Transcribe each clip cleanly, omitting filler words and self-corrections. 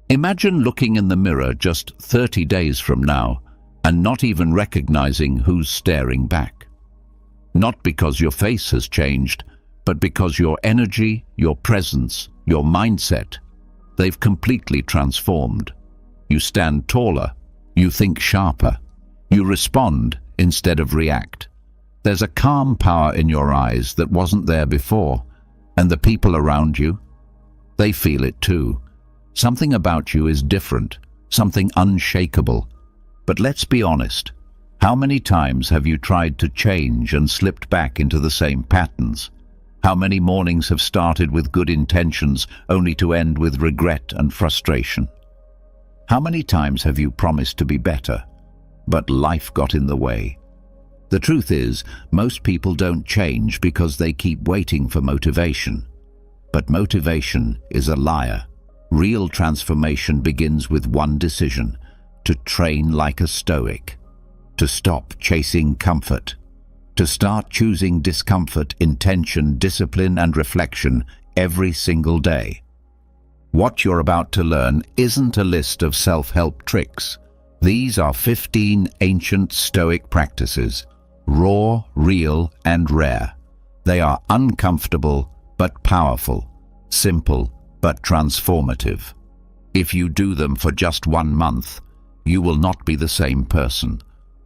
Imagine looking in the mirror just 30 days from now and not even recognizing who's staring back. Not because your face has changed, but because your energy, your presence, your mindset, they've completely transformed. You stand taller, you think sharper, you respond instead of react. There's a calm power in your eyes that wasn't there before, and the people around you, they feel it too. Something about you is different, something unshakable. But let's be honest, how many times have you tried to change and slipped back into the same patterns? How many mornings have started with good intentions only to end with regret and frustration? How many times have you promised to be better, but life got in the way? The truth is, most people don't change because they keep waiting for motivation. But motivation is a liar. Real transformation begins with one decision: to train like a Stoic, to stop chasing comfort, to start choosing discomfort, intention, discipline, and reflection every single day. What you're about to learn isn't a list of self-help tricks. These are 15 ancient Stoic practices, raw, real, and rare. They are uncomfortable but powerful, simple but transformative. If you do them for just 1 month, you will not be the same person.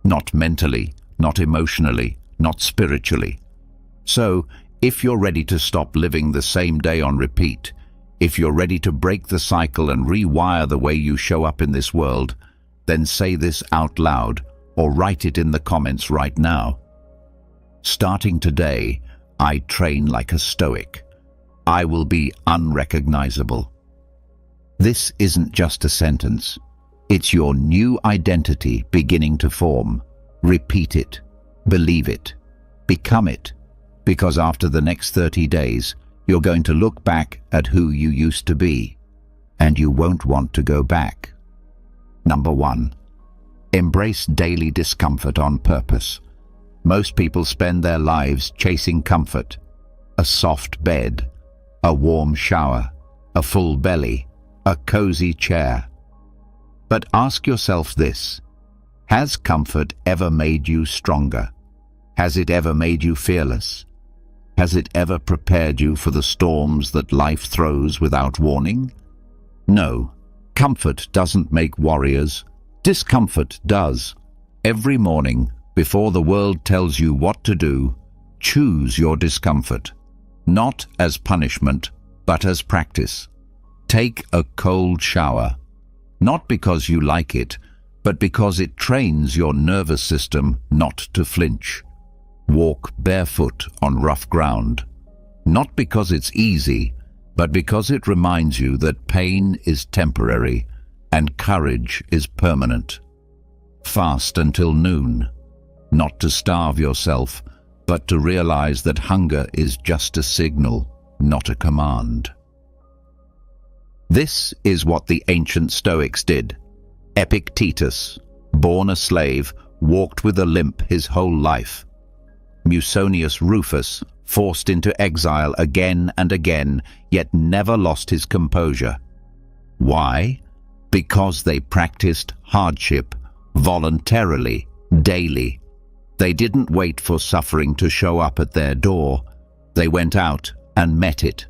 Not mentally, not emotionally, not spiritually. So, if you're ready to stop living the same day on repeat, if you're ready to break the cycle and rewire the way you show up in this world, then say this out loud or write it in the comments right now. Starting today, I train like a Stoic. I will be unrecognizable. This isn't just a sentence. It's your new identity beginning to form. Repeat it. Believe it. Become it. Because after the next 30 days, you're going to look back at who you used to be, and you won't want to go back. Number 1. Embrace daily discomfort on purpose. Most people spend their lives chasing comfort. A soft bed, a warm shower, a full belly, a cozy chair. But ask yourself this: has comfort ever made you stronger? Has it ever made you fearless? Has it ever prepared you for the storms that life throws without warning? No, comfort doesn't make warriors. Discomfort does. Every morning, before the world tells you what to do, choose your discomfort. Not as punishment, but as practice. Take a cold shower. Not because you like it, but because it trains your nervous system not to flinch. Walk barefoot on rough ground. Not because it's easy, but because it reminds you that pain is temporary and courage is permanent. Fast until noon. Not to starve yourself, but to realize that hunger is just a signal, not a command. This is what the ancient Stoics did. Epictetus, born a slave, walked with a limp his whole life. Musonius Rufus, forced into exile again and again, yet never lost his composure. Why? Because they practiced hardship voluntarily, daily. They didn't wait for suffering to show up at their door. They went out and met it.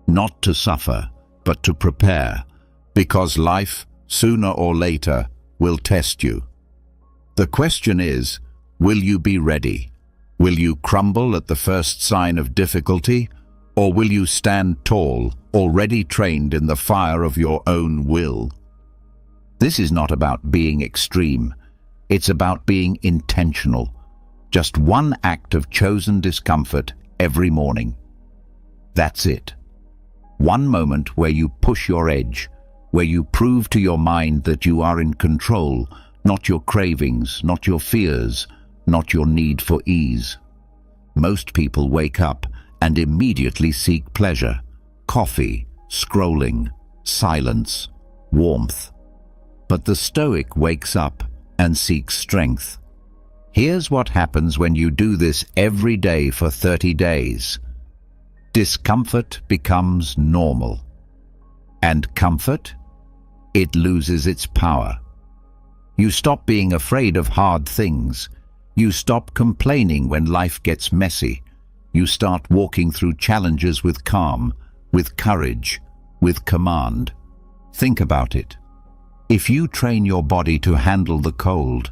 Not to suffer, but to prepare, because life, sooner or later, will test you. The question is, will you be ready? Will you crumble at the first sign of difficulty, or will you stand tall, already trained in the fire of your own will? This is not about being extreme. It's about being intentional. Just one act of chosen discomfort every morning. That's it. One moment where you push your edge, where you prove to your mind that you are in control, not your cravings, not your fears, not your need for ease. Most people wake up and immediately seek pleasure, coffee, scrolling, silence, warmth. But the Stoic wakes up and seeks strength. Here's what happens when you do this every day for 30 days. Discomfort becomes normal. And comfort? it loses its power. You stop being afraid of hard things. You stop complaining when life gets messy. You start walking through challenges with calm, with courage, with command. Think about it. If you train your body to handle the cold,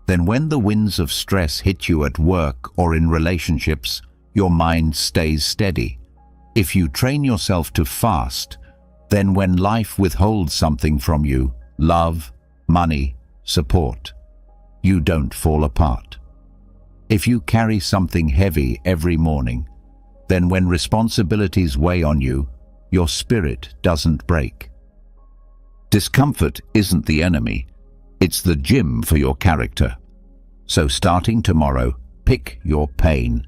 then when the winds of stress hit you at work or in relationships, your mind stays steady. If you train yourself to fast, then when life withholds something from you, love, money, support, you don't fall apart. If you carry something heavy every morning, then when responsibilities weigh on you, your spirit doesn't break. Discomfort isn't the enemy, it's the gym for your character. So starting tomorrow, pick your pain,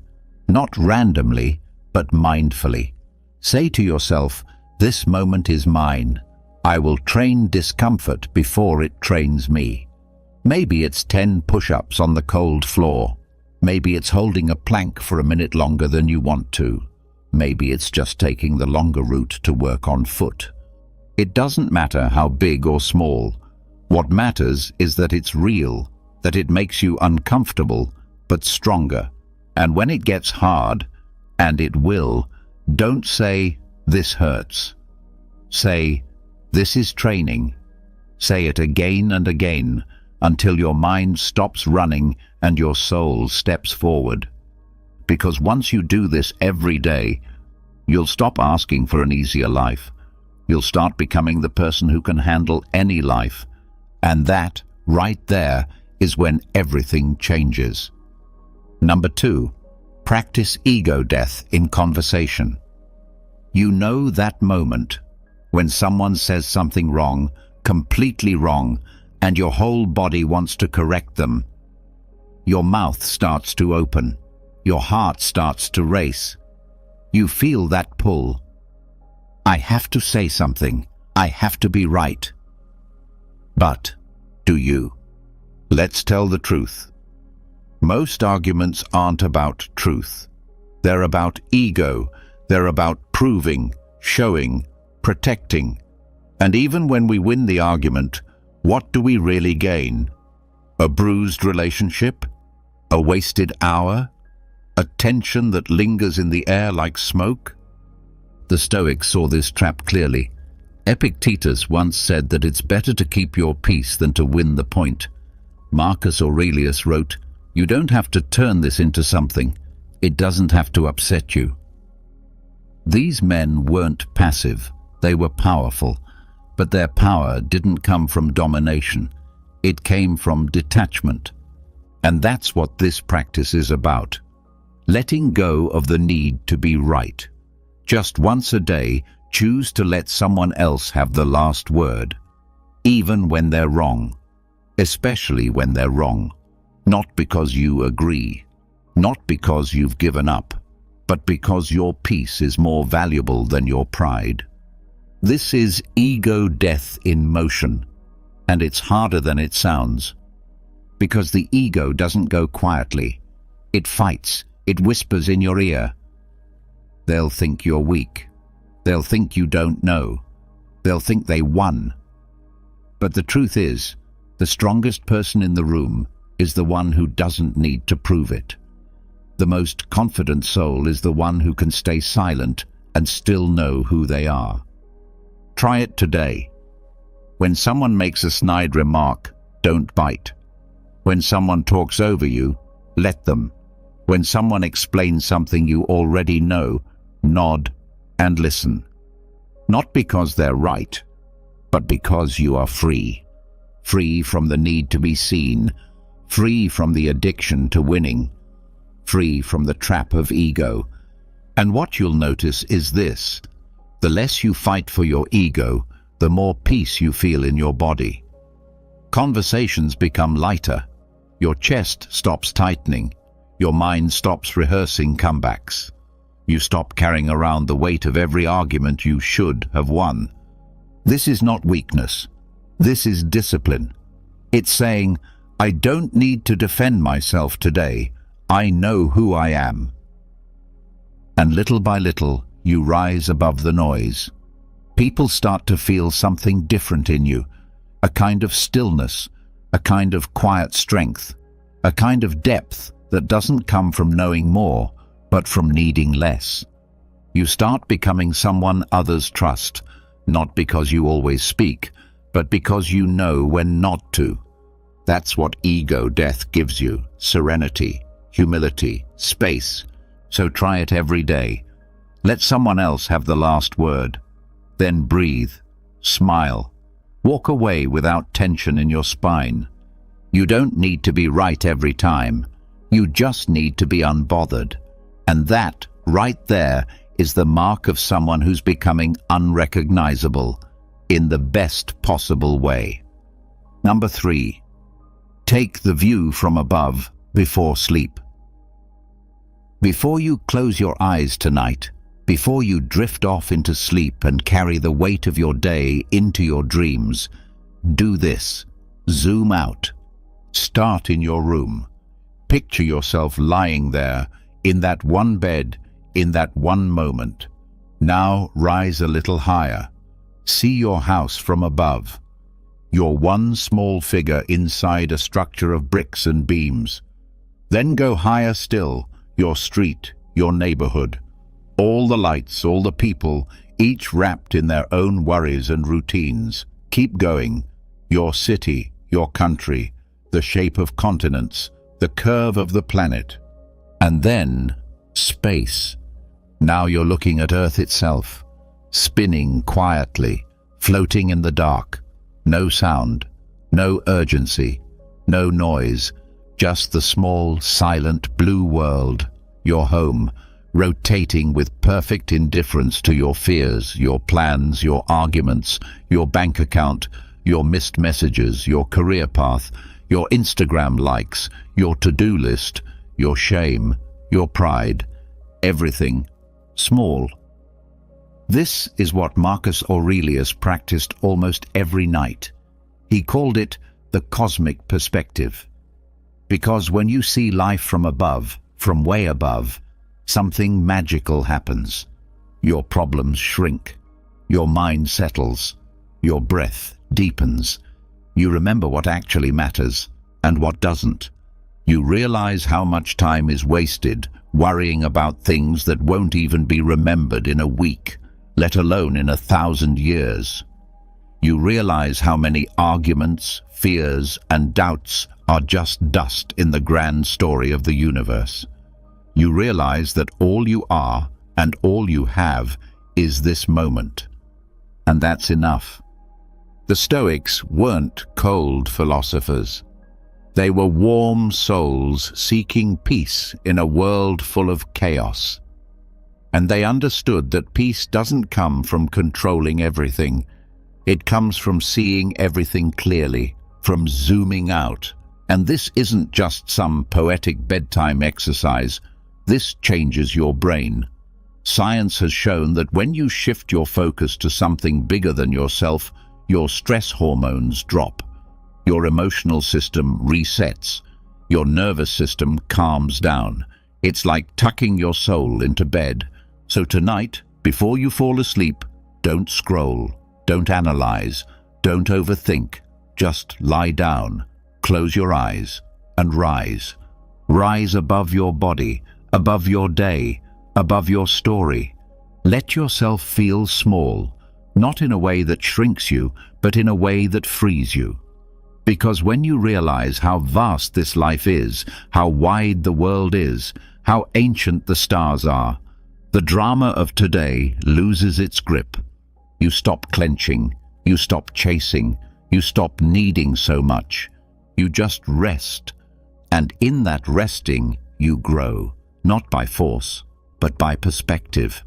not randomly, but mindfully. Say to yourself, this moment is mine. I will train discomfort before it trains me. Maybe it's 10 push-ups on the cold floor. Maybe it's holding a plank for a minute longer than you want to. Maybe it's just taking the longer route to work on foot. It doesn't matter how big or small. What matters is that it's real, that it makes you uncomfortable, but stronger. And when it gets hard, and it will, don't say, this hurts. Say, this is training. Say it again and again, until your mind stops running and your soul steps forward. Because once you do this every day, you'll stop asking for an easier life. You'll start becoming the person who can handle any life. And that, right there, is when everything changes. Number 2, practice ego death in conversation. You know that moment when someone says something wrong, completely wrong, and your whole body wants to correct them. Your mouth starts to open. Your heart starts to race. You feel that pull. I have to say something. I have to be right. But do you? Let's tell the truth. Most arguments aren't about truth. They're about ego. They're about proving, showing, protecting. And even when we win the argument, what do we really gain? A bruised relationship? A wasted hour? A tension that lingers in the air like smoke? The Stoics saw this trap clearly. Epictetus once said that it's better to keep your peace than to win the point. Marcus Aurelius wrote, "You don't have to turn this into something. It doesn't have to upset you." These men weren't passive. They were powerful. But their power didn't come from domination. It came from detachment. And that's what this practice is about. Letting go of the need to be right. Just once a day, choose to let someone else have the last word, even when they're wrong, especially when they're wrong. Not because you agree, not because you've given up, but because your peace is more valuable than your pride. This is ego death in motion, and it's harder than it sounds. Because the ego doesn't go quietly. It fights, it whispers in your ear. They'll think you're weak. They'll think you don't know. They'll think they won. But the truth is, the strongest person in the room is the one who doesn't need to prove it. The most confident soul is the one who can stay silent and still know who they are. Try it today. When someone makes a snide remark, don't bite. When someone talks over you, let them. When someone explains something you already know, nod and listen. Not because they're right, but because you are free. Free from the need to be seen, free from the addiction to winning, free from the trap of ego. And what you'll notice is this: the less you fight for your ego, the more peace you feel in your body. Conversations become lighter. Your chest stops tightening. Your mind stops rehearsing comebacks. You stop carrying around the weight of every argument you should have won. This is not weakness. This is discipline. It's saying, I don't need to defend myself today. I know who I am. And little by little, you rise above the noise. People start to feel something different in you, a kind of stillness, a kind of quiet strength, a kind of depth that doesn't come from knowing more, but from needing less. You start becoming someone others trust, not because you always speak, but because you know when not to. That's what ego death gives you: serenity, humility, space. So try it every day. Let someone else have the last word. Then breathe, smile, walk away without tension in your spine. You don't need to be right every time. You just need to be unbothered. And that, right there, is the mark of someone who's becoming unrecognizable in the best possible way. Number 3. Take the view from above before sleep. Before you close your eyes tonight, before you drift off into sleep and carry the weight of your day into your dreams, do this. Zoom out. Start in your room. Picture yourself lying there, in that one bed, in that one moment. Now rise a little higher. See your house from above. You're one small figure inside a structure of bricks and beams. Then go higher still, your street, your neighborhood. All the lights, all the people, each wrapped in their own worries and routines. Keep going. Your city, your country, the shape of continents, the curve of the planet. And then, space. Now you're looking at Earth itself, spinning quietly, floating in the dark. No sound, no urgency, no noise, just the small, silent blue world, your home, rotating with perfect indifference to your fears, your plans, your arguments, your bank account, your missed messages, your career path, your Instagram likes, your to-do list, your shame, your pride, everything, small. This is what Marcus Aurelius practiced almost every night. He called it the cosmic perspective. Because when you see life from above, from way above, something magical happens. Your problems shrink. Your mind settles. Your breath deepens. You remember what actually matters and what doesn't. You realize how much time is wasted worrying about things that won't even be remembered in a week, let alone in 1,000 years. You realize how many arguments, fears, and doubts are just dust in the grand story of the universe. You realize that all you are and all you have is this moment. And that's enough. The Stoics weren't cold philosophers. They were warm souls seeking peace in a world full of chaos. And they understood that peace doesn't come from controlling everything. It comes from seeing everything clearly, from zooming out. And this isn't just some poetic bedtime exercise. This changes your brain. Science has shown that when you shift your focus to something bigger than yourself, your stress hormones drop. Your emotional system resets. Your nervous system calms down. It's like tucking your soul into bed. So tonight, before you fall asleep, don't scroll, don't analyze, don't overthink. Just lie down, close your eyes, and rise. Rise above your body, above your day, above your story. Let yourself feel small, not in a way that shrinks you, but in a way that frees you. Because when you realize how vast this life is, how wide the world is, how ancient the stars are, the drama of today loses its grip. You stop clenching, you stop chasing, you stop needing so much. You just rest. And in that resting, you grow, not by force, but by perspective.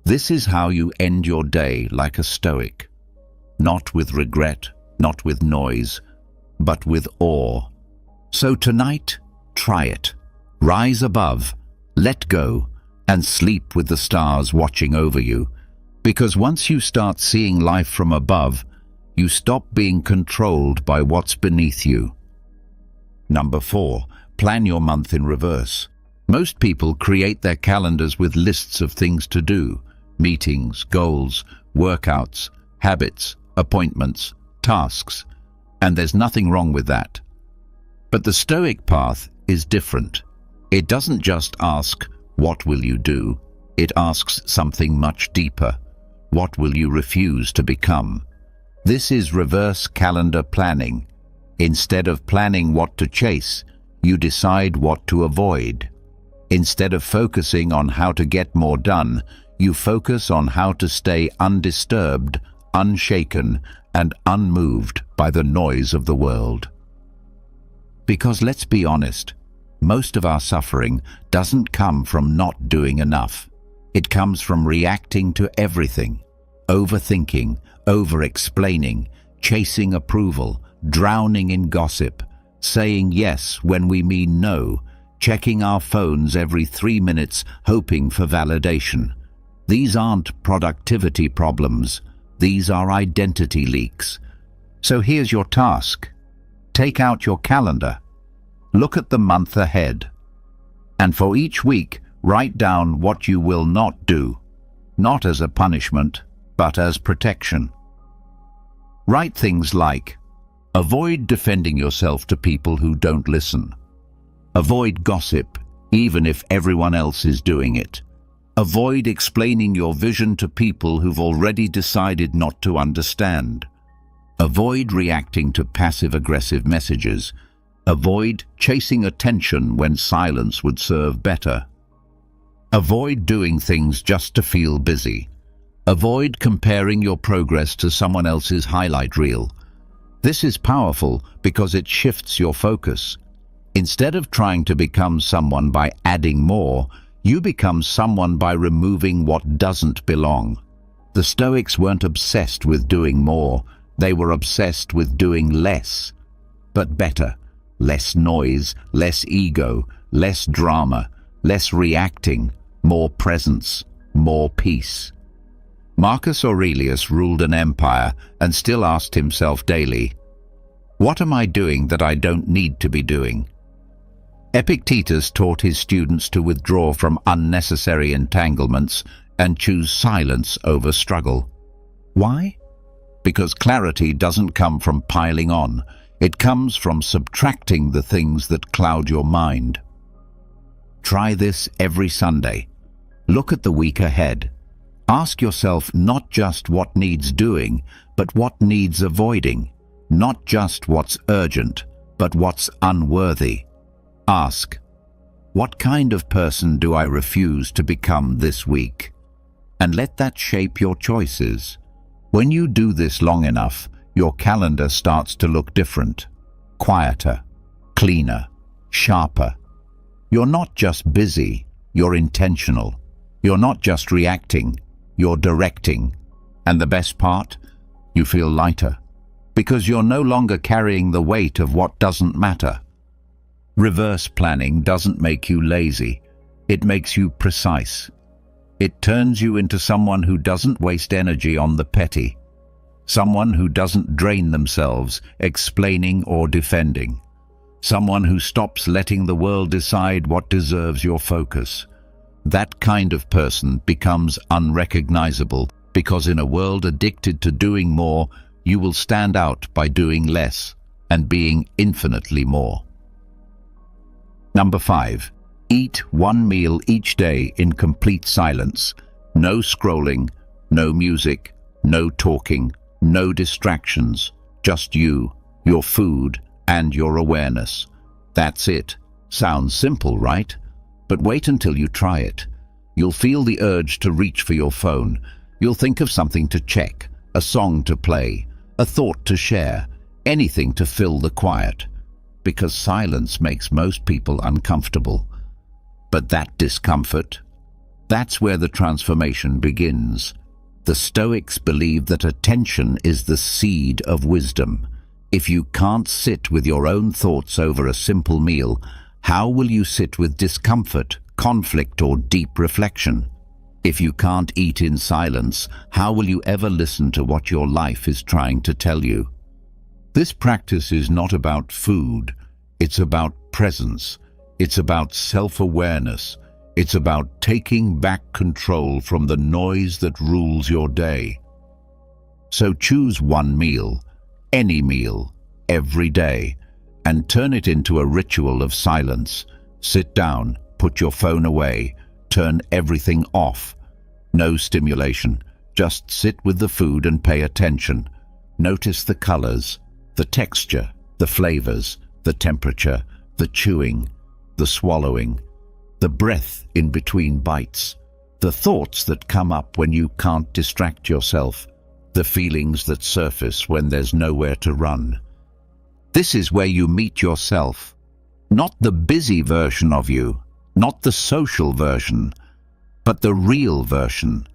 This is how you end your day like a Stoic. Not with regret, not with noise, but with awe. So tonight, try it. Rise above, let go, and sleep with the stars watching over you. Because once you start seeing life from above, you stop being controlled by what's beneath you. Number 4, plan your month in reverse. Most people create their calendars with lists of things to do, meetings, goals, workouts, habits, appointments, tasks. And there's nothing wrong with that. But the Stoic path is different. It doesn't just ask, "What will you do?" It asks something much deeper. What will you refuse to become? This is reverse calendar planning. Instead of planning what to chase, you decide what to avoid. Instead of focusing on how to get more done, you focus on how to stay undisturbed, unshaken, and unmoved by the noise of the world. Because let's be honest, most of our suffering doesn't come from not doing enough. It comes from reacting to everything, overthinking, over-explaining, chasing approval, drowning in gossip, saying yes when we mean no, checking our phones every 3 minutes hoping for validation. These aren't productivity problems, these are identity leaks. So here's your task. Take out your calendar. Look at the month ahead. And for each week, write down what you will not do, not as a punishment, but as protection. Write things like, avoid defending yourself to people who don't listen. Avoid gossip, even if everyone else is doing it. Avoid explaining your vision to people who've already decided not to understand. Avoid reacting to passive-aggressive messages. Avoid chasing attention when silence would serve better. Avoid doing things just to feel busy. Avoid comparing your progress to someone else's highlight reel. This is powerful because it shifts your focus. Instead of trying to become someone by adding more, you become someone by removing what doesn't belong. The Stoics weren't obsessed with doing more, they were obsessed with doing less, but better. Less noise, less ego, less drama, less reacting, more presence, more peace. Marcus Aurelius ruled an empire and still asked himself daily, "What am I doing that I don't need to be doing?" Epictetus taught his students to withdraw from unnecessary entanglements and choose silence over struggle. Why? Because clarity doesn't come from piling on. It comes from subtracting the things that cloud your mind. Try this every Sunday. Look at the week ahead. Ask yourself not just what needs doing, but what needs avoiding. Not just what's urgent, but what's unworthy. Ask, what kind of person do I refuse to become this week? And let that shape your choices. When you do this long enough, your calendar starts to look different. Quieter, cleaner, sharper. You're not just busy, you're intentional. You're not just reacting, you're directing. And the best part? You feel lighter, because you're no longer carrying the weight of what doesn't matter. Reverse planning doesn't make you lazy, it makes you precise. It turns you into someone who doesn't waste energy on the petty, someone who doesn't drain themselves explaining or defending, someone who stops letting the world decide what deserves your focus. That kind of person becomes unrecognizable because in a world addicted to doing more, you will stand out by doing less and being infinitely more. Number 5. Eat one meal each day in complete silence. No scrolling, no music, no talking, no distractions. Just you, your food, and your awareness. That's it. Sounds simple, right? But wait until you try it. You'll feel the urge to reach for your phone. You'll think of something to check, a song to play, a thought to share, anything to fill the quiet. Because silence makes most people uncomfortable. But that discomfort, that's where the transformation begins. The Stoics believe that attention is the seed of wisdom. If you can't sit with your own thoughts over a simple meal, how will you sit with discomfort, conflict, or deep reflection? If you can't eat in silence, how will you ever listen to what your life is trying to tell you? This practice is not about food, it's about presence, it's about self-awareness, it's about taking back control from the noise that rules your day. So choose one meal, any meal, every day, and turn it into a ritual of silence. Sit down, put your phone away, turn everything off. No stimulation, just sit with the food and pay attention. Notice the colors, the texture, the flavors, the temperature, the chewing, the swallowing, the breath in between bites, the thoughts that come up when you can't distract yourself, the feelings that surface when there's nowhere to run. This is where you meet yourself, not the busy version of you, not the social version, but the real version,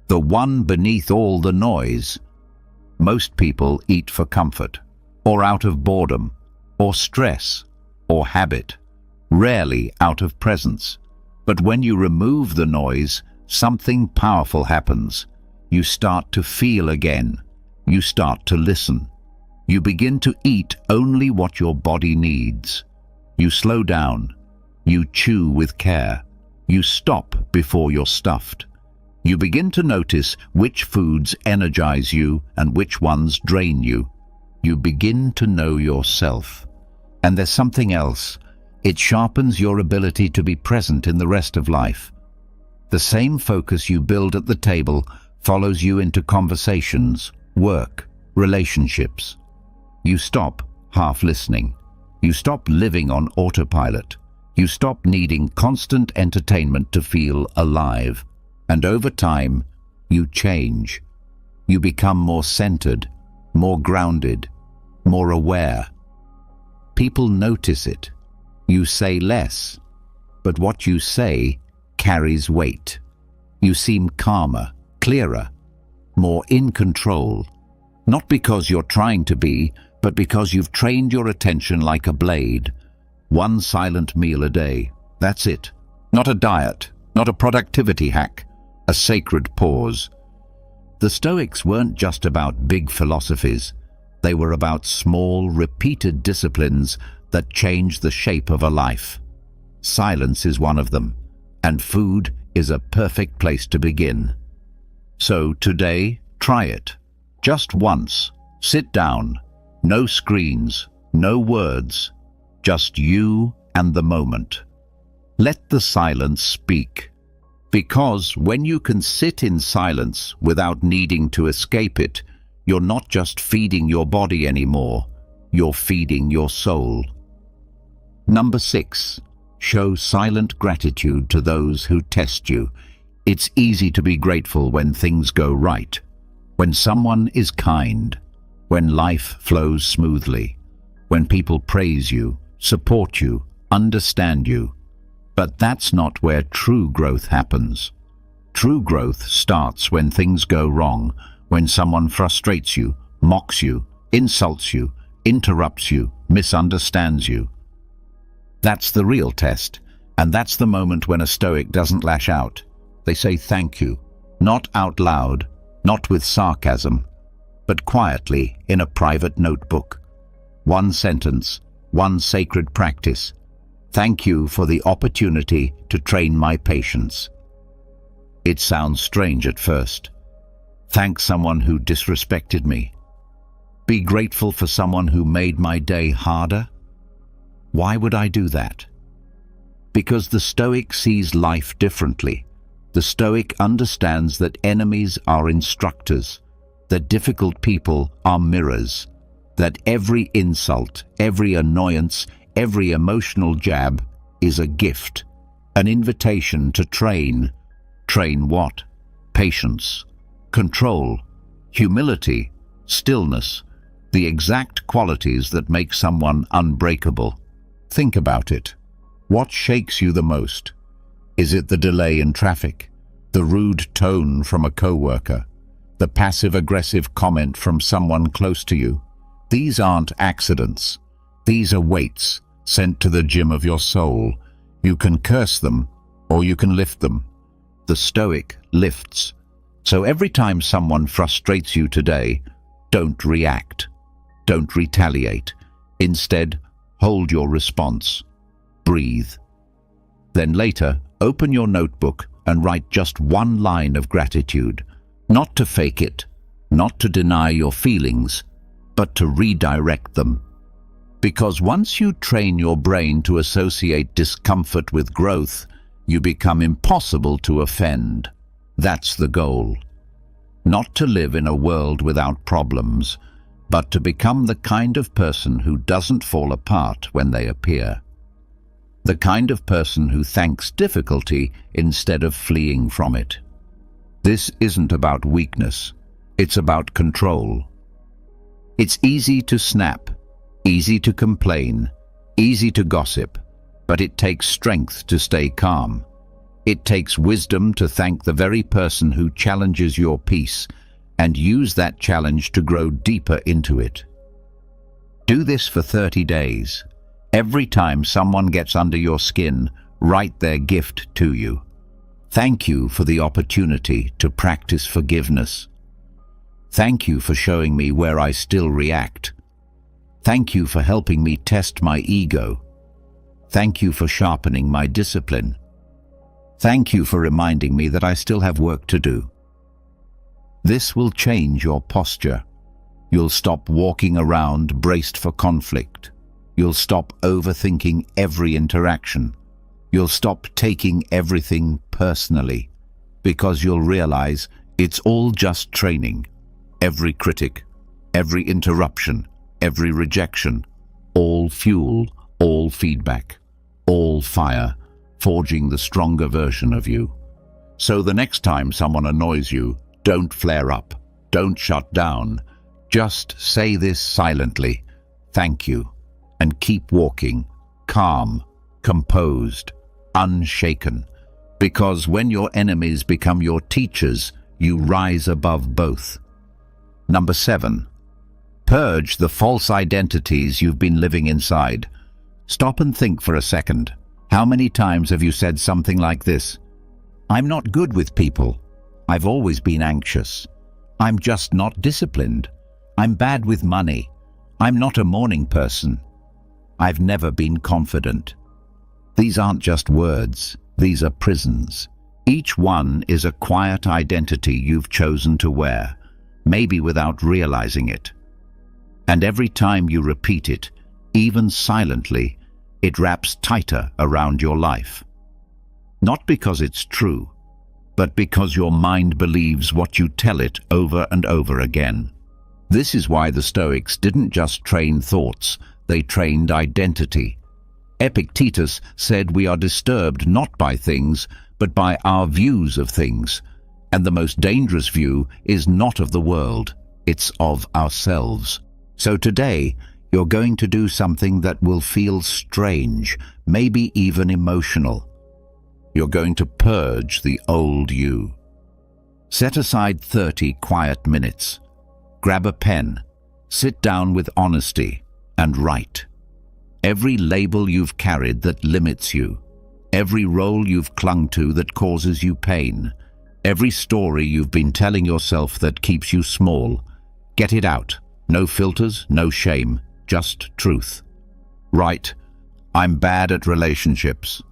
the one beneath all the noise. Most people eat for comfort, or out of boredom, or stress, or habit, rarely out of presence. But when you remove the noise, something powerful happens. You start to feel again. You start to listen. You begin to eat only what your body needs. You slow down. You chew with care. You stop before you're stuffed. You begin to notice which foods energize you and which ones drain you. You begin to know yourself. And there's something else. It sharpens your ability to be present in the rest of life. The same focus you build at the table follows you into conversations, work, relationships. You stop half listening. You stop living on autopilot. You stop needing constant entertainment to feel alive. And over time, you change. You become more centered, more grounded, more aware. People notice it. You say less, but what you say carries weight. You seem calmer, clearer, more in control, not because you're trying to be, but because you've trained your attention like a blade. One silent meal a day, that's it. Not a diet, not a productivity hack, a sacred pause. The Stoics weren't just about big philosophies. They were about small, repeated disciplines that change the shape of a life. Silence is one of them, and food is a perfect place to begin. So today, try it. Just once. Sit down. No screens, no words, just you and the moment. Let the silence speak. Because when you can sit in silence without needing to escape it, you're not just feeding your body anymore, you're feeding your soul. Number 6, show silent gratitude to those who test you. It's easy to be grateful when things go right, when someone is kind, when life flows smoothly, when people praise you, support you, understand you. But that's not where true growth happens. True growth starts when things go wrong, when someone frustrates you, mocks you, insults you, interrupts you, misunderstands you. That's the real test, and that's the moment when a Stoic doesn't lash out. They say thank you, not out loud, not with sarcasm, but quietly in a private notebook. One sentence, one sacred practice. Thank you for the opportunity to train my patience. It sounds strange at first. Thank someone who disrespected me. Be grateful for someone who made my day harder. Why would I do that? Because the Stoic sees life differently. The Stoic understands that enemies are instructors, that difficult people are mirrors, that every insult, every annoyance, every emotional jab is a gift, an invitation to train. Train what? Patience, control, humility, stillness, the exact qualities that make someone unbreakable. Think about it. What shakes you the most? Is it the delay in traffic, the rude tone from a coworker, the passive-aggressive comment from someone close to you? These aren't accidents. These are weights sent to the gym of your soul. You can curse them, or you can lift them. The Stoic lifts. So every time someone frustrates you today, don't react. Don't retaliate. Instead, hold your response. Breathe. Then later, open your notebook and write just one line of gratitude. Not to fake it, not to deny your feelings, but to redirect them. Because once you train your brain to associate discomfort with growth, you become impossible to offend. That's the goal. Not to live in a world without problems, but to become the kind of person who doesn't fall apart when they appear. The kind of person who thanks difficulty instead of fleeing from it. This isn't about weakness, it's about control. It's easy to snap, easy to complain, easy to gossip, but it takes strength to stay calm. It takes wisdom to thank the very person who challenges your peace and use that challenge to grow deeper into it. Do this for 30 days. Every time someone gets under your skin, write their gift to you. Thank you for the opportunity to practice forgiveness. Thank you for showing me where I still react. Thank you for helping me test my ego. Thank you for sharpening my discipline. Thank you for reminding me that I still have work to do. This will change your posture. You'll stop walking around braced for conflict. You'll stop overthinking every interaction. You'll stop taking everything personally, because you'll realize it's all just training. Every critic, every interruption, every rejection, all fuel, all feedback, all fire, forging the stronger version of you. So the next time someone annoys you, don't flare up, don't shut down. Just say this silently, thank you, and keep walking, calm, composed, unshaken. Because when your enemies become your teachers, you rise above both. Number 7. Purge the false identities you've been living inside. Stop and think for a second. How many times have you said something like this? I'm not good with people. I've always been anxious. I'm just not disciplined. I'm bad with money. I'm not a morning person. I've never been confident. These aren't just words. These are prisons. Each one is a quiet identity you've chosen to wear, maybe without realizing it. And every time you repeat it, even silently, it wraps tighter around your life. Not because it's true, but because your mind believes what you tell it over and over again. This is why the Stoics didn't just train thoughts, they trained identity. Epictetus said we are disturbed not by things, but by our views of things. And the most dangerous view is not of the world, it's of ourselves. So today, you're going to do something that will feel strange, maybe even emotional. You're going to purge the old you. Set aside 30 quiet minutes. Grab a pen, sit down with honesty, and write. Every label you've carried that limits you, every role you've clung to that causes you pain, every story you've been telling yourself that keeps you small, get it out. No filters, no shame, just truth. Write, I'm bad at relationships.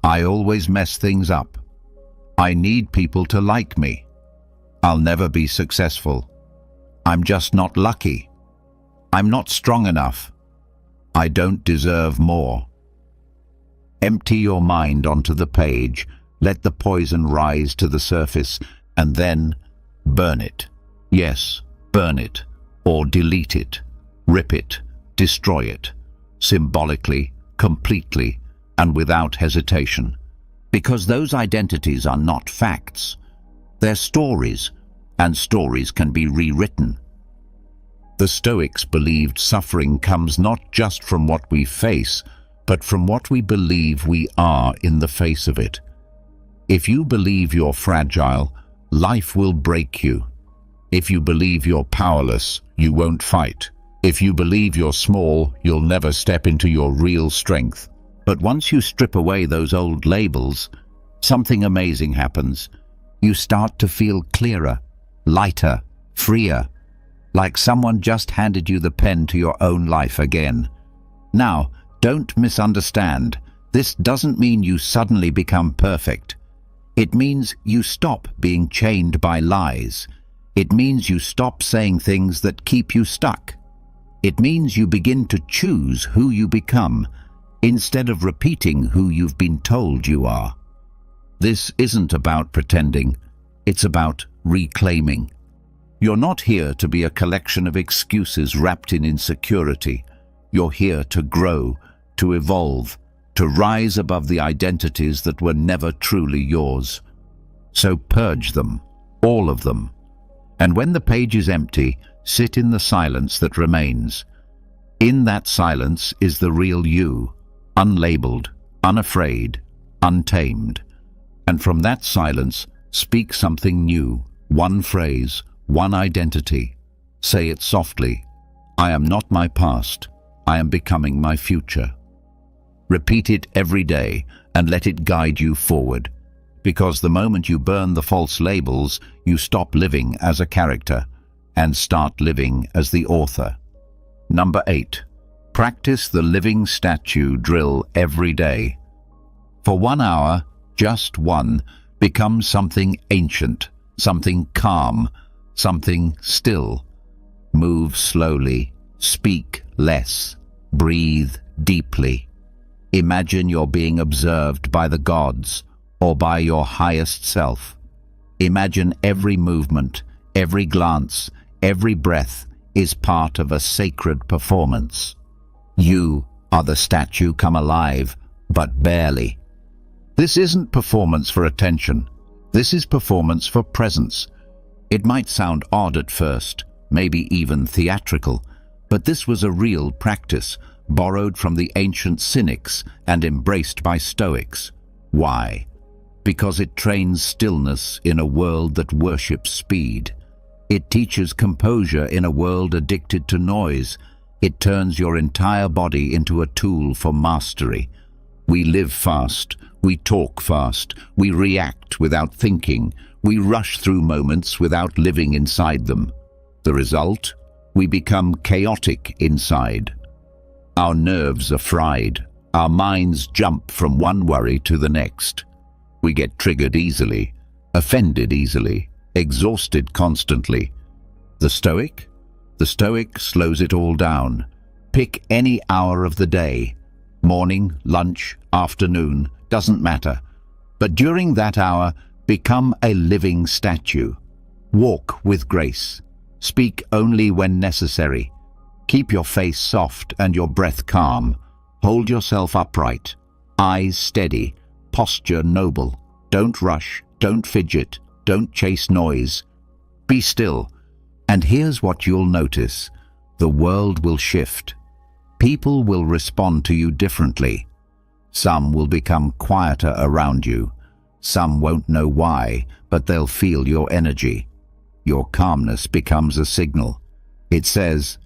I always mess things up. I need people to like me. I'll never be successful. I'm just not lucky. I'm not strong enough. I don't deserve more. Empty your mind onto the page, let the poison rise to the surface, and then burn it. Yes, burn it, or delete it, rip it, destroy it, symbolically, completely, and without hesitation. Because those identities are not facts. They're stories, and stories can be rewritten. The Stoics believed suffering comes not just from what we face, but from what we believe we are in the face of it. If you believe you're fragile, life will break you. If you believe you're powerless, you won't fight. If you believe you're small, you'll never step into your real strength. But once you strip away those old labels, something amazing happens. You start to feel clearer, lighter, freer, like someone just handed you the pen to your own life again. Now, don't misunderstand. This doesn't mean you suddenly become perfect. It means you stop being chained by lies. It means you stop saying things that keep you stuck. It means you begin to choose who you become, instead of repeating who you've been told you are. This isn't about pretending, it's about reclaiming. You're not here to be a collection of excuses wrapped in insecurity. You're here to grow, to evolve, to rise above the identities that were never truly yours. So purge them, all of them. And when the page is empty, sit in the silence that remains. In that silence is the real you, unlabeled, unafraid, untamed. And from that silence, speak something new, one phrase, one identity. Say it softly. I am not my past. I am becoming my future. Repeat it every day and let it guide you forward. Because the moment you burn the false labels, you stop living as a character and start living as the author. Number 8. Practice the living statue drill every day. For 1 hour, just one, become something ancient, something calm, something still. Move slowly, speak less, breathe deeply. Imagine you're being observed by the gods or by your highest self. Imagine every movement, every glance, every breath is part of a sacred performance. You are the statue come alive, but barely. This isn't performance for attention. This is performance for presence. It might sound odd at first, maybe even theatrical, but this was a real practice, borrowed from the ancient Cynics and embraced by Stoics. Why? Because it trains stillness in a world that worships speed. It teaches composure in a world addicted to noise. It turns your entire body into a tool for mastery. We live fast, we talk fast, we react without thinking, we rush through moments without living inside them. The result? We become chaotic inside. Our nerves are fried, our minds jump from one worry to the next. We get triggered easily, offended easily, exhausted constantly. The Stoic? The Stoic slows it all down. Pick any hour of the day. Morning, lunch, afternoon, doesn't matter. But during that hour, become a living statue. Walk with grace. Speak only when necessary. Keep your face soft and your breath calm. Hold yourself upright. Eyes steady. Posture noble. Don't rush. Don't fidget. Don't chase noise. Be still. And here's what you'll notice. The world will shift. People will respond to you differently. Some will become quieter around you. Some won't know why, but they'll feel your energy. Your calmness becomes a signal. It says,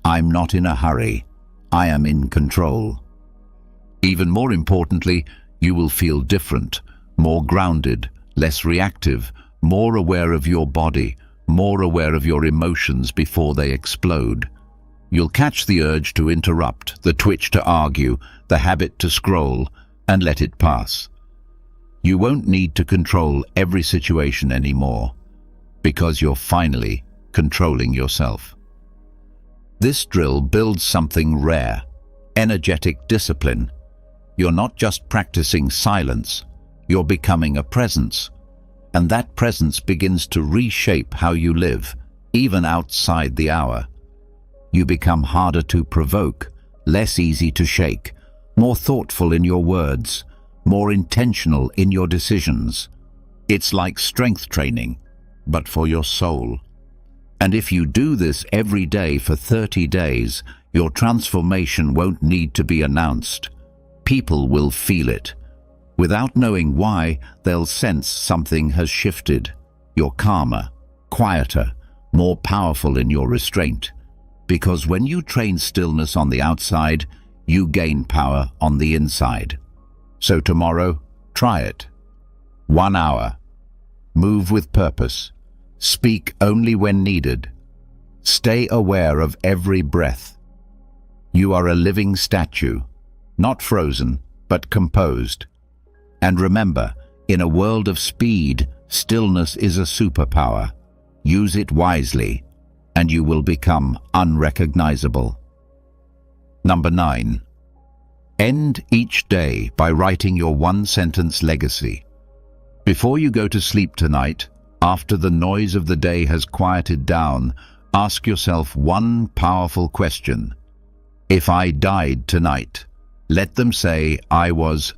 I'm not in a hurry. I am in control. Even more importantly, you will feel different, more grounded, less reactive, more aware of your body, more aware of your emotions before they explode. You'll catch the urge to interrupt, the twitch to argue, the habit to scroll, and let it pass. You won't need to control every situation anymore, because you're finally controlling yourself. This drill builds something rare, energetic discipline. You're not just practicing silence, you're becoming a presence. And that presence begins to reshape how you live, even outside the hour. You become harder to provoke, less easy to shake, more thoughtful in your words, more intentional in your decisions. It's like strength training, but for your soul. And if you do this every day for 30 days, your transformation won't need to be announced. People will feel it. Without knowing why, they'll sense something has shifted. You're calmer, quieter, more powerful in your restraint. Because when you train stillness on the outside, you gain power on the inside. So tomorrow, try it. 1 hour. Move with purpose. Speak only when needed. Stay aware of every breath. You are a living statue, not frozen, but composed. And remember, in a world of speed, stillness is a superpower. Use it wisely, and you will become unrecognizable. Number 9. End each day by writing your one-sentence legacy. Before you go to sleep tonight, after the noise of the day has quieted down, ask yourself one powerful question. If I died tonight, let them say I was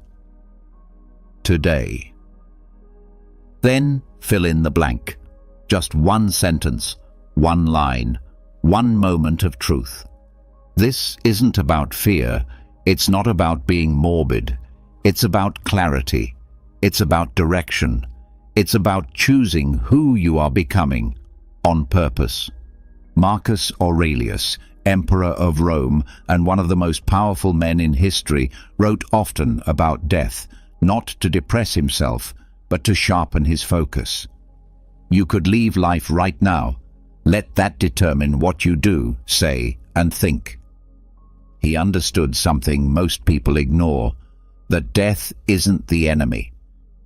today. Then fill in the blank. Just one sentence, one line, one moment of truth. This isn't about fear. It's not about being morbid. It's about clarity. It's about direction. It's about choosing who you are becoming on purpose. Marcus Aurelius, Emperor of Rome and one of the most powerful men in history, wrote often about death, not to depress himself, but to sharpen his focus. You could leave life right now. Let that determine what you do, say, and think. He understood something most people ignore, that death isn't the enemy.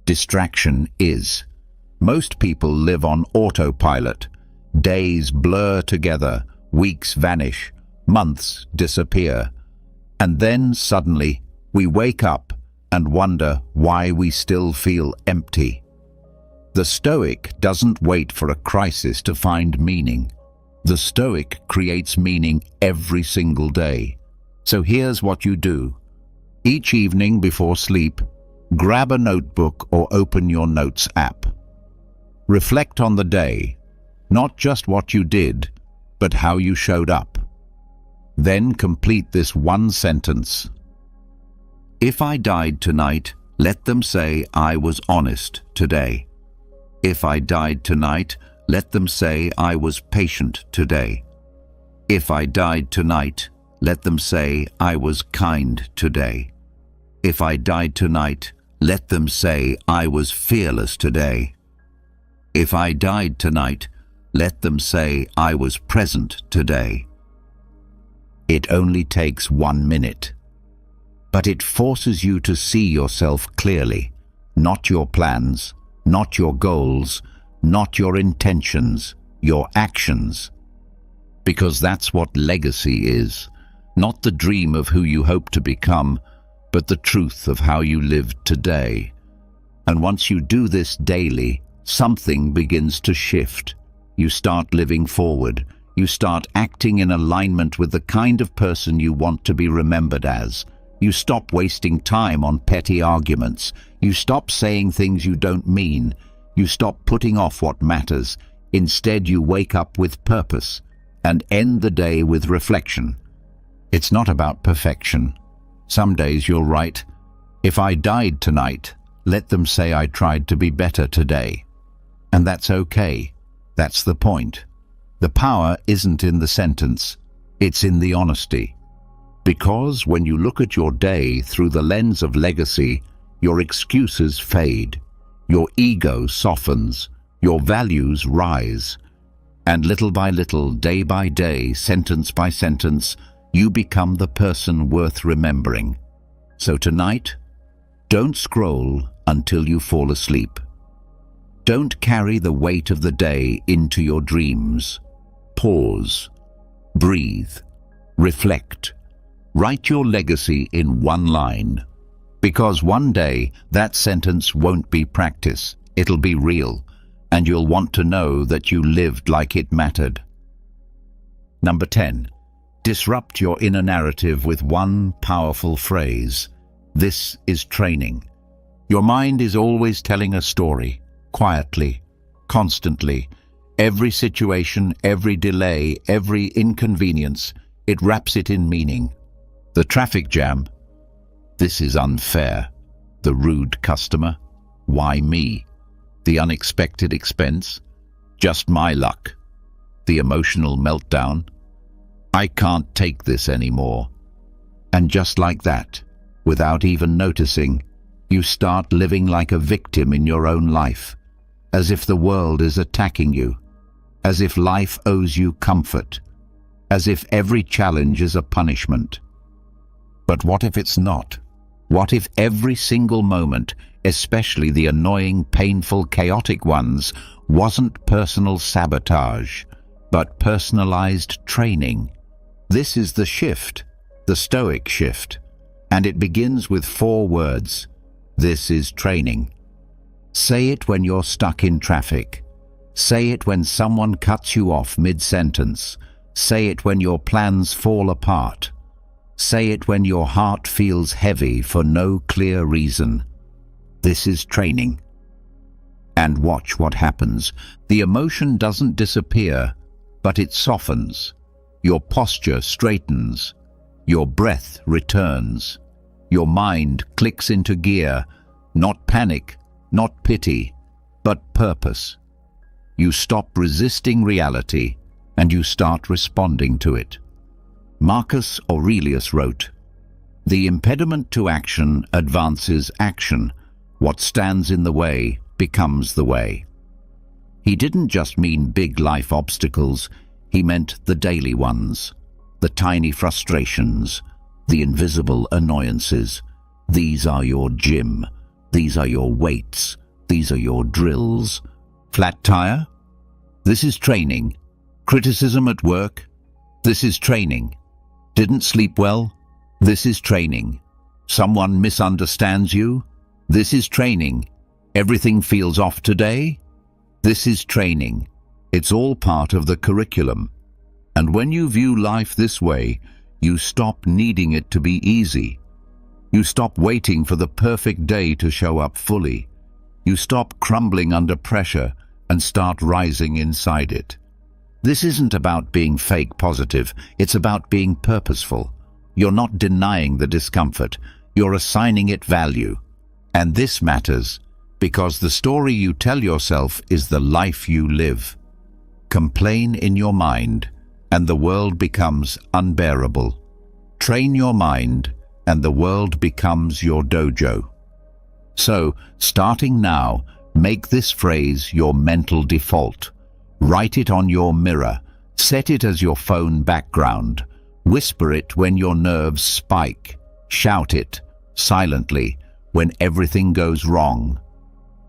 Distraction is. Most people live on autopilot. Days blur together, weeks vanish, months disappear. And then suddenly we wake up and wonder why we still feel empty. The Stoic doesn't wait for a crisis to find meaning. The Stoic creates meaning every single day. So here's what you do. Each evening before sleep, grab a notebook or open your notes app. Reflect on the day, not just what you did, but how you showed up. Then complete this one sentence. If I died tonight, let them say I was honest today. If I died tonight, let them say I was patient today. If I died tonight, let them say I was kind today. If I died tonight, let them say I was fearless today. If I died tonight, let them say I was present today. It only takes 1 minute, but it forces you to see yourself clearly, not your plans, not your goals, not your intentions, your actions. Because that's what legacy is. Not the dream of who you hope to become, but the truth of how you lived today. And once you do this daily, something begins to shift. You start living forward. You start acting in alignment with the kind of person you want to be remembered as. You stop wasting time on petty arguments. You stop saying things you don't mean. You stop putting off what matters. Instead, you wake up with purpose and end the day with reflection. It's not about perfection. Some days you'll write, if I died tonight, let them say I tried to be better today. And that's okay. That's the point. The power isn't in the sentence, it's in the honesty. Because when you look at your day through the lens of legacy, your excuses fade, your ego softens, your values rise, and little by little, day by day, sentence by sentence, you become the person worth remembering. So tonight, don't scroll until you fall asleep. Don't carry the weight of the day into your dreams. Pause, breathe, reflect. Write your legacy in one line. Because one day, that sentence won't be practice, it'll be real, and you'll want to know that you lived like it mattered. Number 10. Disrupt your inner narrative with one powerful phrase. This is training. Your mind is always telling a story, quietly, constantly. Every situation, every delay, every inconvenience, it wraps it in meaning. The traffic jam, this is unfair. The rude customer, why me? The unexpected expense, just my luck. The emotional meltdown, I can't take this anymore. And just like that, without even noticing, you start living like a victim in your own life, as if the world is attacking you, as if life owes you comfort, as if every challenge is a punishment. But what if it's not? What if every single moment, especially the annoying, painful, chaotic ones, wasn't personal sabotage, but personalized training? This is the shift. the Stoic shift, and it begins with 4 words. This is training. Say it when you're stuck in traffic. Say it when someone cuts you off mid-sentence. Say it when your plans fall apart. Say it when your heart feels heavy for no clear reason. This is training. And watch what happens. The emotion doesn't disappear, but it softens. Your posture straightens. Your breath returns. Your mind clicks into gear, not panic, not pity, but purpose. You stop resisting reality, and you start responding to it. Marcus Aurelius wrote, "The impediment to action advances action. What stands in the way becomes the way." He didn't just mean big life obstacles, he meant the daily ones, the tiny frustrations, the invisible annoyances. These are your gym. These are your weights. These are your drills. Flat tire? This is training. Criticism at work? This is training. Didn't sleep well? This is training. Someone misunderstands you? This is training. Everything feels off today? This is training. It's all part of the curriculum. And when you view life this way, you stop needing it to be easy. You stop waiting for the perfect day to show up fully. You stop crumbling under pressure and start rising inside it. This isn't about being fake positive, it's about being purposeful. You're not denying the discomfort, you're assigning it value. And this matters because the story you tell yourself is the life you live. Complain in your mind, and the world becomes unbearable. Train your mind, and the world becomes your dojo. So, starting now, make this phrase your mental default. Write it on your mirror. Set it as your phone background. Whisper it when your nerves spike. Shout it, silently, when everything goes wrong.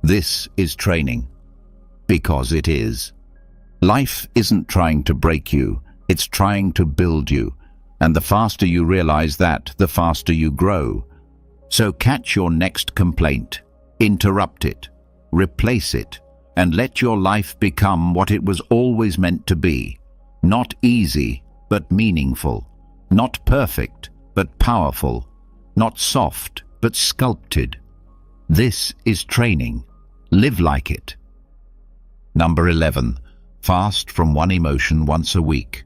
This is training. Because it is. Life isn't trying to break you, it's trying to build you. And the faster you realize that, the faster you grow. So catch your next complaint, interrupt it, replace it, and let your life become what it was always meant to be. Not easy, but meaningful. Not perfect, but powerful. Not soft, but sculpted. This is training. Live like it. Number 11. Fast from one emotion once a week.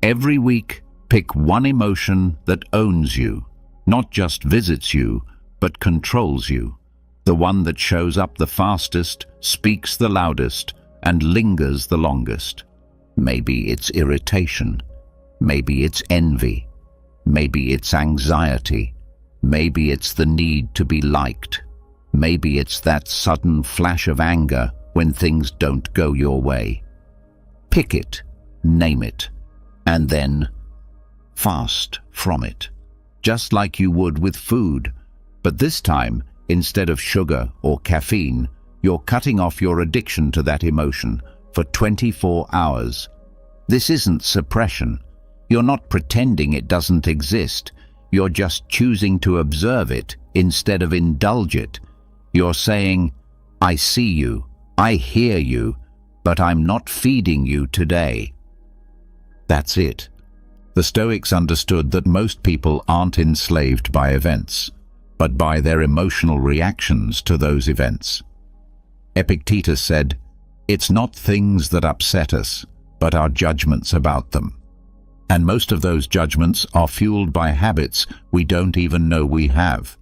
Every week, pick one emotion that owns you, not just visits you, but controls you. The one that shows up the fastest, speaks the loudest, and lingers the longest. Maybe it's irritation. Maybe it's envy. Maybe it's anxiety. Maybe it's the need to be liked. Maybe it's that sudden flash of anger when things don't go your way. Pick it, name it, and then fast from it, just like you would with food. But this time, instead of sugar or caffeine, you're cutting off your addiction to that emotion for 24 hours. This isn't suppression. You're not pretending it doesn't exist. You're just choosing to observe it instead of indulge it. You're saying, I see you, I hear you, but I'm not feeding you today. That's it. The Stoics understood that most people aren't enslaved by events, but by their emotional reactions to those events. Epictetus said, "It's not things that upset us, but our judgments about them." And most of those judgments are fueled by habits we don't even know we have.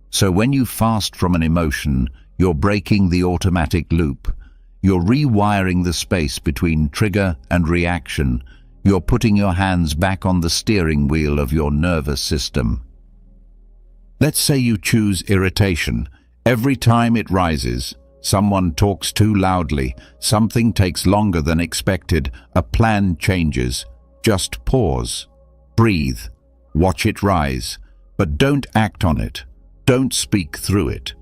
So when you fast from an emotion, you're breaking the automatic loop. You're rewiring the space between trigger and reaction. You're putting your hands back on the steering wheel of your nervous system. Let's say you choose irritation. Every time it rises, someone talks too loudly, something takes longer than expected, a plan changes. Just pause, breathe, watch it rise, but don't act on it. Don't speak through it.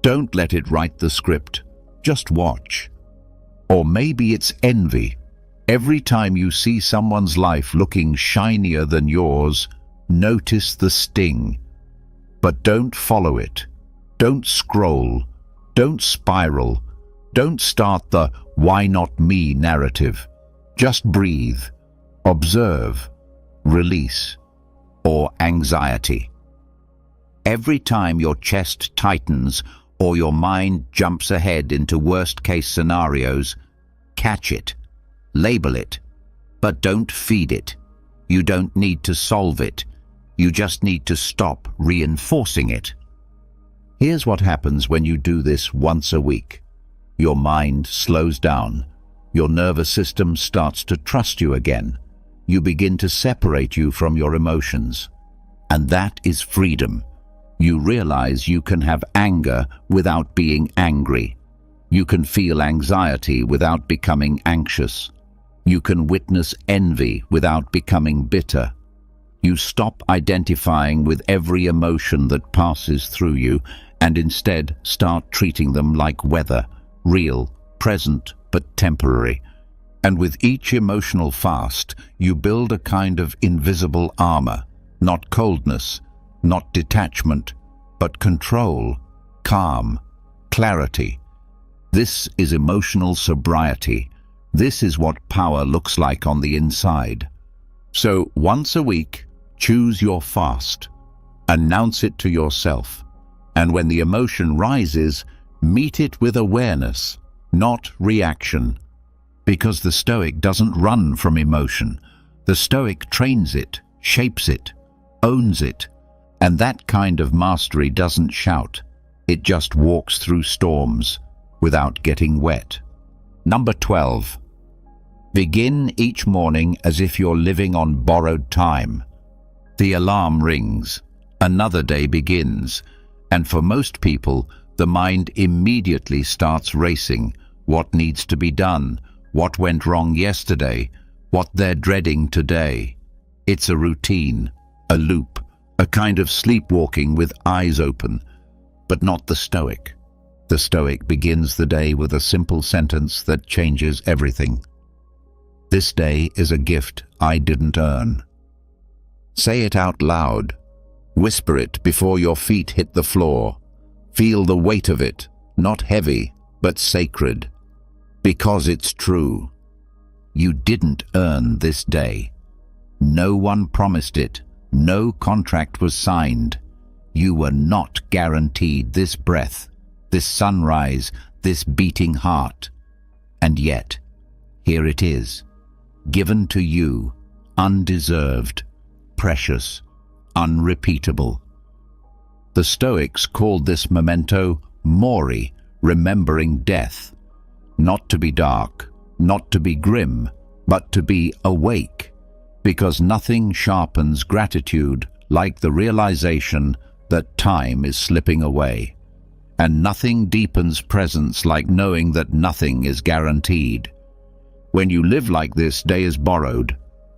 Don't let it write the script. Just watch. Or maybe it's envy. Every time you see someone's life looking shinier than yours, Notice the sting. But don't follow it. Don't scroll. Don't spiral. Don't start the "why not me" narrative. Just breathe. Observe. Release. Or anxiety. Every time your chest tightens or your mind jumps ahead into worst-case scenarios, catch it. Label it. But don't feed it. You don't need to solve it. You just need to stop reinforcing it. Here's what happens when you do this once a week. Your mind slows down. Your nervous system starts to trust you again. You begin to separate you from your emotions. And that is freedom. You realize you can have anger without being angry. You can feel anxiety without becoming anxious. You can witness envy without becoming bitter. You stop identifying with every emotion that passes through you and instead start treating them like weather, real, present, but temporary. And with each emotional fast, you build a kind of invisible armor, not coldness, not detachment, but control, calm, clarity. This is emotional sobriety. This is what power looks like on the inside. So once a week, choose your fast. Announce it to yourself. And when the emotion rises, meet it with awareness, not reaction. Because the Stoic doesn't run from emotion. The Stoic trains it, shapes it, owns it. And that kind of mastery doesn't shout. It just walks through storms without getting wet. Number 12. Begin each morning as if you're living on borrowed time. The alarm rings. Another day begins. And for most people, the mind immediately starts racing. What needs to be done? What went wrong yesterday? What they're dreading today? It's a routine, a loop, a kind of sleepwalking with eyes open. But not the Stoic. The Stoic begins the day with a simple sentence that changes everything. This day is a gift I didn't earn. Say it out loud. Whisper it before your feet hit the floor. Feel the weight of it, not heavy, but sacred. Because it's true. You didn't earn this day. No one promised it. No contract was signed. You were not guaranteed this breath, this sunrise, this beating heart. And yet, here it is, given to you, undeserved, precious, unrepeatable. The Stoics called this memento mori, remembering death. Not to be dark, not to be grim, but to be awake. Because nothing sharpens gratitude like the realization that time is slipping away. And nothing deepens presence like knowing that nothing is guaranteed. When you live like this, day is borrowed.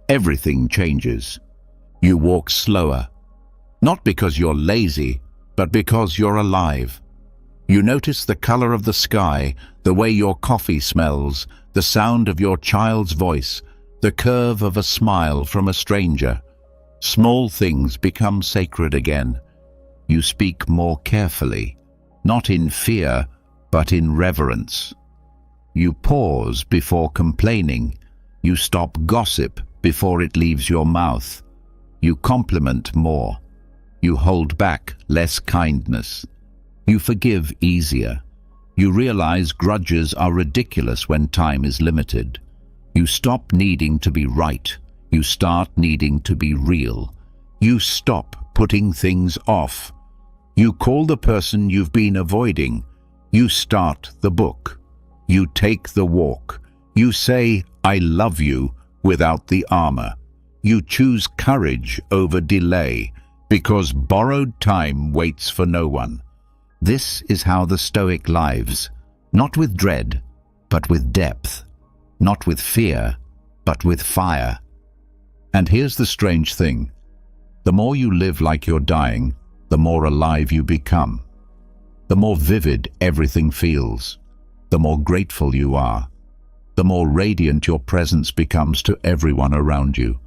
Everything changes. You walk slower, not because you're lazy, but because you're alive. You notice the color of the sky, the way your coffee smells, the sound of your child's voice, the curve of a smile from a stranger. Small things become sacred again. You speak more carefully, not in fear, but in reverence. You pause before complaining. You stop gossip before it leaves your mouth. You compliment more. You hold back less kindness. You forgive easier. You realize grudges are ridiculous when time is limited. You stop needing to be right. You start needing to be real. You stop putting things off. You call the person you've been avoiding. You start the book. You take the walk. You say, "I love you," without the armor. You choose courage over delay, because borrowed time waits for no one. This is how the Stoic lives, not with dread, but with depth, not with fear, but with fire. And here's the strange thing. The more you live like you're dying, the more alive you become. The more vivid everything feels, the more grateful you are, the more radiant your presence becomes to everyone around you.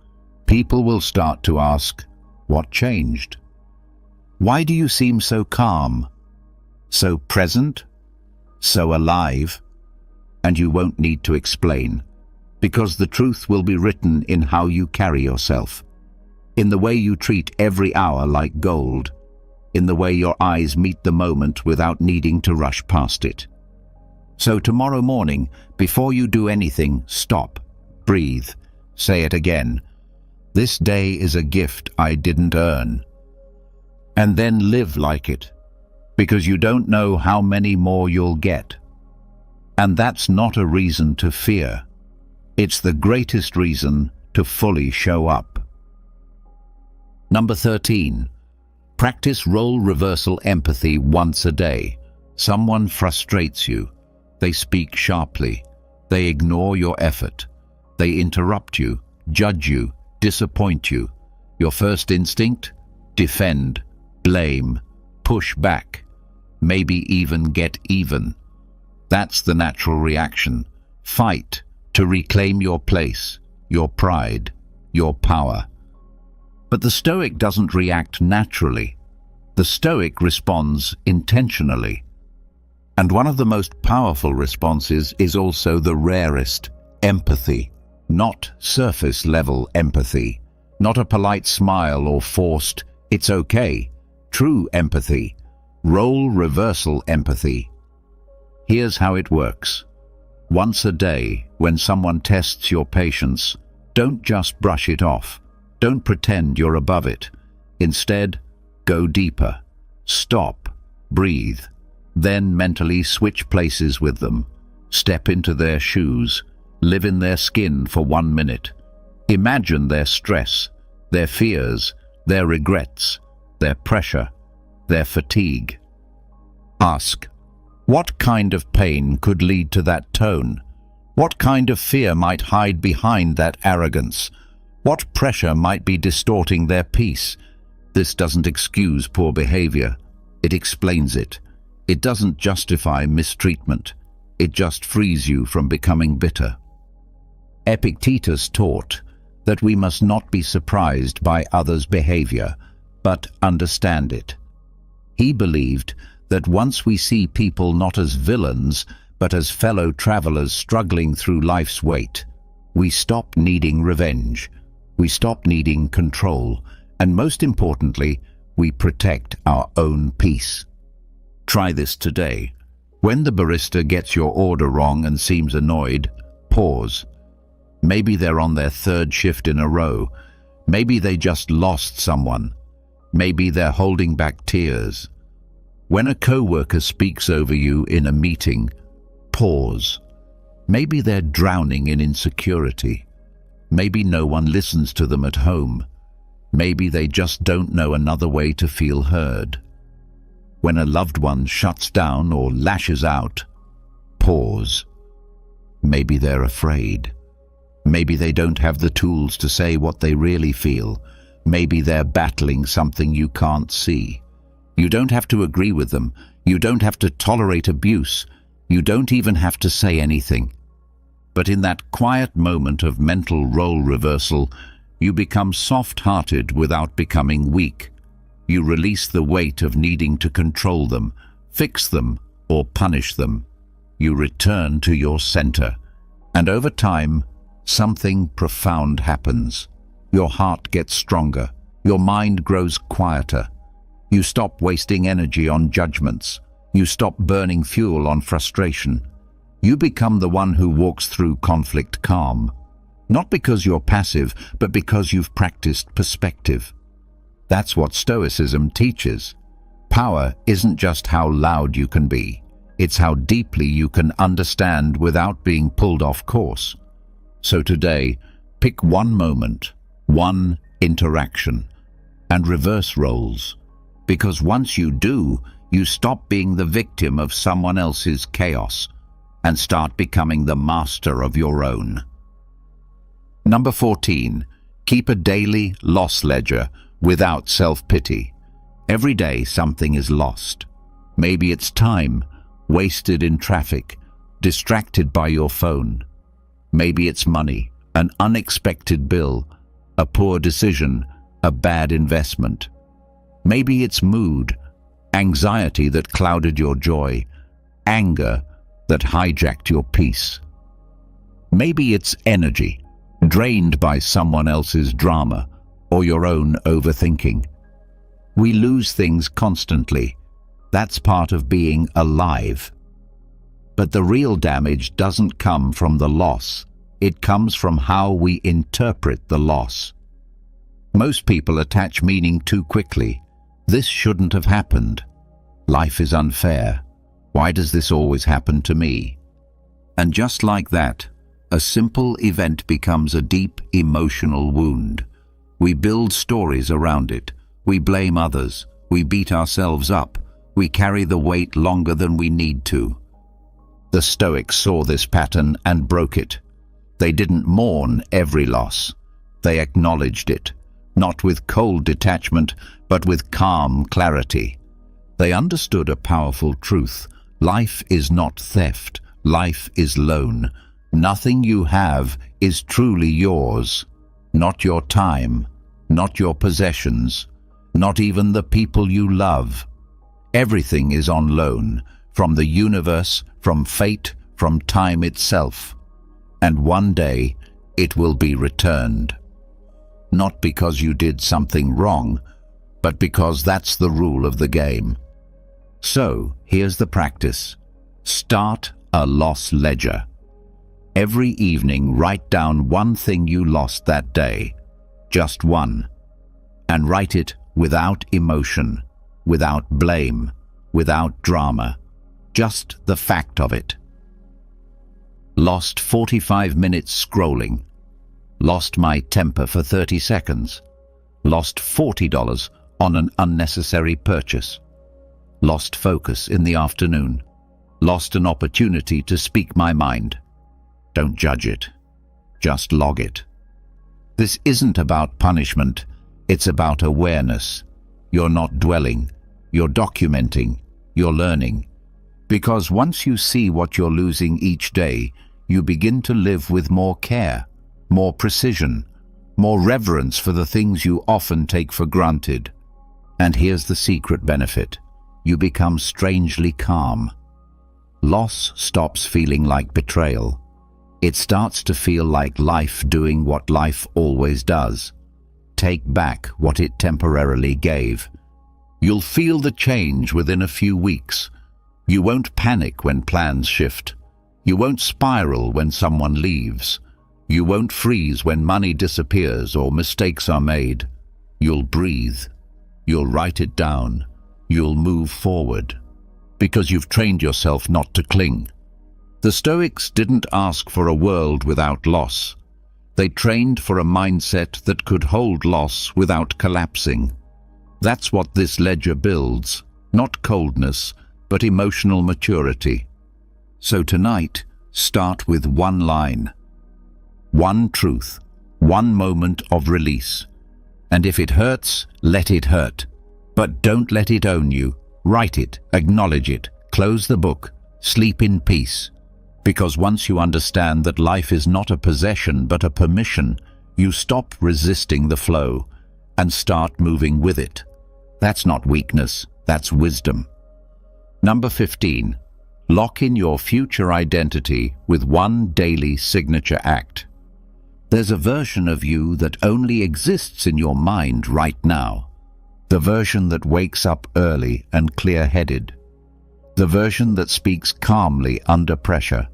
People will start to ask, What changed? Why do you seem so calm, so present, so alive? And you won't need to explain, because the truth will be written in how you carry yourself, in the way you treat every hour like gold, in the way your eyes meet the moment without needing to rush past it. So tomorrow morning, before you do anything, stop, breathe, say it again. This day is a gift I didn't earn. And then live like it, because you don't know how many more you'll get. And that's not a reason to fear. It's the greatest reason to fully show up. Number 13. Practice role reversal empathy once a day. Someone frustrates you. They speak sharply. They ignore your effort. They interrupt you, judge you, disappoint you. Your first instinct? Defend, blame, push back, maybe even get even. That's the natural reaction. Fight to reclaim your place, your pride, your power. But the Stoic doesn't react naturally. The Stoic responds intentionally. And one of the most powerful responses is also the rarest: empathy. Not surface-level empathy, not a polite smile or forced, "it's okay." True empathy, role reversal empathy. Here's how it works. Once a day, when someone tests your patience, don't just brush it off. Don't pretend you're above it. Instead, go deeper. Stop, breathe, then mentally switch places with them. Step into their shoes. Live in their skin for 1 minute. Imagine their stress, their fears, their regrets, their pressure, their fatigue. Ask, what kind of pain could lead to that tone? What kind of fear might hide behind that arrogance? What pressure might be distorting their peace? This doesn't excuse poor behavior. It explains it. It doesn't justify mistreatment. It just frees you from becoming bitter. Epictetus taught that we must not be surprised by others' behavior, but understand it. He believed that once we see people not as villains, but as fellow travelers struggling through life's weight, we stop needing revenge, we stop needing control, and most importantly, we protect our own peace. Try this today. When the barista gets your order wrong and seems annoyed, pause. Maybe they're on their 3rd shift in a row. Maybe they just lost someone. Maybe they're holding back tears. When a coworker speaks over you in a meeting, pause. Maybe they're drowning in insecurity. Maybe no one listens to them at home. Maybe they just don't know another way to feel heard. When a loved one shuts down or lashes out, pause. Maybe they're afraid. Maybe they don't have the tools to say what they really feel. Maybe they're battling something you can't see. You don't have to agree with them. You don't have to tolerate abuse. You don't even have to say anything. But in that quiet moment of mental role reversal, you become soft-hearted without becoming weak. You release the weight of needing to control them, fix them, or punish them. You return to your center. And over time, something profound happens. Your heart gets stronger. Your mind grows quieter. You stop wasting energy on judgments. You stop burning fuel on frustration. You become the one who walks through conflict calm. Not because you're passive, but because you've practiced perspective. That's what Stoicism teaches. Power isn't just how loud you can be. It's how deeply you can understand without being pulled off course. So today, pick one moment, one interaction, and reverse roles. Because once you do, you stop being the victim of someone else's chaos and start becoming the master of your own. Number 14. Keep a daily loss ledger without self-pity. Every day something is lost. Maybe it's time, wasted in traffic, distracted by your phone. Maybe it's money, an unexpected bill, a poor decision, a bad investment. Maybe it's mood, anxiety that clouded your joy, anger that hijacked your peace. Maybe it's energy, drained by someone else's drama or your own overthinking. We lose things constantly. That's part of being alive. But the real damage doesn't come from the loss. It comes from how we interpret the loss. Most people attach meaning too quickly. This shouldn't have happened. Life is unfair. Why does this always happen to me? And just like that, a simple event becomes a deep emotional wound. We build stories around it. We blame others. We beat ourselves up. We carry the weight longer than we need to. The Stoics saw this pattern and broke it. They didn't mourn every loss. They acknowledged it, not with cold detachment, but with calm clarity. They understood a powerful truth. Life is not theft. Life is loan. Nothing you have is truly yours. Not your time, not your possessions, not even the people you love. Everything is on loan, from the universe, from fate, from time itself. And one day, it will be returned. Not because you did something wrong, but because that's the rule of the game. So, here's the practice. Start a loss ledger. Every evening, write down one thing you lost that day. Just one. And write it without emotion, without blame, without drama. Just the fact of it. Lost 45 minutes scrolling. Lost my temper for 30 seconds. Lost $40 on an unnecessary purchase. Lost focus in the afternoon. Lost an opportunity to speak my mind. Don't judge it. Just log it. This isn't about punishment. It's about awareness. You're not dwelling. You're documenting. You're learning. Because once you see what you're losing each day, you begin to live with more care, more precision, more reverence for the things you often take for granted. And here's the secret benefit. You become strangely calm. Loss stops feeling like betrayal. It starts to feel like life doing what life always does. Take back what it temporarily gave. You'll feel the change within a few weeks. You won't panic when plans shift. You won't spiral when someone leaves. You won't freeze when money disappears or mistakes are made. You'll breathe. You'll write it down. You'll move forward. Because you've trained yourself not to cling. The Stoics didn't ask for a world without loss. They trained for a mindset that could hold loss without collapsing. That's what this ledger builds, not coldness, but emotional maturity. So tonight, start with one line. One truth, one moment of release. And if it hurts, let it hurt. But don't let it own you. Write it, acknowledge it, close the book, sleep in peace. Because once you understand that life is not a possession but a permission, you stop resisting the flow and start moving with it. That's not weakness, that's wisdom. Number 15. Lock in your future identity with one daily signature act. There's a version of you that only exists in your mind right now. The version that wakes up early and clear-headed. The version that speaks calmly under pressure.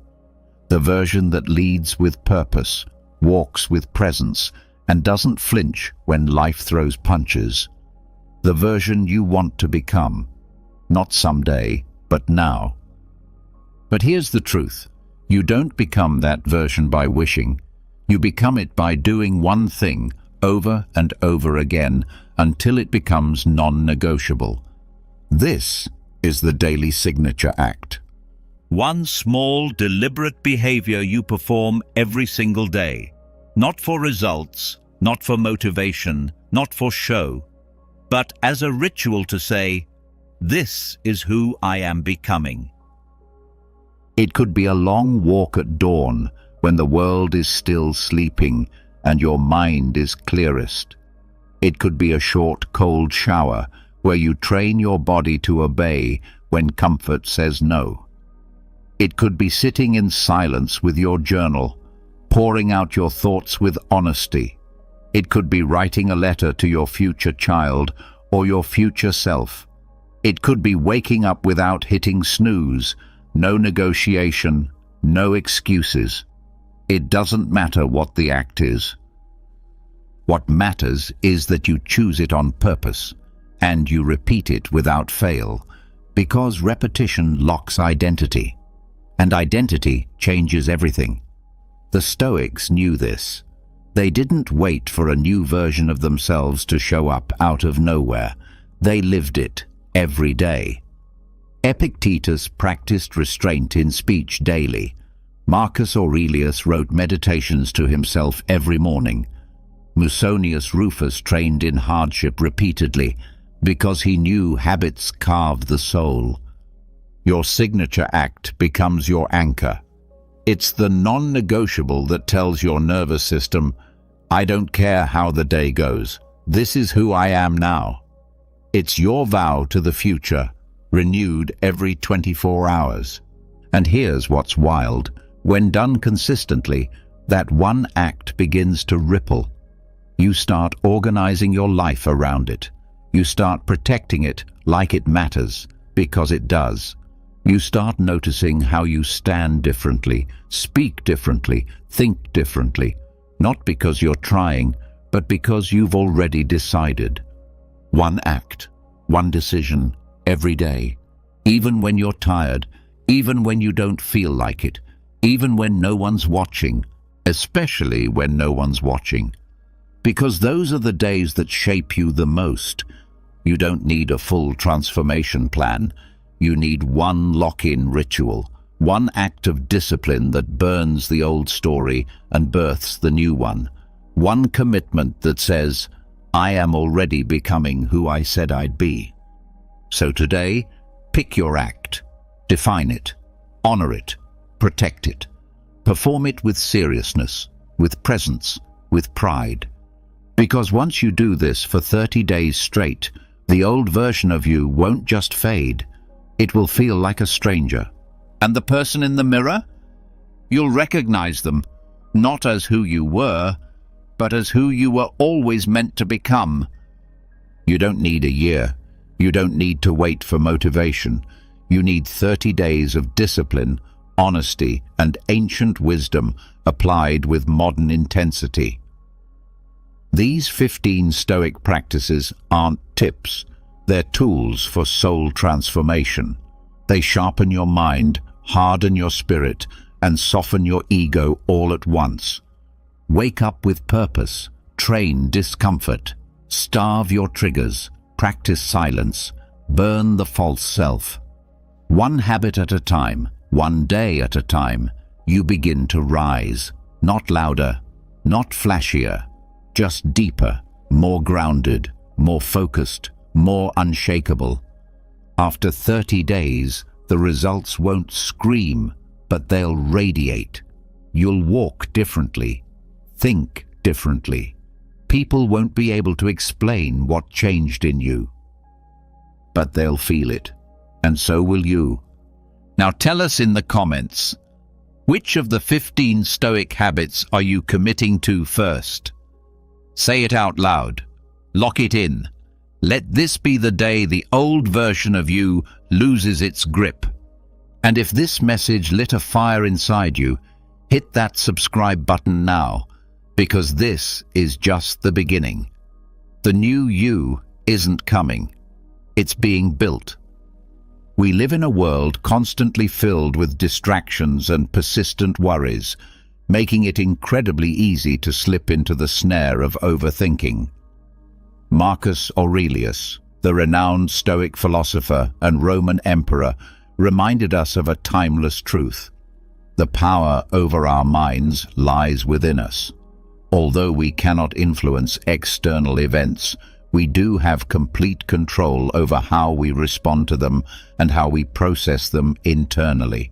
The version that leads with purpose, walks with presence, and doesn't flinch when life throws punches. The version you want to become. Not someday, but now. But here's the truth. You don't become that version by wishing. You become it by doing one thing over and over again until it becomes non-negotiable. This is the daily signature act. One small, deliberate behavior you perform every single day. Not for results, not for motivation, not for show, but as a ritual to say, this is who I am becoming. It could be a long walk at dawn when the world is still sleeping and your mind is clearest. It could be a short, cold shower where you train your body to obey when comfort says no. It could be sitting in silence with your journal, pouring out your thoughts with honesty. It could be writing a letter to your future child or your future self. It could be waking up without hitting snooze, no negotiation, no excuses. It doesn't matter what the act is. What matters is that you choose it on purpose, and you repeat it without fail, because repetition locks identity, and identity changes everything. The Stoics knew this. They didn't wait for a new version of themselves to show up out of nowhere. They lived it every day. Epictetus practiced restraint in speech daily. Marcus Aurelius wrote meditations to himself every morning. Musonius Rufus trained in hardship repeatedly because he knew habits carve the soul. Your signature act becomes your anchor. It's the non-negotiable that tells your nervous system, I don't care how the day goes. This is who I am now. It's your vow to the future, renewed every 24 hours. And here's what's wild. When done consistently, that one act begins to ripple. You start organizing your life around it. You start protecting it like it matters, because it does. You start noticing how you stand differently, speak differently, think differently, not because you're trying, but because you've already decided. One act, one decision, every day. Even when you're tired, even when you don't feel like it, even when no one's watching, especially when no one's watching. Because those are the days that shape you the most. You don't need a full transformation plan. You need one lock-in ritual, one act of discipline that burns the old story and births the new one. One commitment that says, I am already becoming who I said I'd be. So today, pick your act, define it, honor it, protect it, perform it with seriousness, with presence, with pride. Because once you do this for 30 days straight, the old version of you won't just fade. It will feel like a stranger. And the person in the mirror? You'll recognize them, not as who you were, but as who you were always meant to become. You don't need a year. You don't need to wait for motivation. You need 30 days of discipline, honesty, and ancient wisdom applied with modern intensity. These 15 Stoic practices aren't tips. They're tools for soul transformation. They sharpen your mind, harden your spirit, and soften your ego all at once. Wake up with purpose, train discomfort, starve your triggers, practice silence, burn the false self. One habit at a time, one day at a time, you begin to rise. Not louder, not flashier, just deeper, more grounded, more focused, more unshakable. After 30 days, the results won't scream, but they'll radiate. You'll walk differently, think differently. People won't be able to explain what changed in you, but they'll feel it, and so will you. Now tell us in the comments, which of the 15 Stoic habits are you committing to first? Say it out loud. Lock it in. Let this be the day the old version of you loses its grip. And if this message lit a fire inside you, hit that subscribe button now, because this is just the beginning. The new you isn't coming. It's being built. We live in a world constantly filled with distractions and persistent worries, making it incredibly easy to slip into the snare of overthinking. Marcus Aurelius, the renowned Stoic philosopher and Roman emperor, reminded us of a timeless truth. The power over our minds lies within us. Although we cannot influence external events, we do have complete control over how we respond to them and how we process them internally.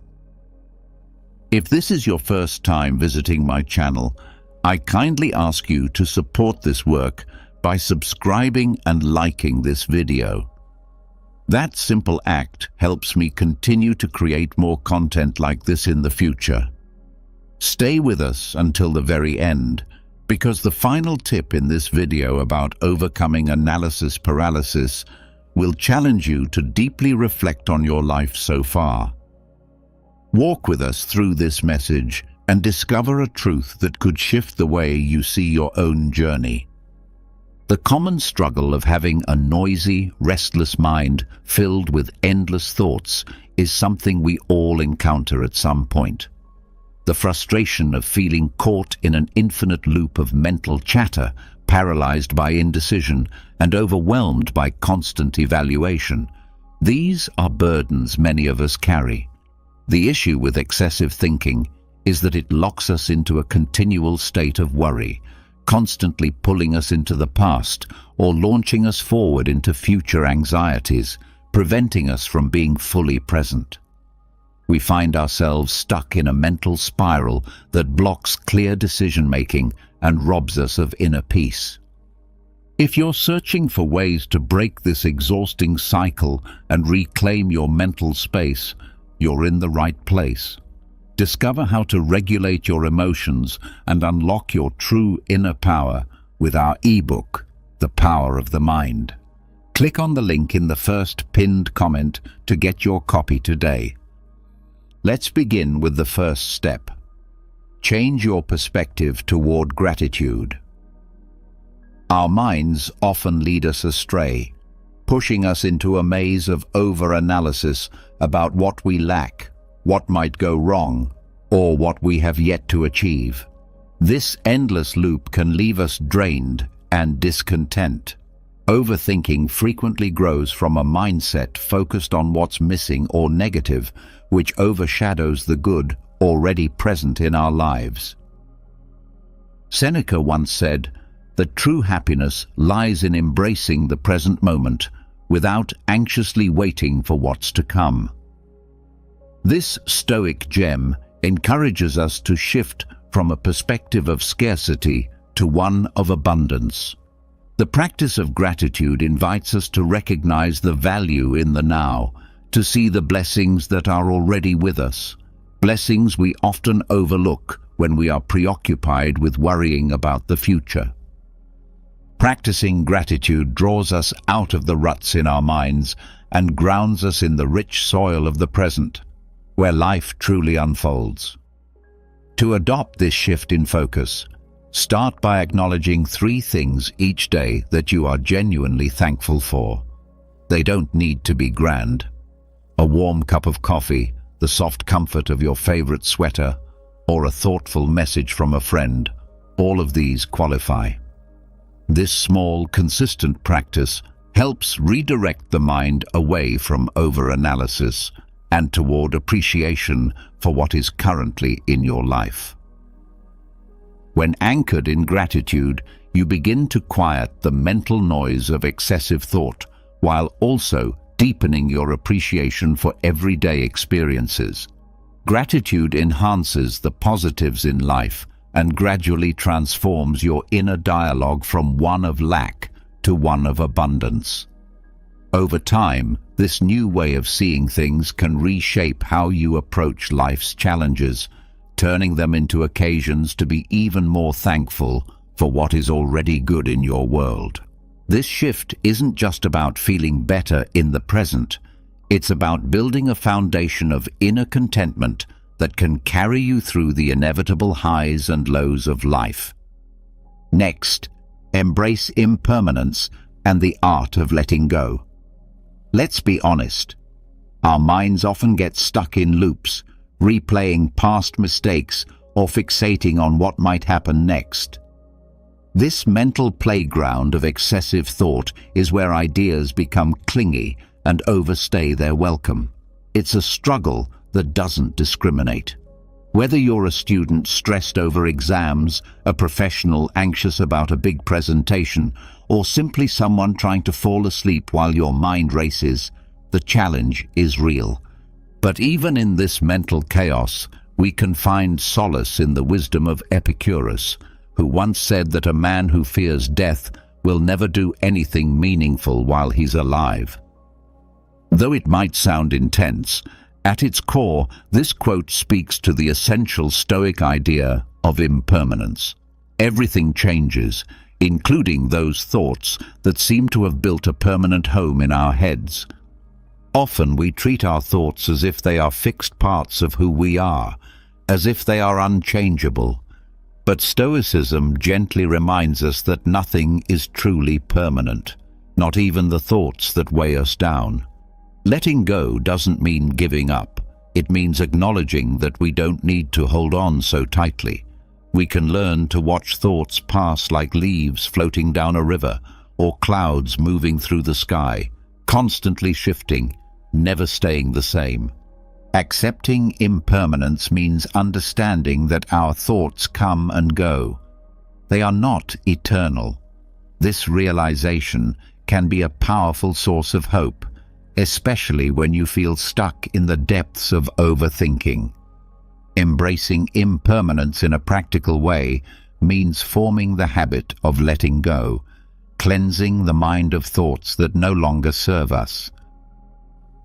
If this is your first time visiting my channel, I kindly ask you to support this work by subscribing and liking this video. That simple act helps me continue to create more content like this in the future. Stay with us until the very end, because the final tip in this video about overcoming analysis paralysis will challenge you to deeply reflect on your life so far. Walk with us through this message and discover a truth that could shift the way you see your own journey. The common struggle of having a noisy, restless mind filled with endless thoughts is something we all encounter at some point. The frustration of feeling caught in an infinite loop of mental chatter, paralyzed by indecision, and overwhelmed by constant evaluation. These are burdens many of us carry. The issue with excessive thinking is that it locks us into a continual state of worry, constantly pulling us into the past or launching us forward into future anxieties, preventing us from being fully present. We find ourselves stuck in a mental spiral that blocks clear decision-making and robs us of inner peace. If you're searching for ways to break this exhausting cycle and reclaim your mental space, you're in the right place. Discover how to regulate your emotions and unlock your true inner power with our ebook, The Power of the Mind. Click on the link in the first pinned comment to get your copy today. Let's begin with the first step. Change your perspective toward gratitude. Our minds often lead us astray, pushing us into a maze of over-analysis about what we lack, what might go wrong, or what we have yet to achieve. This endless loop can leave us drained and discontent. Overthinking frequently grows from a mindset focused on what's missing or negative, which overshadows the good already present in our lives. Seneca once said that true happiness lies in embracing the present moment without anxiously waiting for what's to come. This Stoic gem encourages us to shift from a perspective of scarcity to one of abundance. The practice of gratitude invites us to recognize the value in the now, to see the blessings that are already with us, blessings we often overlook when we are preoccupied with worrying about the future. Practicing gratitude draws us out of the ruts in our minds and grounds us in the rich soil of the present, where life truly unfolds. To adopt this shift in focus, start by acknowledging 3 things each day that you are genuinely thankful for. They don't need to be grand. A warm cup of coffee, the soft comfort of your favorite sweater, or a thoughtful message from a friend, all of these qualify. This small, consistent practice helps redirect the mind away from over-analysis and toward appreciation for what is currently in your life. When anchored in gratitude, you begin to quiet the mental noise of excessive thought, while also deepening your appreciation for everyday experiences. Gratitude enhances the positives in life and gradually transforms your inner dialogue from one of lack to one of abundance. Over time, this new way of seeing things can reshape how you approach life's challenges, turning them into occasions to be even more thankful for what is already good in your world. This shift isn't just about feeling better in the present. It's about building a foundation of inner contentment that can carry you through the inevitable highs and lows of life. Next, embrace impermanence and the art of letting go. Let's be honest. Our minds often get stuck in loops, replaying past mistakes or fixating on what might happen next. This mental playground of excessive thought is where ideas become clingy and overstay their welcome. It's a struggle that doesn't discriminate. Whether you're a student stressed over exams, a professional anxious about a big presentation, or simply someone trying to fall asleep while your mind races, the challenge is real. But even in this mental chaos, we can find solace in the wisdom of Epicurus, who once said that a man who fears death will never do anything meaningful while he's alive. Though it might sound intense, at its core, this quote speaks to the essential Stoic idea of impermanence. Everything changes, including those thoughts that seem to have built a permanent home in our heads. Often we treat our thoughts as if they are fixed parts of who we are, as if they are unchangeable. But Stoicism gently reminds us that nothing is truly permanent, not even the thoughts that weigh us down. Letting go doesn't mean giving up. It means acknowledging that we don't need to hold on so tightly. We can learn to watch thoughts pass like leaves floating down a river or clouds moving through the sky, constantly shifting, never staying the same. Accepting impermanence means understanding that our thoughts come and go. They are not eternal. This realization can be a powerful source of hope, especially when you feel stuck in the depths of overthinking. Embracing impermanence in a practical way means forming the habit of letting go, cleansing the mind of thoughts that no longer serve us.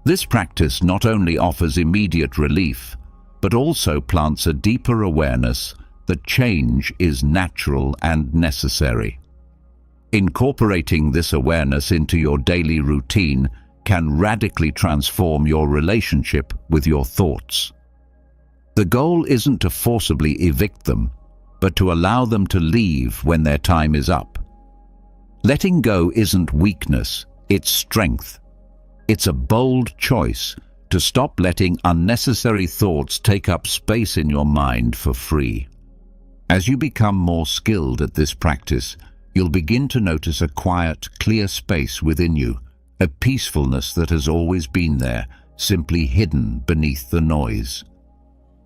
This practice not only offers immediate relief, but also plants a deeper awareness that change is natural and necessary. Incorporating this awareness into your daily routine can radically transform your relationship with your thoughts. The goal isn't to forcibly evict them, but to allow them to leave when their time is up. Letting go isn't weakness, it's strength. It's a bold choice to stop letting unnecessary thoughts take up space in your mind for free. As you become more skilled at this practice, you'll begin to notice a quiet, clear space within you, a peacefulness that has always been there, simply hidden beneath the noise.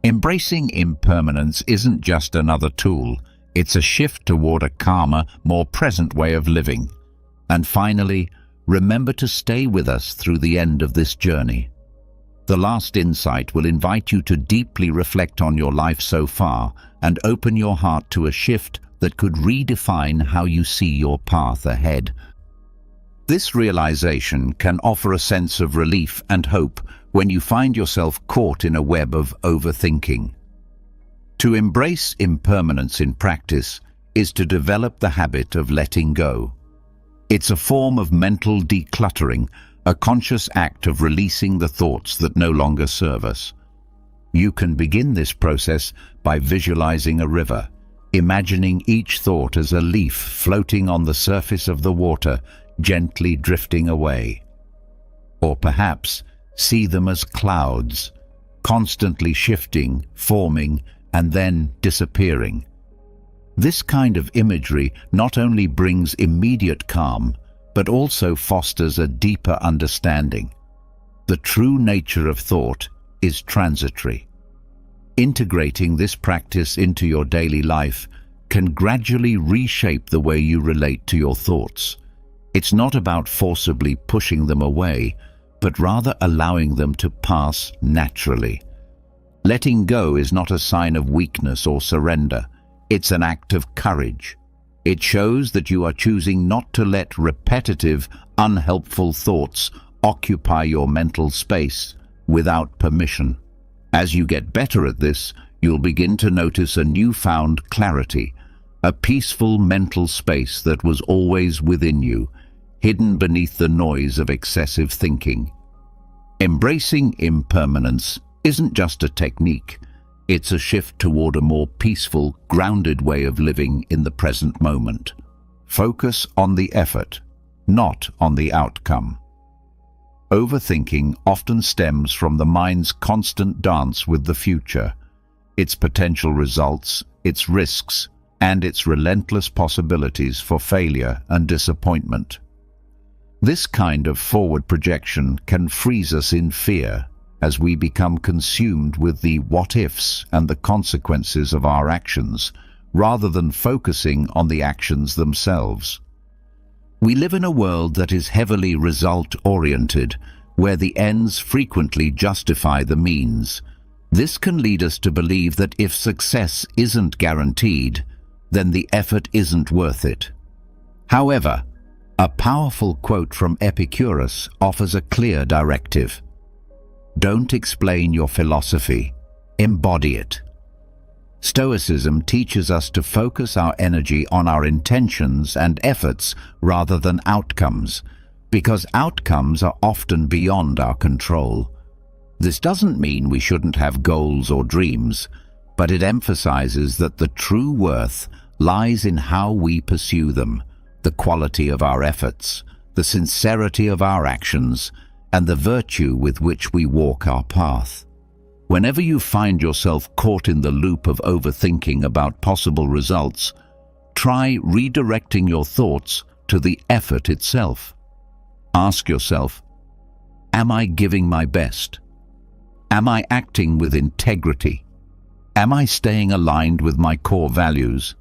Embracing impermanence isn't just another tool, it's a shift toward a calmer, more present way of living. And finally, remember to stay with us through the end of this journey. The last insight will invite you to deeply reflect on your life so far and open your heart to a shift that could redefine how you see your path ahead. This realization can offer a sense of relief and hope when you find yourself caught in a web of overthinking. To embrace impermanence in practice is to develop the habit of letting go. It's a form of mental decluttering, a conscious act of releasing the thoughts that no longer serve us. You can begin this process by visualizing a river, imagining each thought as a leaf floating on the surface of the water, gently drifting away. Or perhaps see them as clouds, constantly shifting, forming, and then disappearing. This kind of imagery not only brings immediate calm, but also fosters a deeper understanding. The true nature of thought is transitory. Integrating this practice into your daily life can gradually reshape the way you relate to your thoughts. It's not about forcibly pushing them away, but rather allowing them to pass naturally. Letting go is not a sign of weakness or surrender. It's an act of courage. It shows that you are choosing not to let repetitive, unhelpful thoughts occupy your mental space without permission. As you get better at this, you'll begin to notice a newfound clarity, a peaceful mental space that was always within you, hidden beneath the noise of excessive thinking. Embracing impermanence isn't just a technique. It's a shift toward a more peaceful, grounded way of living in the present moment. Focus on the effort, not on the outcome. Overthinking often stems from the mind's constant dance with the future, its potential results, its risks, and its relentless possibilities for failure and disappointment. This kind of forward projection can freeze us in fear, as we become consumed with the what-ifs and the consequences of our actions, rather than focusing on the actions themselves. We live in a world that is heavily result-oriented, where the ends frequently justify the means. This can lead us to believe that if success isn't guaranteed, then the effort isn't worth it. However, a powerful quote from Epicurus offers a clear directive. Don't explain your philosophy, embody it. Stoicism teaches us to focus our energy on our intentions and efforts rather than outcomes, because outcomes are often beyond our control. This doesn't mean we shouldn't have goals or dreams, but it emphasizes that the true worth lies in how we pursue them, the quality of our efforts, the sincerity of our actions, and the virtue with which we walk our path. Whenever you find yourself caught in the loop of overthinking about possible results, try redirecting your thoughts to the effort itself. Ask yourself, am I giving my best? Am I acting with integrity? Am I staying aligned with my core values?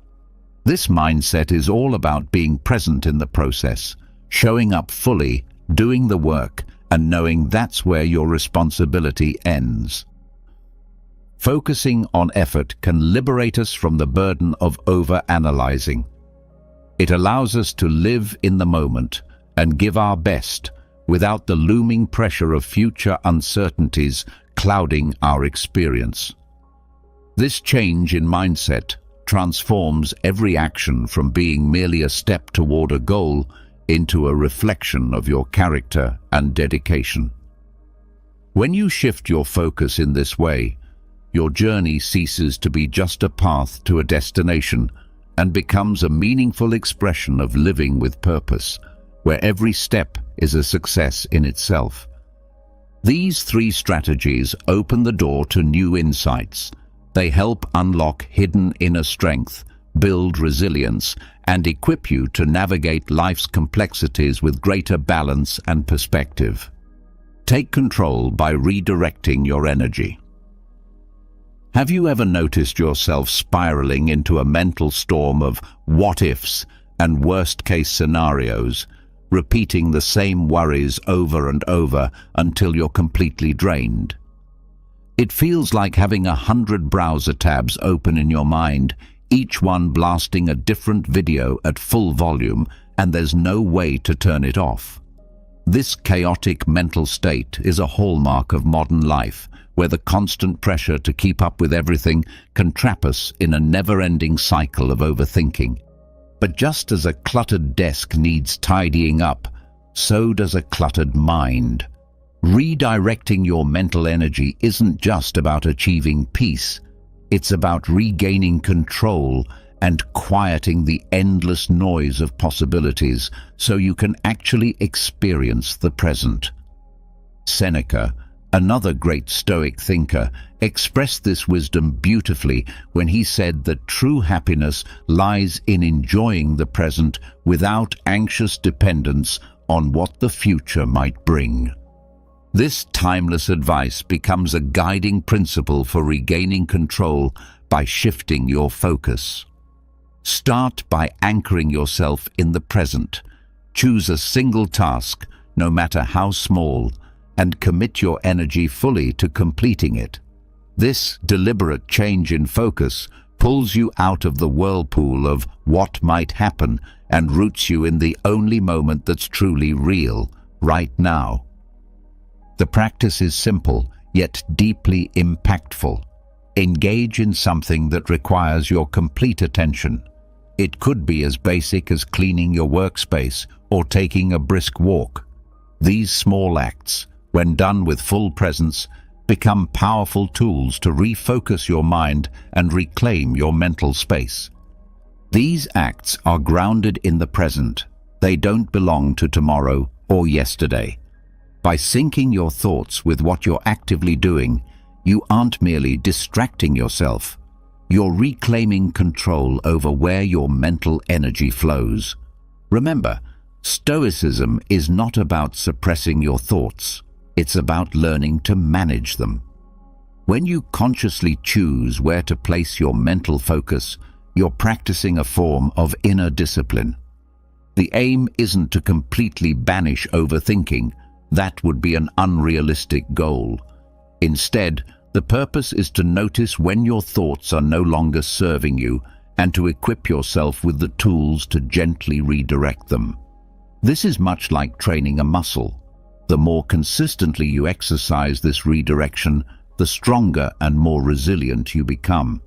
This mindset is all about being present in the process, showing up fully, doing the work, and knowing that's where your responsibility ends. Focusing on effort can liberate us from the burden of over-analyzing. It allows us to live in the moment and give our best without the looming pressure of future uncertainties clouding our experience. This change in mindset transforms every action from being merely a step toward a goal into a reflection of your character and dedication. When you shift your focus in this way, your journey ceases to be just a path to a destination and becomes a meaningful expression of living with purpose, where every step is a success in itself. These 3 strategies open the door to new insights. They help unlock hidden inner strength, build resilience, and equip you to navigate life's complexities with greater balance and perspective. Take control by redirecting your energy. Have you ever noticed yourself spiraling into a mental storm of what-ifs and worst-case scenarios, repeating the same worries over and over until you're completely drained? It feels like having 100 browser tabs open in your mind, each one blasting a different video at full volume, and there's no way to turn it off. This chaotic mental state is a hallmark of modern life, where the constant pressure to keep up with everything can trap us in a never-ending cycle of overthinking. But just as a cluttered desk needs tidying up, so does a cluttered mind. Redirecting your mental energy isn't just about achieving peace. It's about regaining control and quieting the endless noise of possibilities so you can actually experience the present. Seneca, another great Stoic thinker, expressed this wisdom beautifully when he said that true happiness lies in enjoying the present without anxious dependence on what the future might bring. This timeless advice becomes a guiding principle for regaining control by shifting your focus. Start by anchoring yourself in the present. Choose a single task, no matter how small, and commit your energy fully to completing it. This deliberate change in focus pulls you out of the whirlpool of what might happen and roots you in the only moment that's truly real, right now. The practice is simple, yet deeply impactful. Engage in something that requires your complete attention. It could be as basic as cleaning your workspace or taking a brisk walk. These small acts, when done with full presence, become powerful tools to refocus your mind and reclaim your mental space. These acts are grounded in the present. They don't belong to tomorrow or yesterday. By syncing your thoughts with what you're actively doing, you aren't merely distracting yourself. You're reclaiming control over where your mental energy flows. Remember, Stoicism is not about suppressing your thoughts. It's about learning to manage them. When you consciously choose where to place your mental focus, you're practicing a form of inner discipline. The aim isn't to completely banish overthinking. That would be an unrealistic goal. Instead, the purpose is to notice when your thoughts are no longer serving you and to equip yourself with the tools to gently redirect them. This is much like training a muscle. The more consistently you exercise this redirection, the stronger and more resilient you become.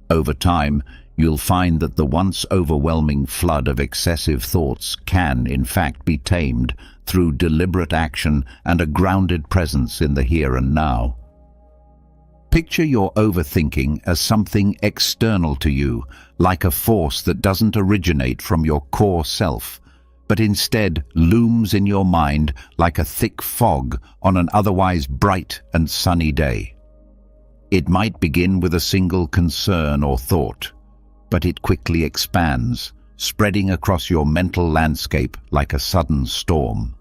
Over time, you'll find that the once overwhelming flood of excessive thoughts can, in fact, be tamed through deliberate action and a grounded presence in the here and now. Picture your overthinking as something external to you, like a force that doesn't originate from your core self, but instead looms in your mind like a thick fog on an otherwise bright and sunny day. It might begin with a single concern or thought, but it quickly expands, spreading across your mental landscape like a sudden storm.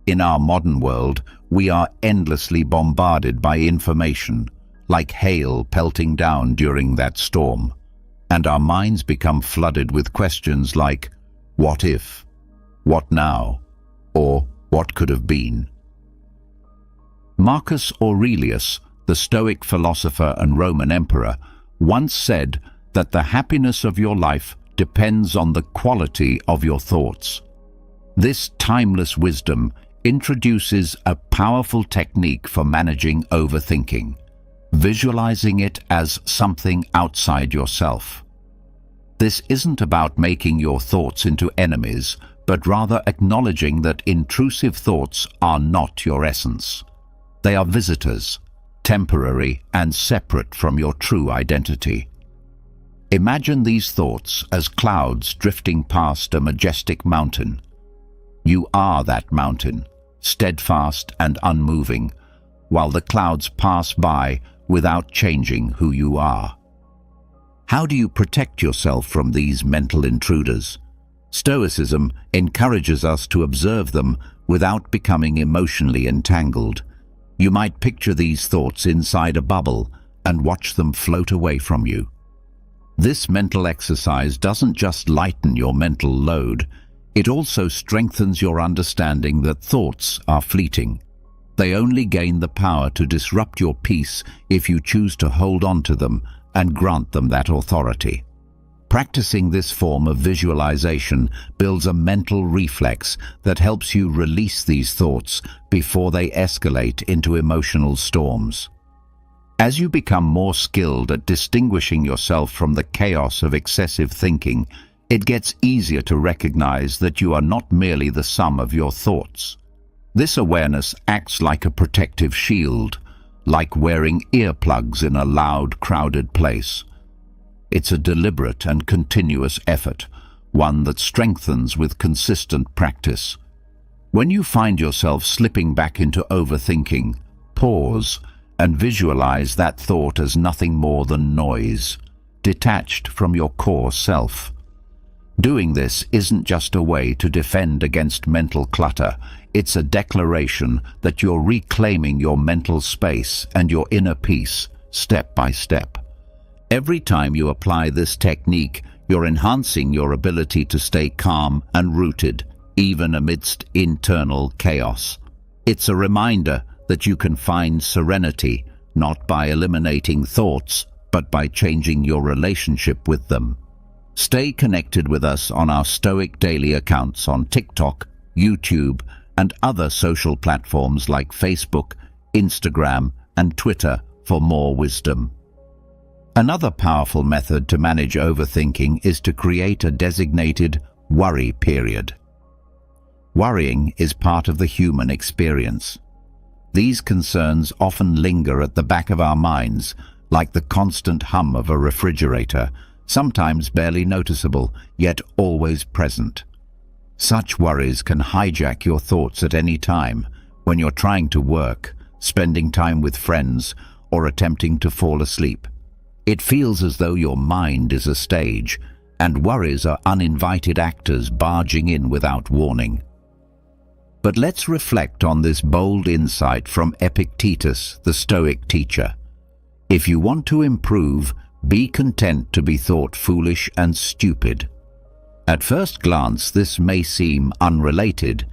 In our modern world, we are endlessly bombarded by information, like hail pelting down during that storm, and our minds become flooded with questions like, what if? What now? Or what could have been? Marcus Aurelius, the Stoic philosopher and Roman emperor, once said that the happiness of your life depends on the quality of your thoughts. This timeless wisdom introduces a powerful technique for managing overthinking, visualizing it as something outside yourself. This isn't about making your thoughts into enemies, but rather acknowledging that intrusive thoughts are not your essence. They are visitors, temporary and separate from your true identity. Imagine these thoughts as clouds drifting past a majestic mountain. You are that mountain, steadfast and unmoving, while the clouds pass by without changing who you are. How do you protect yourself from these mental intruders? Stoicism encourages us to observe them without becoming emotionally entangled. You might picture these thoughts inside a bubble and watch them float away from you. This mental exercise doesn't just lighten your mental load, it also strengthens your understanding that thoughts are fleeting. They only gain the power to disrupt your peace if you choose to hold on to them and grant them that authority. Practicing this form of visualization builds a mental reflex that helps you release these thoughts before they escalate into emotional storms. As you become more skilled at distinguishing yourself from the chaos of excessive thinking, it gets easier to recognize that you are not merely the sum of your thoughts. This awareness acts like a protective shield, like wearing earplugs in a loud, crowded place. It's a deliberate and continuous effort, one that strengthens with consistent practice. When you find yourself slipping back into overthinking, pause and visualize that thought as nothing more than noise, detached from your core self. Doing this isn't just a way to defend against mental clutter, it's a declaration that you're reclaiming your mental space and your inner peace step by step. Every time you apply this technique, you're enhancing your ability to stay calm and rooted, even amidst internal chaos. It's a reminder that you can find serenity, not by eliminating thoughts, but by changing your relationship with them. Stay connected with us on our Stoic Daily accounts on TikTok, YouTube, and other social platforms like Facebook, Instagram, and Twitter for more wisdom. Another powerful method to manage overthinking is to create a designated worry period. Worrying is part of the human experience. These concerns often linger at the back of our minds, like the constant hum of a refrigerator, sometimes barely noticeable, yet always present. Such worries can hijack your thoughts at any time, when you're trying to work, spending time with friends, or attempting to fall asleep. It feels as though your mind is a stage, and worries are uninvited actors barging in without warning. But let's reflect on this bold insight from Epictetus, the Stoic teacher. If you want to improve, be content to be thought foolish and stupid. At first glance, this may seem unrelated,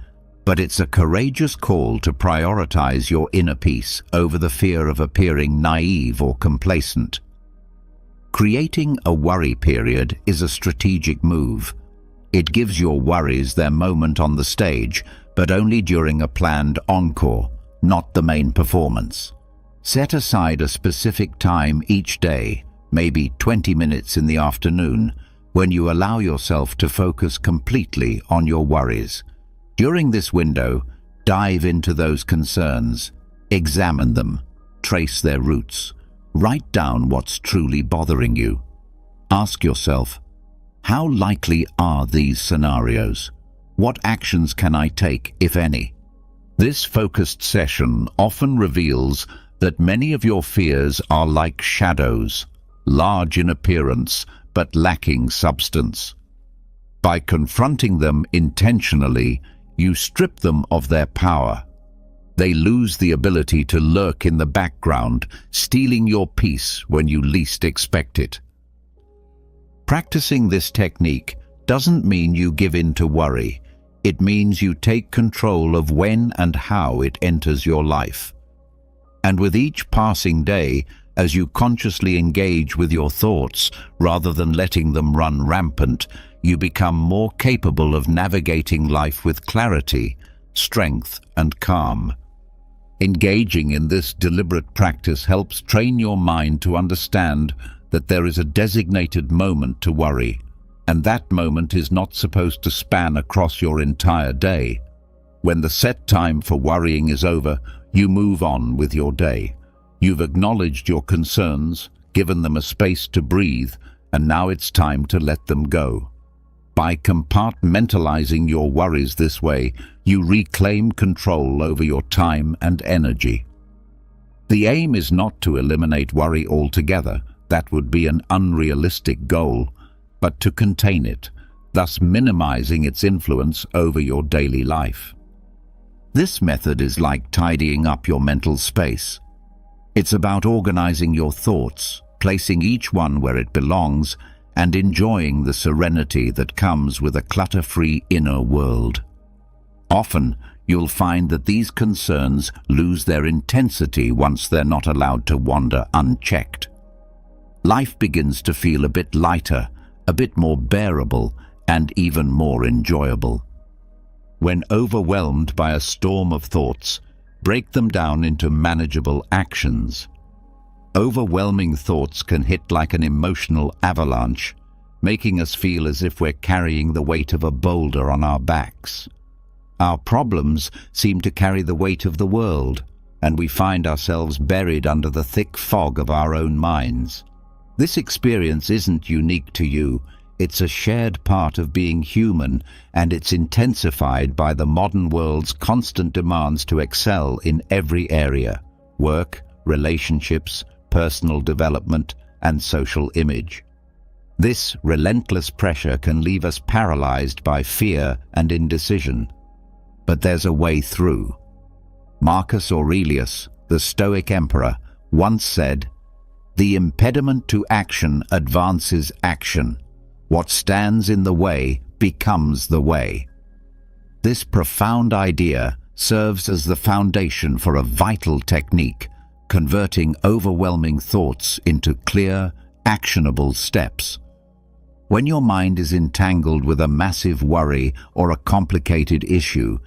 but it's a courageous call to prioritize your inner peace over the fear of appearing naive or complacent. Creating a worry period is a strategic move. It gives your worries their moment on the stage, but only during a planned encore, not the main performance. Set aside a specific time each day, maybe 20 minutes in the afternoon, when you allow yourself to focus completely on your worries. During this window, dive into those concerns, examine them, trace their roots, write down what's truly bothering you. Ask yourself, how likely are these scenarios? What actions can I take, if any? This focused session often reveals that many of your fears are like shadows, large in appearance but lacking substance. By confronting them intentionally, you strip them of their power. They lose the ability to lurk in the background, stealing your peace when you least expect it. Practicing this technique doesn't mean you give in to worry. It means you take control of when and how it enters your life. And with each passing day, as you consciously engage with your thoughts rather than letting them run rampant, you become more capable of navigating life with clarity, strength, and calm. Engaging in this deliberate practice helps train your mind to understand that there is a designated moment to worry, and that moment is not supposed to span across your entire day. When the set time for worrying is over, you move on with your day. You've acknowledged your concerns, given them a space to breathe, and now it's time to let them go. By compartmentalizing your worries this way, you reclaim control over your time and energy. The aim is not to eliminate worry altogether. That would be an unrealistic goal, but to contain it, thus minimizing its influence over your daily life. This method is like tidying up your mental space. It's about organizing your thoughts, placing each one where it belongs, and enjoying the serenity that comes with a clutter-free inner world. Often, you'll find that these concerns lose their intensity once they're not allowed to wander unchecked. Life begins to feel a bit lighter, a bit more bearable, and even more enjoyable. When overwhelmed by a storm of thoughts, break them down into manageable actions. Overwhelming thoughts can hit like an emotional avalanche, making us feel as if we're carrying the weight of a boulder on our backs. Our problems seem to carry the weight of the world, and we find ourselves buried under the thick fog of our own minds. This experience isn't unique to you. It's a shared part of being human, and it's intensified by the modern world's constant demands to excel in every area: work, relationships, personal development, and social image. This relentless pressure can leave us paralyzed by fear and indecision. But there's a way through. Marcus Aurelius, the Stoic emperor, once said, "The impediment to action advances action. What stands in the way becomes the way." This profound idea serves as the foundation for a vital technique, converting overwhelming thoughts into clear, actionable steps. When your mind is entangled with a massive worry or a complicated issue,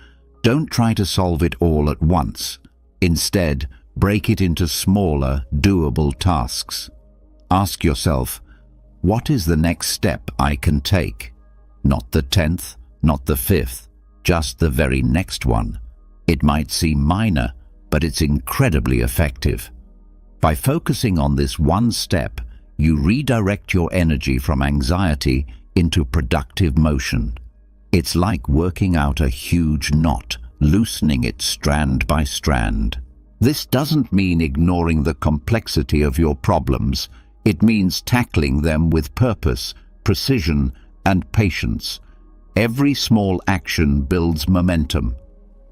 don't try to solve it all at once. Instead, break it into smaller, doable tasks. Ask yourself, what is the next step I can take? Not the 10th, not the 5th, just the very next one. It might seem minor, but it's incredibly effective. By focusing on this one step, you redirect your energy from anxiety into productive motion. It's like working out a huge knot, loosening it strand by strand. This doesn't mean ignoring the complexity of your problems. It means tackling them with purpose, precision, and patience. Every small action builds momentum,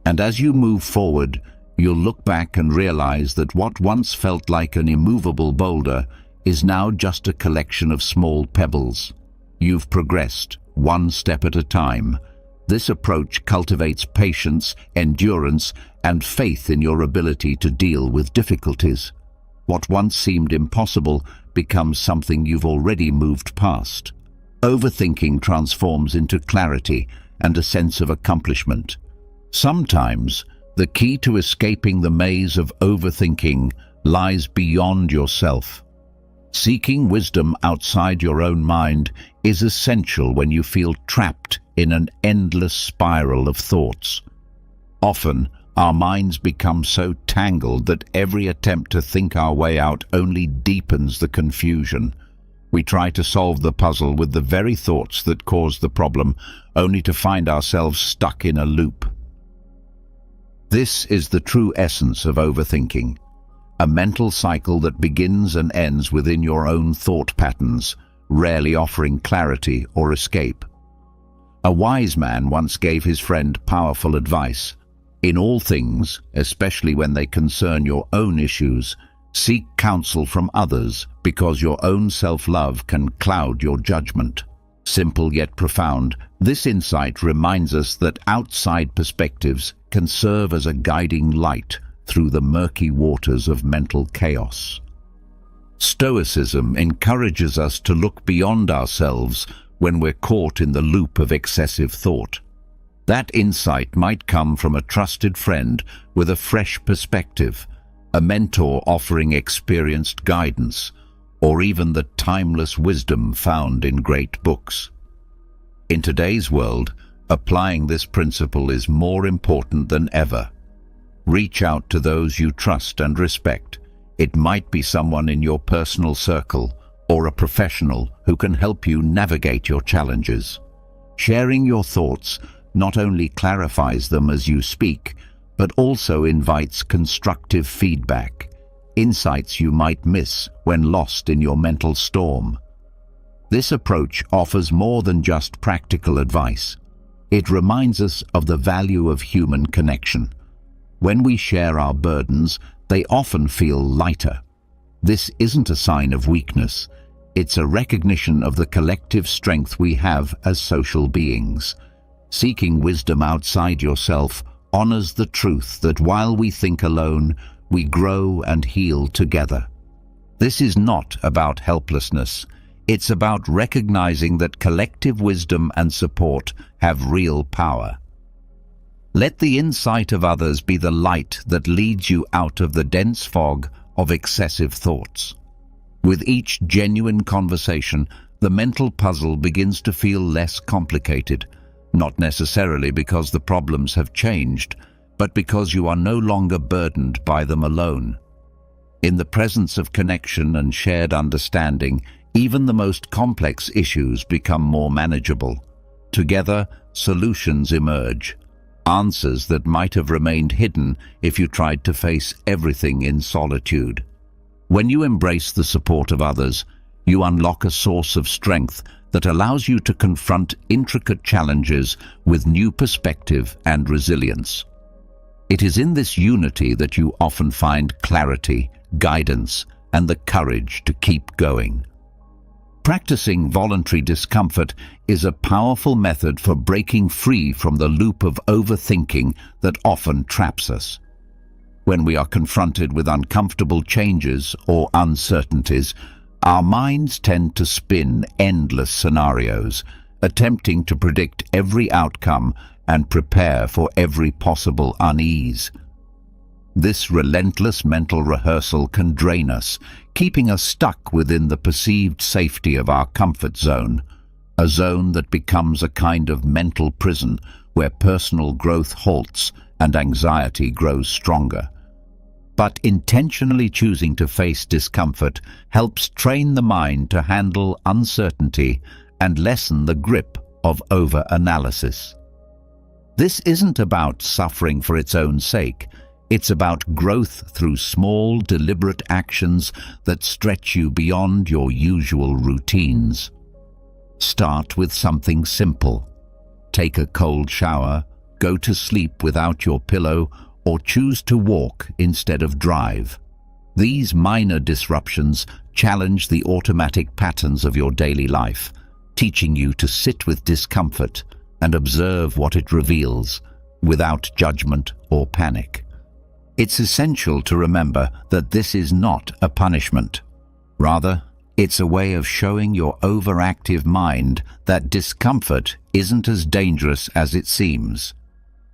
and as you move forward, you'll look back and realize that what once felt like an immovable boulder is now just a collection of small pebbles. You've progressed, one step at a time. This approach cultivates patience, endurance, and faith in your ability to deal with difficulties. What once seemed impossible becomes something you've already moved past. Overthinking transforms into clarity and a sense of accomplishment. Sometimes, the key to escaping the maze of overthinking lies beyond yourself. Seeking wisdom outside your own mind is essential when you feel trapped in an endless spiral of thoughts. Often, our minds become so tangled that every attempt to think our way out only deepens the confusion. We try to solve the puzzle with the very thoughts that cause the problem, only to find ourselves stuck in a loop. This is the true essence of overthinking, a mental cycle that begins and ends within your own thought patterns, rarely offering clarity or escape. A wise man once gave his friend powerful advice. In all things, especially when they concern your own issues, seek counsel from others, because your own self-love can cloud your judgment. Simple yet profound, this insight reminds us that outside perspectives can serve as a guiding light through the murky waters of mental chaos. Stoicism encourages us to look beyond ourselves when we're caught in the loop of excessive thought. That insight might come from a trusted friend with a fresh perspective, a mentor offering experienced guidance, or even the timeless wisdom found in great books. In today's world, applying this principle is more important than ever. Reach out to those you trust and respect. It might be someone in your personal circle or a professional who can help you navigate your challenges. Sharing your thoughts not only clarifies them as you speak, but also invites constructive feedback, insights you might miss when lost in your mental storm. This approach offers more than just practical advice. It reminds us of the value of human connection. When we share our burdens, they often feel lighter. This isn't a sign of weakness. It's a recognition of the collective strength we have as social beings. Seeking wisdom outside yourself honors the truth that while we think alone, we grow and heal together. This is not about helplessness. It's about recognizing that collective wisdom and support have real power. Let the insight of others be the light that leads you out of the dense fog of excessive thoughts. With each genuine conversation, the mental puzzle begins to feel less complicated, not necessarily because the problems have changed, but because you are no longer burdened by them alone. In the presence of connection and shared understanding, even the most complex issues become more manageable. Together, solutions emerge, answers that might have remained hidden if you tried to face everything in solitude. When you embrace the support of others, you unlock a source of strength that allows you to confront intricate challenges with new perspective and resilience. It is in this unity that you often find clarity, guidance, and the courage to keep going. Practicing voluntary discomfort is a powerful method for breaking free from the loop of overthinking that often traps us. When we are confronted with uncomfortable changes or uncertainties, our minds tend to spin endless scenarios, attempting to predict every outcome and prepare for every possible unease. This relentless mental rehearsal can drain us, keeping us stuck within the perceived safety of our comfort zone, a zone that becomes a kind of mental prison where personal growth halts and anxiety grows stronger. But intentionally choosing to face discomfort helps train the mind to handle uncertainty and lessen the grip of over-analysis. This isn't about suffering for its own sake. It's about growth through small, deliberate actions that stretch you beyond your usual routines. Start with something simple. Take a cold shower, go to sleep without your pillow, or choose to walk instead of drive. These minor disruptions challenge the automatic patterns of your daily life, teaching you to sit with discomfort and observe what it reveals, without judgment or panic. It's essential to remember that this is not a punishment. Rather, It's a way of showing your overactive mind that discomfort isn't as dangerous as it seems.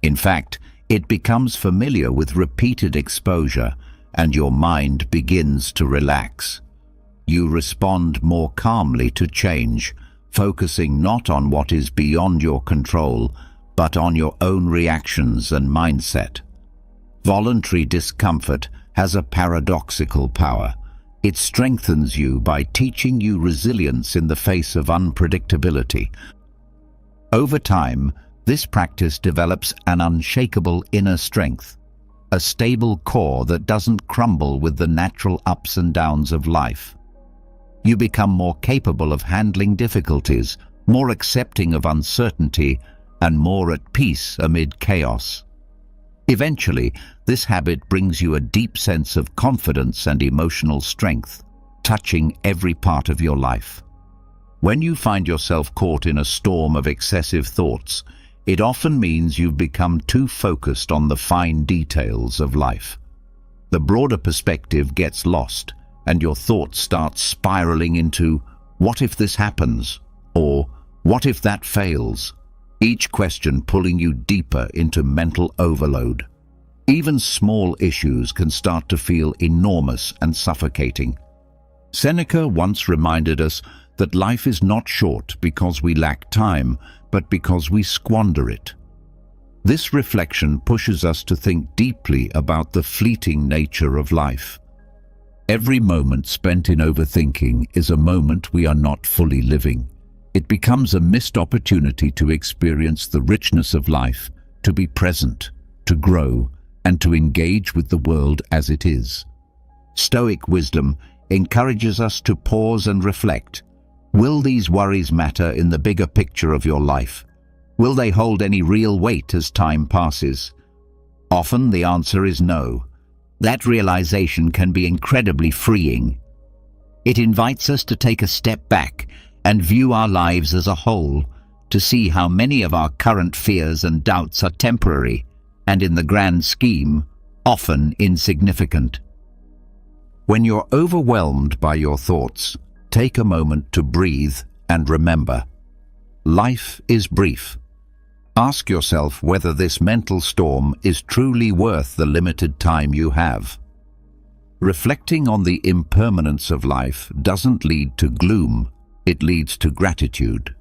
In fact, it becomes familiar with repeated exposure, and your mind begins to relax. You respond more calmly to change, focusing not on what is beyond your control, but on your own reactions and mindset. Voluntary discomfort has a paradoxical power. It strengthens you by teaching you resilience in the face of unpredictability. Over time, this practice develops an unshakable inner strength, a stable core that doesn't crumble with the natural ups and downs of life. You become more capable of handling difficulties, more accepting of uncertainty, and more at peace amid chaos. Eventually, this habit brings you a deep sense of confidence and emotional strength, touching every part of your life. When you find yourself caught in a storm of excessive thoughts, it often means you've become too focused on the fine details of life. The broader perspective gets lost, and your thoughts start spiraling into, "What if this happens?" or "What if that fails?" Each question pulling you deeper into mental overload. Even small issues can start to feel enormous and suffocating. Seneca once reminded us that life is not short because we lack time, but because we squander it. This reflection pushes us to think deeply about the fleeting nature of life. Every moment spent in overthinking is a moment we are not fully living. It becomes a missed opportunity to experience the richness of life, to be present, to grow, and to engage with the world as it is. Stoic wisdom encourages us to pause and reflect. Will these worries matter in the bigger picture of your life? Will they hold any real weight as time passes? Often the answer is no. That realization can be incredibly freeing. It invites us to take a step back and view our lives as a whole, to see how many of our current fears and doubts are temporary, and in the grand scheme, often insignificant. When you're overwhelmed by your thoughts, take a moment to breathe and remember, life is brief. Ask yourself whether this mental storm is truly worth the limited time you have. Reflecting on the impermanence of life doesn't lead to gloom, it leads to gratitude.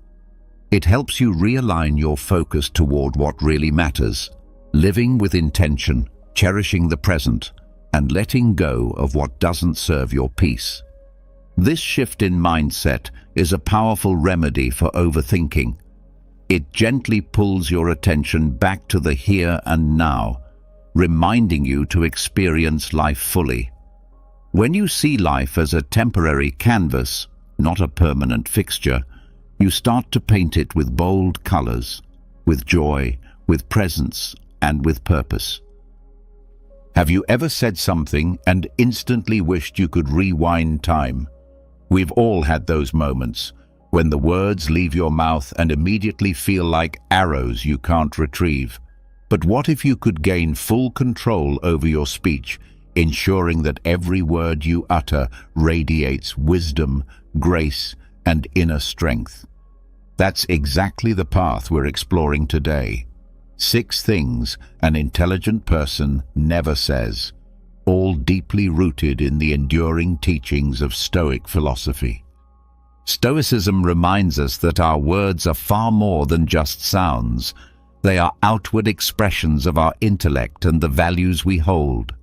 It helps you realign your focus toward what really matters, living with intention, cherishing the present, and letting go of what doesn't serve your peace. This shift in mindset is a powerful remedy for overthinking. It gently pulls your attention back to the here and now, reminding you to experience life fully. When you see life as a temporary canvas, not a permanent fixture, you start to paint it with bold colors, with joy, with presence, and with purpose. Have you ever said something and instantly wished you could rewind time? We've all had those moments, when the words leave your mouth and immediately feel like arrows you can't retrieve. But what if you could gain full control over your speech, ensuring that every word you utter radiates wisdom, grace, and inner strength? That's exactly the path we're exploring today. 6 things an intelligent person never says, all deeply rooted in the enduring teachings of Stoic philosophy. Stoicism reminds us that our words are far more than just sounds. They are outward expressions of our intellect and the values we hold.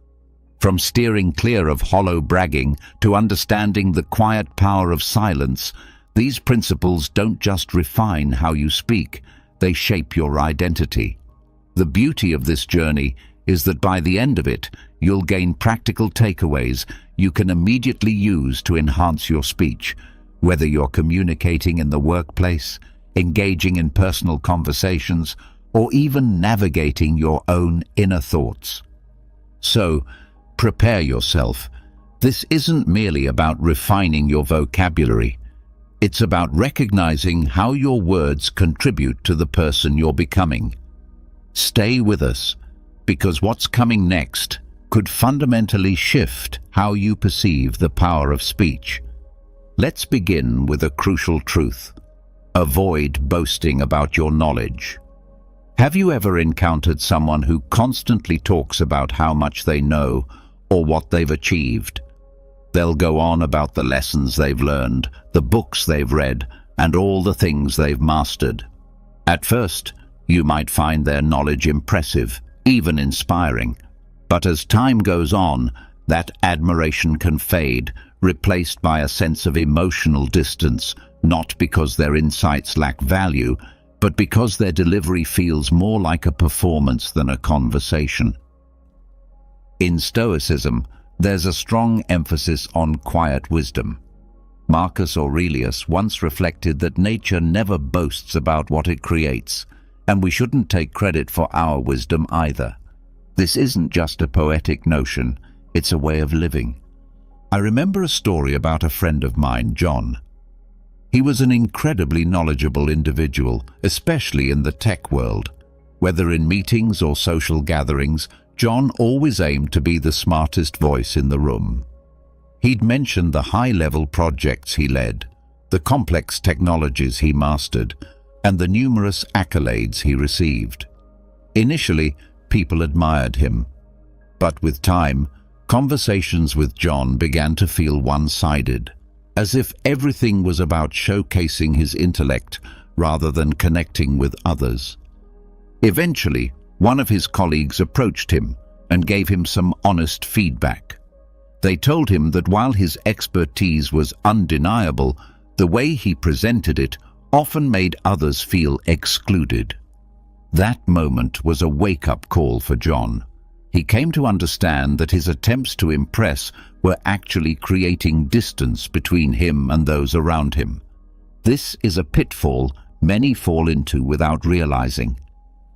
From steering clear of hollow bragging to understanding the quiet power of silence, these principles don't just refine how you speak, they shape your identity. The beauty of this journey is that by the end of it, you'll gain practical takeaways you can immediately use to enhance your speech, whether you're communicating in the workplace, engaging in personal conversations, or even navigating your own inner thoughts. So, prepare yourself. This isn't merely about refining your vocabulary. It's about recognizing how your words contribute to the person you're becoming. Stay with us, because what's coming next could fundamentally shift how you perceive the power of speech. Let's begin with a crucial truth. Avoid boasting about your knowledge. Have you ever encountered someone who constantly talks about how much they know or what they've achieved? They'll go on about the lessons they've learned, the books they've read, and all the things they've mastered. At first, you might find their knowledge impressive, even inspiring. But as time goes on, that admiration can fade, replaced by a sense of emotional distance, not because their insights lack value, but because their delivery feels more like a performance than a conversation. In Stoicism, there's a strong emphasis on quiet wisdom. Marcus Aurelius once reflected that nature never boasts about what it creates, and we shouldn't take credit for our wisdom either. This isn't just a poetic notion, it's a way of living. I remember a story about a friend of mine, John. He was an incredibly knowledgeable individual, especially in the tech world. Whether in meetings or social gatherings, John always aimed to be the smartest voice in the room. He'd mentioned the high-level projects he led, the complex technologies he mastered, and the numerous accolades he received. Initially, people admired him. But with time, conversations with John began to feel one-sided, as if everything was about showcasing his intellect rather than connecting with others. Eventually, one of his colleagues approached him and gave him some honest feedback. They told him that while his expertise was undeniable, the way he presented it often made others feel excluded. That moment was a wake-up call for John. He came to understand that his attempts to impress were actually creating distance between him and those around him. This is a pitfall many fall into without realizing.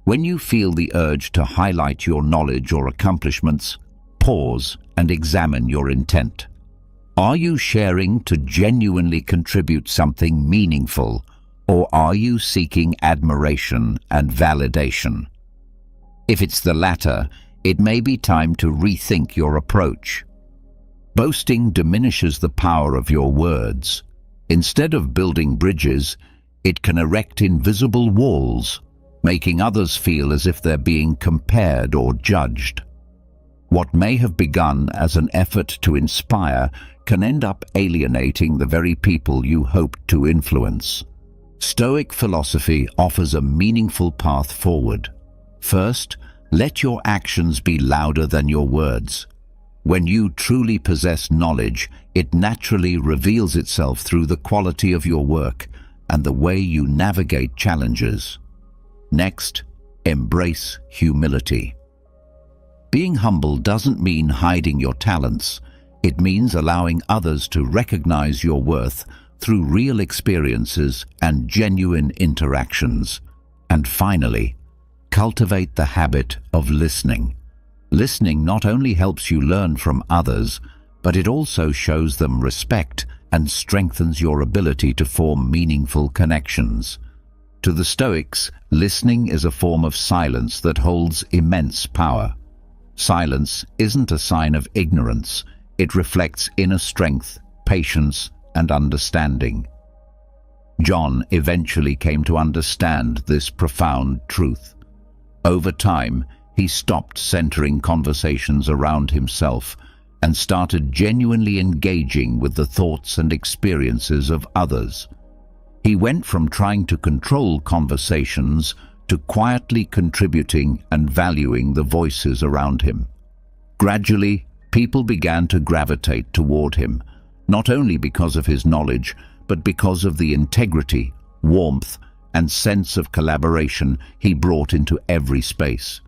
When you feel the urge to highlight your knowledge or accomplishments, pause and examine your intent. Are you sharing to genuinely contribute something meaningful, or are you seeking admiration and validation? If it's the latter, it may be time to rethink your approach. Boasting diminishes the power of your words. Instead of building bridges, it can erect invisible walls, making others feel as if they're being compared or judged. What may have begun as an effort to inspire can end up alienating the very people you hoped to influence. Stoic philosophy offers a meaningful path forward. First, let your actions be louder than your words. When you truly possess knowledge, it naturally reveals itself through the quality of your work and the way you navigate challenges. Next, embrace humility. Being humble doesn't mean hiding your talents. It means allowing others to recognize your worth through real experiences and genuine interactions. And finally, cultivate the habit of listening. Listening not only helps you learn from others, but it also shows them respect and strengthens your ability to form meaningful connections. To the Stoics, listening is a form of silence that holds immense power. Silence isn't a sign of ignorance. It reflects inner strength, patience, and understanding. John eventually came to understand this profound truth. Over time, he stopped centering conversations around himself and started genuinely engaging with the thoughts and experiences of others. He went from trying to control conversations to quietly contributing and valuing the voices around him. Gradually, people began to gravitate toward him, not only because of his knowledge, but because of the integrity, warmth, and sense of collaboration he brought into every space.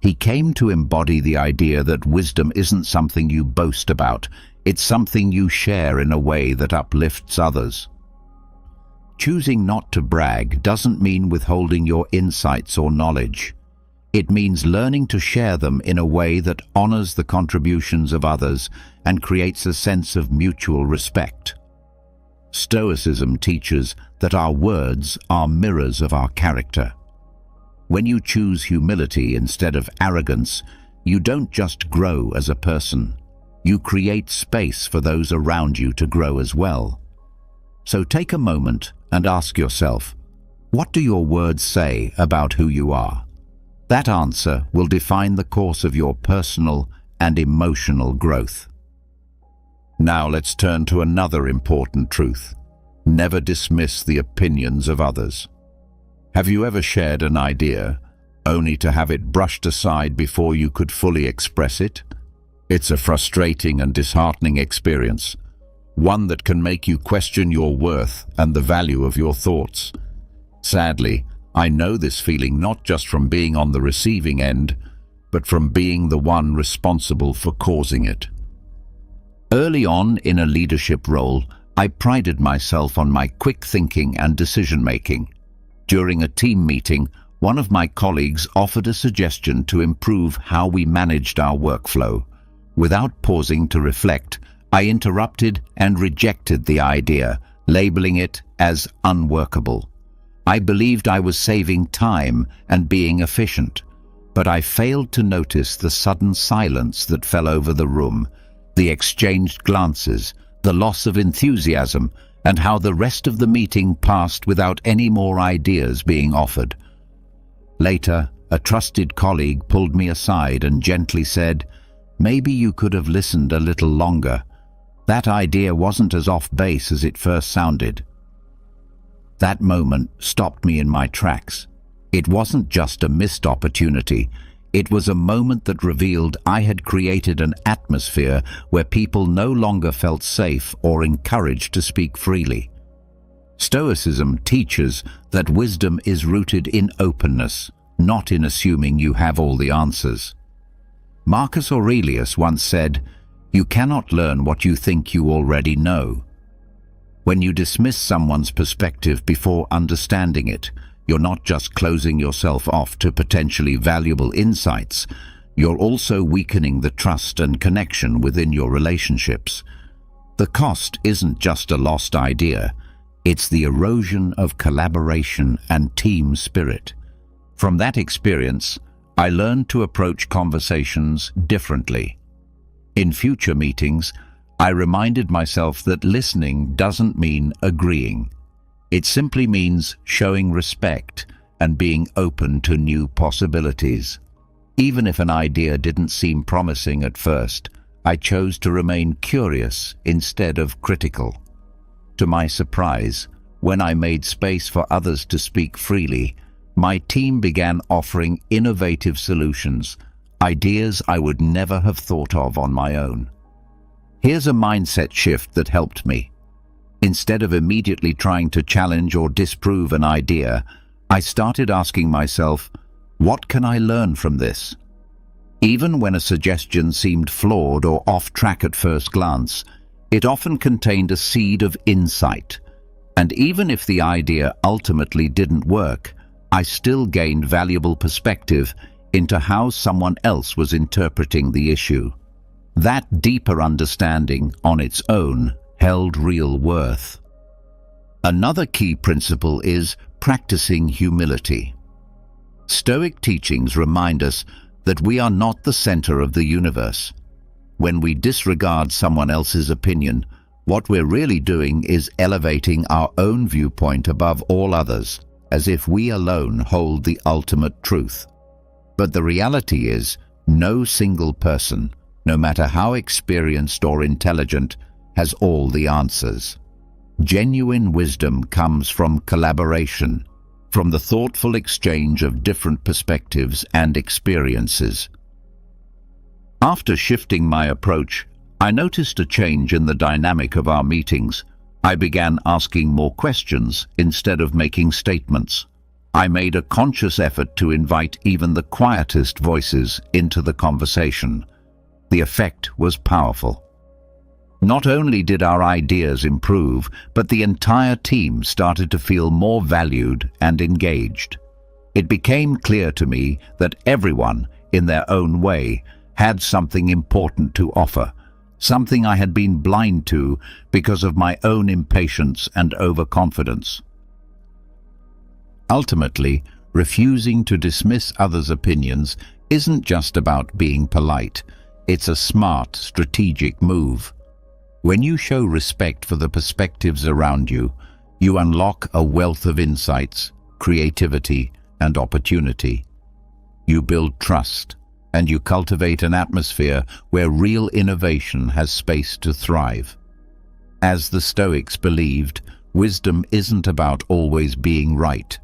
He came to embody the idea that wisdom isn't something you boast about, it's something you share in a way that uplifts others. Choosing not to brag doesn't mean withholding your insights or knowledge. It means learning to share them in a way that honors the contributions of others and creates a sense of mutual respect. Stoicism teaches that our words are mirrors of our character. When you choose humility instead of arrogance, you don't just grow as a person. You create space for those around you to grow as well. So take a moment and ask yourself, what do your words say about who you are? That answer will define the course of your personal and emotional growth. Now let's turn to another important truth. Never dismiss the opinions of others. Have you ever shared an idea only to have it brushed aside before you could fully express it? It's a frustrating and disheartening experience, one that can make you question your worth and the value of your thoughts. Sadly, I know this feeling not just from being on the receiving end, but from being the one responsible for causing it. Early on in a leadership role, I prided myself on my quick thinking and decision-making. During a team meeting, one of my colleagues offered a suggestion to improve how we managed our workflow. Without pausing to reflect, I interrupted and rejected the idea, labeling it as unworkable. I believed I was saving time and being efficient, but I failed to notice the sudden silence that fell over the room, the exchanged glances, the loss of enthusiasm, and how the rest of the meeting passed without any more ideas being offered. Later, a trusted colleague pulled me aside and gently said, "Maybe you could have listened a little longer. That idea wasn't as off base as it first sounded." That moment stopped me in my tracks. It wasn't just a missed opportunity. It was a moment that revealed I had created an atmosphere where people no longer felt safe or encouraged to speak freely. Stoicism teaches that wisdom is rooted in openness, not in assuming you have all the answers. Marcus Aurelius once said, "You cannot learn what you think you already know." When you dismiss someone's perspective before understanding it, you're not just closing yourself off to potentially valuable insights, you're also weakening the trust and connection within your relationships. The cost isn't just a lost idea, it's the erosion of collaboration and team spirit. From that experience, I learned to approach conversations differently. In future meetings, I reminded myself that listening doesn't mean agreeing. It simply means showing respect and being open to new possibilities. Even if an idea didn't seem promising at first, I chose to remain curious instead of critical. To my surprise, when I made space for others to speak freely, my team began offering innovative solutions, ideas I would never have thought of on my own. Here's a mindset shift that helped me. Instead of immediately trying to challenge or disprove an idea, I started asking myself, what can I learn from this? Even when a suggestion seemed flawed or off track at first glance, it often contained a seed of insight. And even if the idea ultimately didn't work, I still gained valuable perspective into how someone else was interpreting the issue. That deeper understanding on its own held real worth. Another key principle is practicing humility. Stoic teachings remind us that we are not the center of the universe. When we disregard someone else's opinion, what we're really doing is elevating our own viewpoint above all others, as if we alone hold the ultimate truth. But the reality is, no single person, no matter how experienced or intelligent, has all the answers. Genuine wisdom comes from collaboration, from the thoughtful exchange of different perspectives and experiences. After shifting my approach, I noticed a change in the dynamic of our meetings. I began asking more questions instead of making statements. I made a conscious effort to invite even the quietest voices into the conversation. The effect was powerful. Not only did our ideas improve, but the entire team started to feel more valued and engaged. It became clear to me that everyone, in their own way, had something important to offer, something I had been blind to because of my own impatience and overconfidence. Ultimately, refusing to dismiss others' opinions isn't just about being polite. It's a smart, strategic move. When you show respect for the perspectives around you, you unlock a wealth of insights, creativity, and opportunity. You build trust, and you cultivate an atmosphere where real innovation has space to thrive. As the Stoics believed, wisdom isn't about always being right.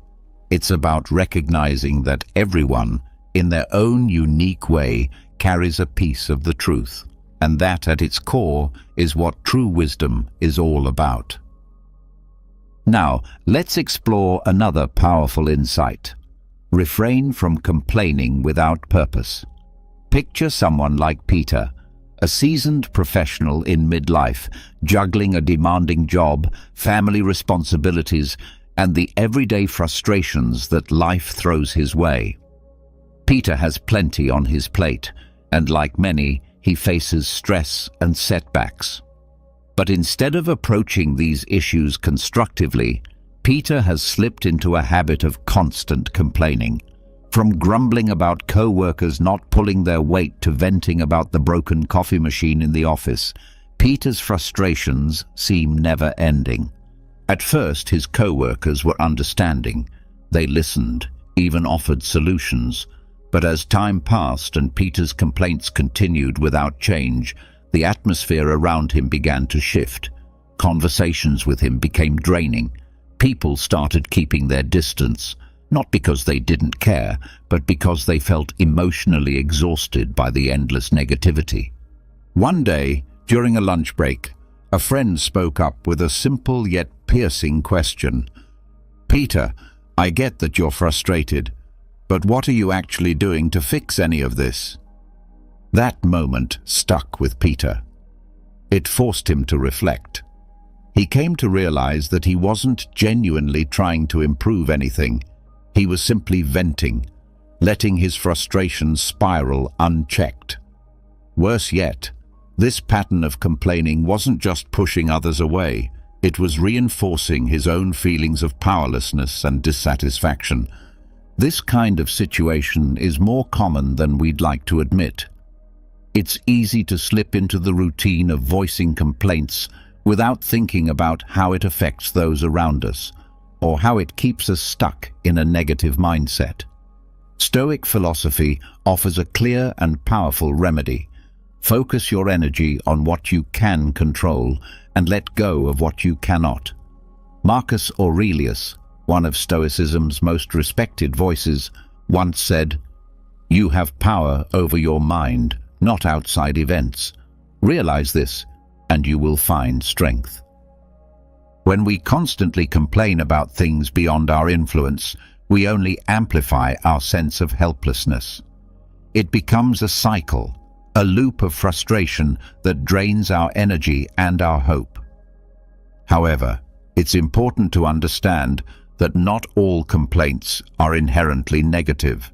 It's about recognizing that everyone, in their own unique way, carries a piece of the truth, and that at its core is what true wisdom is all about. Now, let's explore another powerful insight. Refrain from complaining without purpose. Picture someone like Peter, a seasoned professional in midlife, juggling a demanding job, family responsibilities, and the everyday frustrations that life throws his way. Peter has plenty on his plate, and like many, he faces stress and setbacks. But instead of approaching these issues constructively, Peter has slipped into a habit of constant complaining. From grumbling about co-workers not pulling their weight to venting about the broken coffee machine in the office, Peter's frustrations seem never-ending. At first, his co-workers were understanding. They listened, even offered solutions. But as time passed and Peter's complaints continued without change, the atmosphere around him began to shift. Conversations with him became draining. People started keeping their distance, not because they didn't care, but because they felt emotionally exhausted by the endless negativity. One day, during a lunch break, a friend spoke up with a simple yet piercing question. "Peter, I get that you're frustrated, but what are you actually doing to fix any of this?" That moment stuck with Peter. It forced him to reflect. He came to realize that he wasn't genuinely trying to improve anything. He was simply venting, letting his frustrations spiral unchecked. Worse yet, this pattern of complaining wasn't just pushing others away, it was reinforcing his own feelings of powerlessness and dissatisfaction. This kind of situation is more common than we'd like to admit. It's easy to slip into the routine of voicing complaints without thinking about how it affects those around us, or how it keeps us stuck in a negative mindset. Stoic philosophy offers a clear and powerful remedy. Focus your energy on what you can control and let go of what you cannot. Marcus Aurelius, one of Stoicism's most respected voices, once said, "You have power over your mind, not outside events. Realize this, and you will find strength." When we constantly complain about things beyond our influence, we only amplify our sense of helplessness. It becomes a cycle, a loop of frustration that drains our energy and our hope. However, it's important to understand that not all complaints are inherently negative.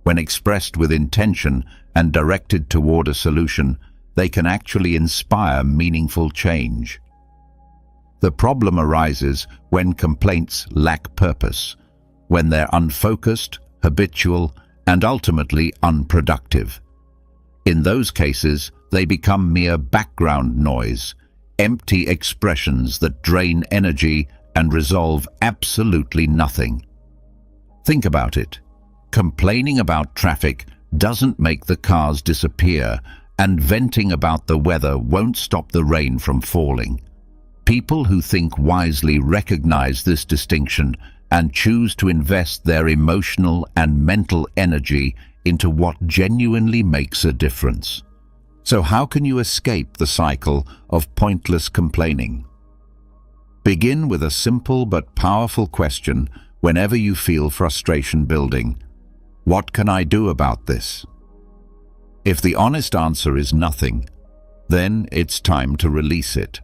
When expressed with intention and directed toward a solution, they can actually inspire meaningful change. The problem arises when complaints lack purpose, when they're unfocused, habitual, and ultimately unproductive. In those cases, they become mere background noise, empty expressions that drain energy and resolve absolutely nothing. Think about it. Complaining about traffic doesn't make the cars disappear, and venting about the weather won't stop the rain from falling. People who think wisely recognize this distinction and choose to invest their emotional and mental energy into what genuinely makes a difference. So how can you escape the cycle of pointless complaining? Begin with a simple but powerful question whenever you feel frustration building. What can I do about this? If the honest answer is nothing, then it's time to release it.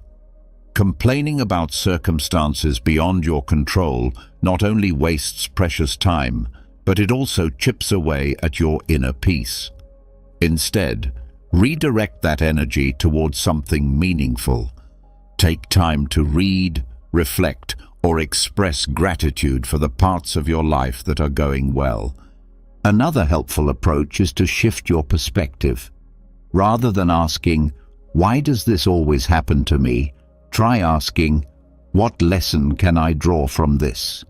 Complaining about circumstances beyond your control not only wastes precious time, but it also chips away at your inner peace. Instead, redirect that energy towards something meaningful. Take time to read, reflect, or express gratitude for the parts of your life that are going well. Another helpful approach is to shift your perspective. Rather than asking, "Why does this always happen to me?" try asking, "What lesson can I draw from this?"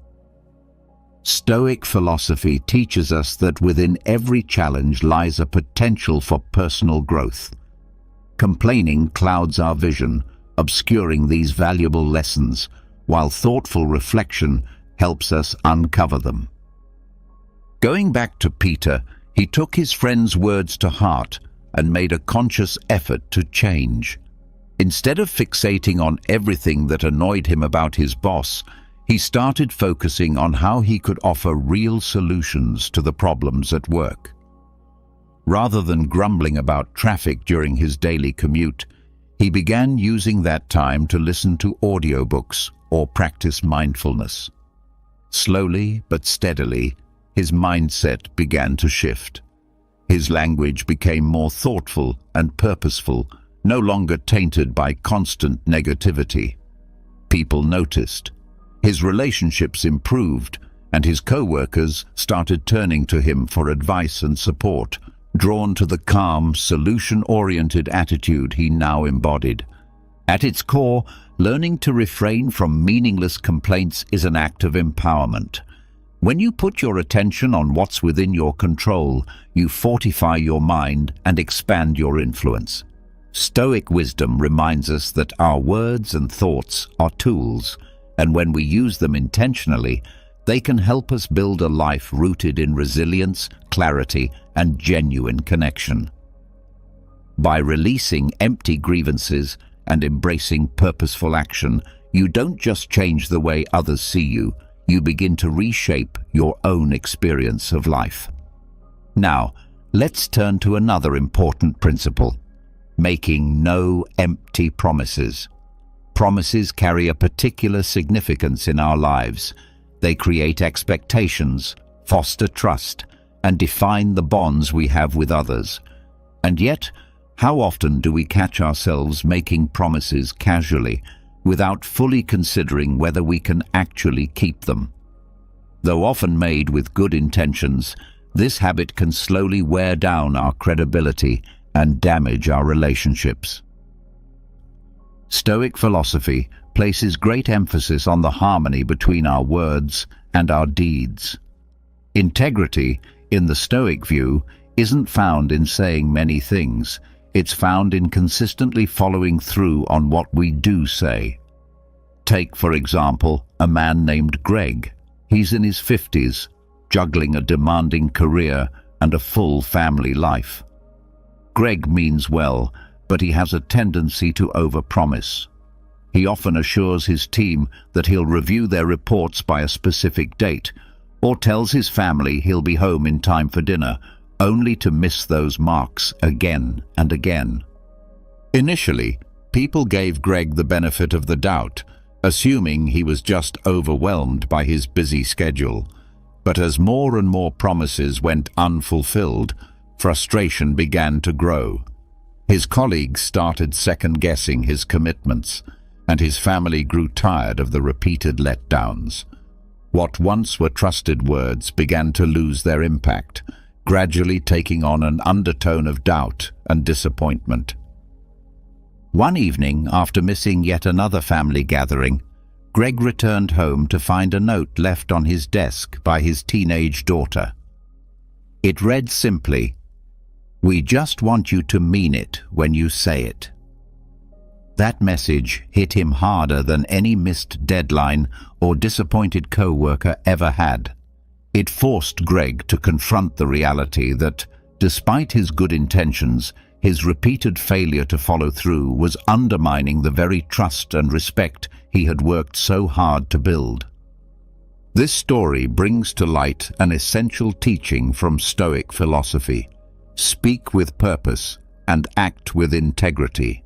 Stoic philosophy teaches us that within every challenge lies a potential for personal growth. Complaining clouds our vision, obscuring these valuable lessons, while thoughtful reflection helps us uncover them. Going back to Peter, he took his friend's words to heart and made a conscious effort to change. Instead of fixating on everything that annoyed him about his boss, he started focusing on how he could offer real solutions to the problems at work. Rather than grumbling about traffic during his daily commute, he began using that time to listen to audiobooks or practice mindfulness. Slowly but steadily, his mindset began to shift. His language became more thoughtful and purposeful, no longer tainted by constant negativity. People noticed. His relationships improved, and his co-workers started turning to him for advice and support, drawn to the calm, solution-oriented attitude he now embodied. At its core, learning to refrain from meaningless complaints is an act of empowerment. When you put your attention on what's within your control, you fortify your mind and expand your influence. Stoic wisdom reminds us that our words and thoughts are tools, and when we use them intentionally, they can help us build a life rooted in resilience, clarity, and genuine connection. By releasing empty grievances and embracing purposeful action, you don't just change the way others see you, you begin to reshape your own experience of life. Now, let's turn to another important principle: making no empty promises. Promises carry a particular significance in our lives. They create expectations, foster trust, and define the bonds we have with others. And yet, how often do we catch ourselves making promises casually, without fully considering whether we can actually keep them? Though often made with good intentions, this habit can slowly wear down our credibility and damage our relationships. Stoic philosophy places great emphasis on the harmony between our words and our deeds. Integrity, in the Stoic view, isn't found in saying many things. It's found in consistently following through on what we do say. Take, for example, a man named Greg. He's in his 50s, juggling a demanding career and a full family life. Greg means well, but he has a tendency to overpromise. He often assures his team that he'll review their reports by a specific date, or tells his family he'll be home in time for dinner, only to miss those marks again and again. Initially, people gave Greg the benefit of the doubt, assuming he was just overwhelmed by his busy schedule. But as more and more promises went unfulfilled, frustration began to grow. His colleagues started second-guessing his commitments, and his family grew tired of the repeated letdowns. What once were trusted words began to lose their impact, gradually taking on an undertone of doubt and disappointment. One evening, after missing yet another family gathering, Greg returned home to find a note left on his desk by his teenage daughter. It read simply, "We just want you to mean it when you say it." That message hit him harder than any missed deadline or disappointed co-worker ever had. It forced Greg to confront the reality that, despite his good intentions, his repeated failure to follow through was undermining the very trust and respect he had worked so hard to build. This story brings to light an essential teaching from Stoic philosophy: speak with purpose and act with integrity.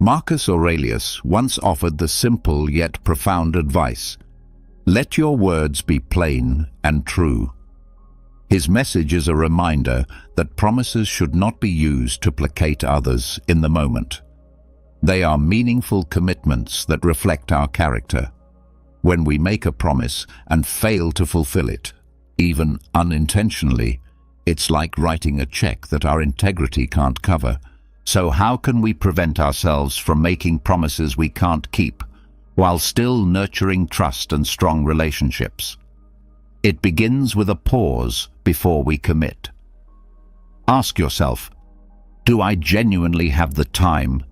Marcus Aurelius once offered the simple yet profound advice: let your words be plain and true. His message is a reminder that promises should not be used to placate others in the moment. They are meaningful commitments that reflect our character. When we make a promise and fail to fulfill it, even unintentionally, it's like writing a check that our integrity can't cover. So how can we prevent ourselves from making promises we can't keep, while still nurturing trust and strong relationships? It begins with a pause before we commit. Ask yourself, do I genuinely have the time,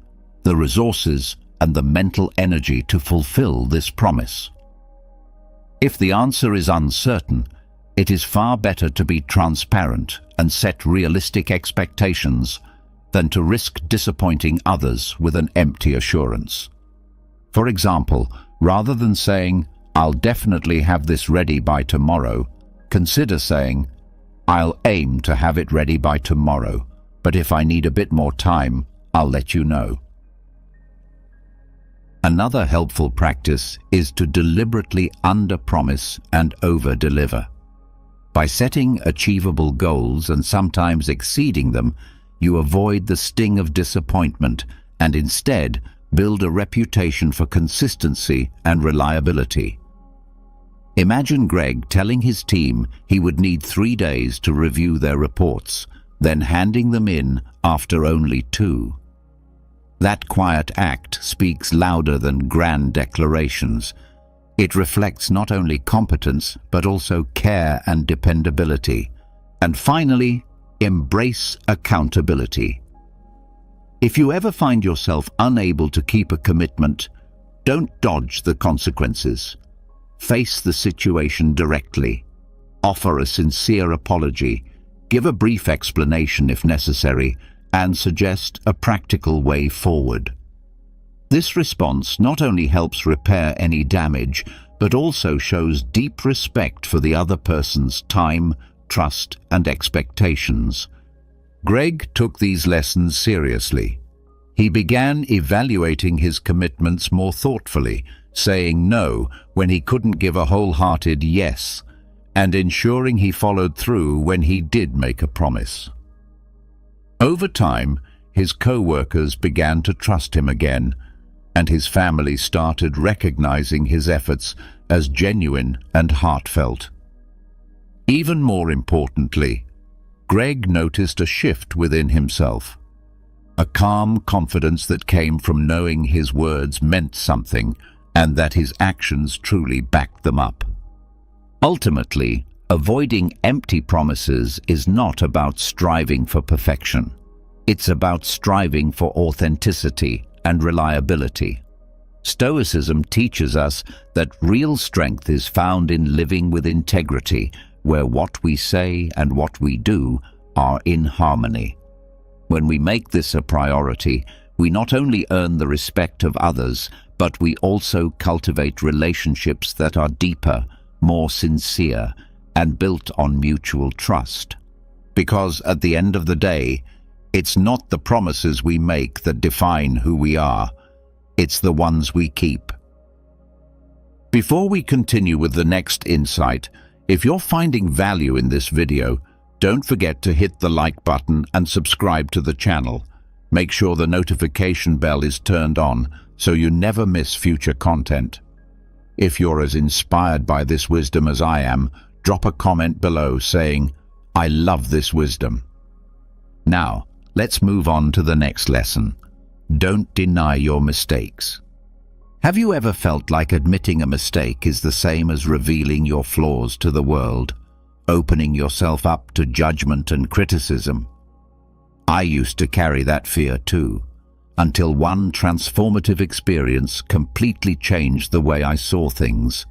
the resources, and the mental energy to fulfill this promise? If the answer is uncertain, it is far better to be transparent and set realistic expectations than to risk disappointing others with an empty assurance. For example, rather than saying, "I'll definitely have this ready by tomorrow," consider saying, "I'll aim to have it ready by tomorrow, but if I need a bit more time, I'll let you know." Another helpful practice is to deliberately under-promise and over-deliver. By setting achievable goals and sometimes exceeding them, you avoid the sting of disappointment and instead build a reputation for consistency and reliability. Imagine Greg telling his team he would need 3 days to review their reports, then handing them in after only 2. That quiet act speaks louder than grand declarations. It reflects not only competence, but also care and dependability. And finally, embrace accountability. If you ever find yourself unable to keep a commitment, don't dodge the consequences. Face the situation directly. Offer a sincere apology. Give a brief explanation if necessary, and suggest a practical way forward. This response not only helps repair any damage, but also shows deep respect for the other person's time, trust, and expectations. Greg took these lessons seriously. He began evaluating his commitments more thoughtfully, saying no when he couldn't give a wholehearted yes, and ensuring he followed through when he did make a promise. Over time, his co-workers began to trust him again, and his family started recognizing his efforts as genuine and heartfelt. Even more importantly, Greg noticed a shift within himself, a calm confidence that came from knowing his words meant something and that his actions truly backed them up. Ultimately, avoiding empty promises is not about striving for perfection. It's about striving for authenticity and reliability. Stoicism teaches us that real strength is found in living with integrity, where what we say and what we do are in harmony. When we make this a priority, we not only earn the respect of others, but we also cultivate relationships that are deeper, more sincere, and built on mutual trust. Because at the end of the day, it's not the promises we make that define who we are. It's the ones we keep. Before we continue with the next insight, if you're finding value in this video, don't forget to hit the like button and subscribe to the channel. Make sure the notification bell is turned on so you never miss future content. If you're as inspired by this wisdom as I am, drop a comment below saying, "I love this wisdom." Now, let's move on to the next lesson. Don't deny your mistakes. Have you ever felt like admitting a mistake is the same as revealing your flaws to the world, opening yourself up to judgment and criticism? I used to carry that fear too, until one transformative experience completely changed the way I saw things.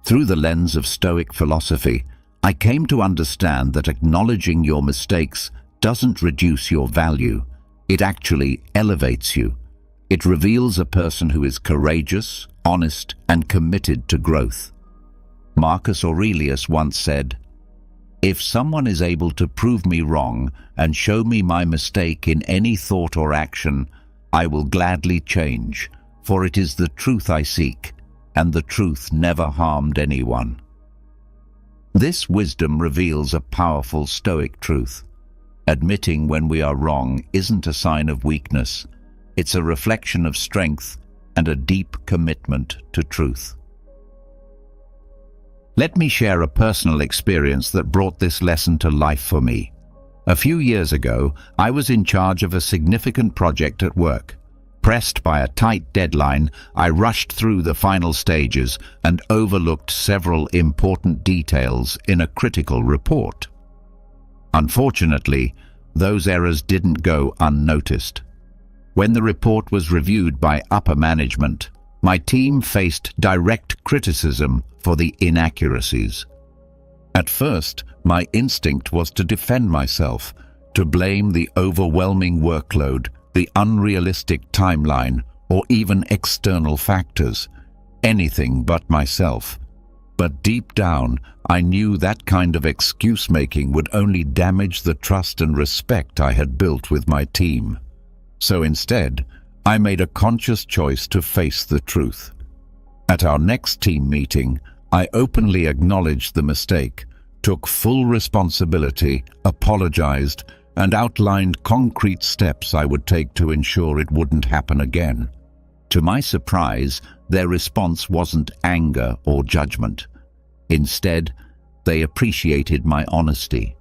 Through the lens of Stoic philosophy, I came to understand that acknowledging your mistakes doesn't reduce your value. It actually elevates you. It reveals a person who is courageous, honest, and committed to growth. Marcus Aurelius once said, "If someone is able to prove me wrong and show me my mistake in any thought or action, I will gladly change, for it is the truth I seek, and the truth never harmed anyone." This wisdom reveals a powerful Stoic truth. Admitting when we are wrong isn't a sign of weakness. It's a reflection of strength and a deep commitment to truth. Let me share a personal experience that brought this lesson to life for me. A few years ago, I was in charge of a significant project at work. Pressed by a tight deadline, I rushed through the final stages and overlooked several important details in a critical report. Unfortunately, those errors didn't go unnoticed. When the report was reviewed by upper management, my team faced direct criticism for the inaccuracies. At first, my instinct was to defend myself, to blame the overwhelming workload, the unrealistic timeline, or even external factors. Anything but myself. But deep down, I knew that kind of excuse-making would only damage the trust and respect I had built with my team. So instead, I made a conscious choice to face the truth. At our next team meeting, I openly acknowledged the mistake, took full responsibility, apologized, and outlined concrete steps I would take to ensure it wouldn't happen again. To my surprise, their response wasn't anger or judgment. Instead, they appreciated my honesty.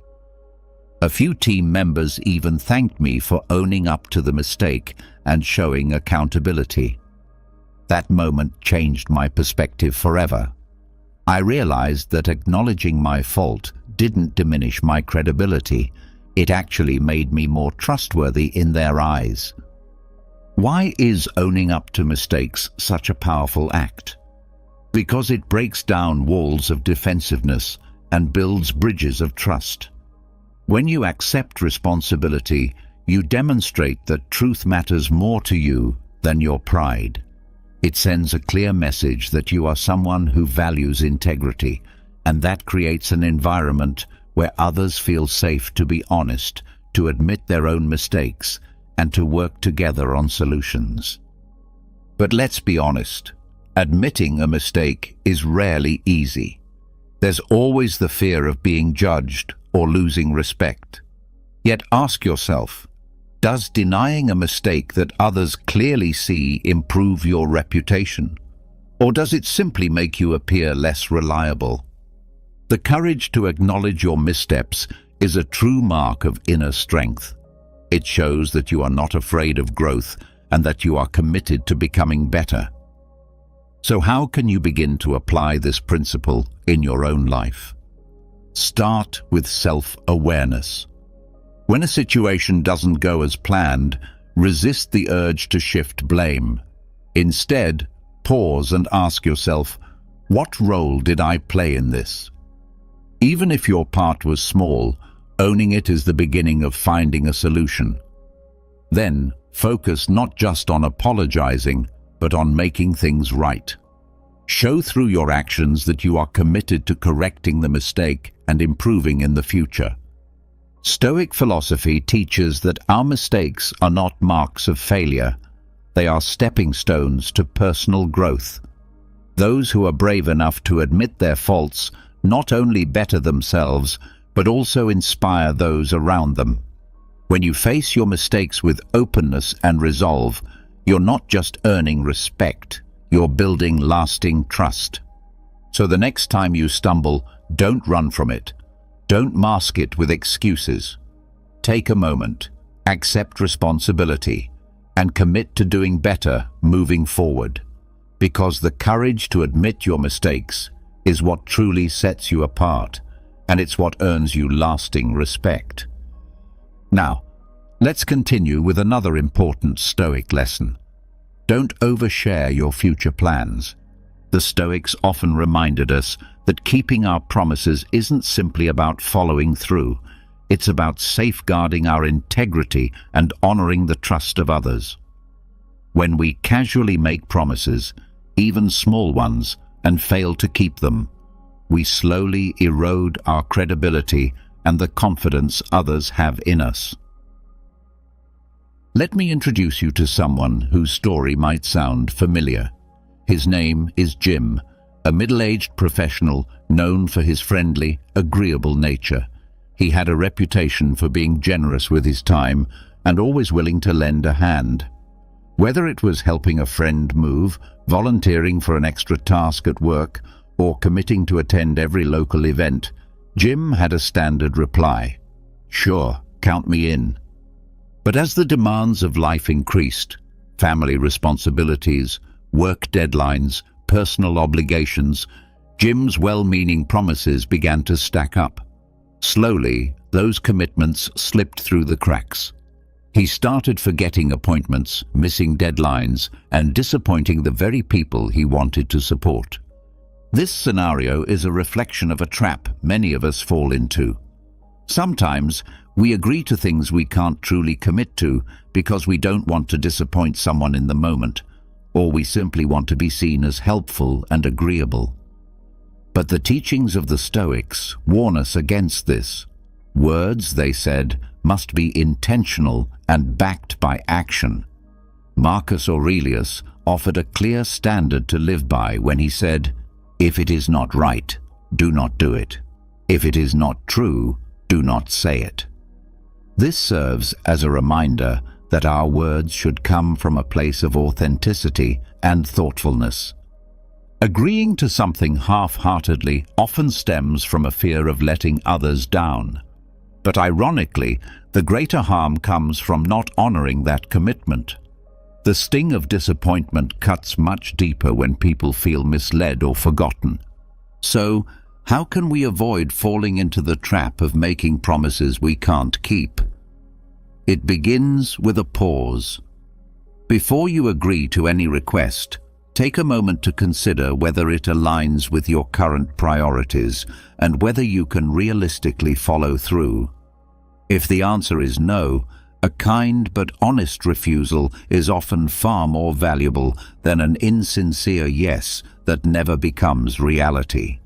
A few team members even thanked me for owning up to the mistake and showing accountability. That moment changed my perspective forever. I realized that acknowledging my fault didn't diminish my credibility. It actually made me more trustworthy in their eyes. Why is owning up to mistakes such a powerful act? Because it breaks down walls of defensiveness and builds bridges of trust. When you accept responsibility, you demonstrate that truth matters more to you than your pride. It sends a clear message that you are someone who values integrity, and that creates an environment where others feel safe to be honest, to admit their own mistakes, and to work together on solutions. But let's be honest, admitting a mistake is rarely easy. There's always the fear of being judged or losing respect. Yet ask yourself, does denying a mistake that others clearly see improve your reputation? Or does it simply make you appear less reliable? The courage to acknowledge your missteps is a true mark of inner strength. It shows that you are not afraid of growth and that you are committed to becoming better. So how can you begin to apply this principle in your own life? Start with self-awareness. When a situation doesn't go as planned, resist the urge to shift blame. Instead, pause and ask yourself, what role did I play in this? Even if your part was small, owning it is the beginning of finding a solution. Then, focus not just on apologizing, but on making things right. Show through your actions that you are committed to correcting the mistake and improving in the future. Stoic philosophy teaches that our mistakes are not marks of failure. They are stepping stones to personal growth. Those who are brave enough to admit their faults not only better themselves, but also inspire those around them. When you face your mistakes with openness and resolve, you're not just earning respect, you're building lasting trust. So the next time you stumble, don't run from it. Don't mask it with excuses. Take a moment, accept responsibility, and commit to doing better moving forward. Because the courage to admit your mistakes is what truly sets you apart, and it's what earns you lasting respect. Now, let's continue with another important Stoic lesson. Don't overshare your future plans. The Stoics often reminded us that keeping our promises isn't simply about following through. It's about safeguarding our integrity and honoring the trust of others. When we casually make promises, even small ones, and fail to keep them, we slowly erode our credibility and the confidence others have in us. Let me introduce you to someone whose story might sound familiar. His name is Jim, a middle-aged professional known for his friendly, agreeable nature. He had a reputation for being generous with his time and always willing to lend a hand. Whether it was helping a friend move, volunteering for an extra task at work, or committing to attend every local event, Jim had a standard reply: "Sure, count me in. But as the demands of life increased, family responsibilities, work deadlines, personal obligations, Jim's well-meaning promises began to stack up. Slowly, those commitments slipped through the cracks. He started forgetting appointments, missing deadlines, and disappointing the very people he wanted to support. This scenario is a reflection of a trap many of us fall into. Sometimes, we agree to things we can't truly commit to because we don't want to disappoint someone in the moment, or we simply want to be seen as helpful and agreeable. But the teachings of the Stoics warn us against this. Words, they said, must be intentional and backed by action. Marcus Aurelius offered a clear standard to live by when he said, "If it is not right, do not do it. If it is not true, do not say it." This serves as a reminder that our words should come from a place of authenticity and thoughtfulness. Agreeing to something half-heartedly often stems from a fear of letting others down. But ironically, the greater harm comes from not honoring that commitment. The sting of disappointment cuts much deeper when people feel misled or forgotten. So, how can we avoid falling into the trap of making promises we can't keep? It begins with a pause. Before you agree to any request, take a moment to consider whether it aligns with your current priorities and whether you can realistically follow through. If the answer is no, a kind but honest refusal is often far more valuable than an insincere yes that never becomes reality.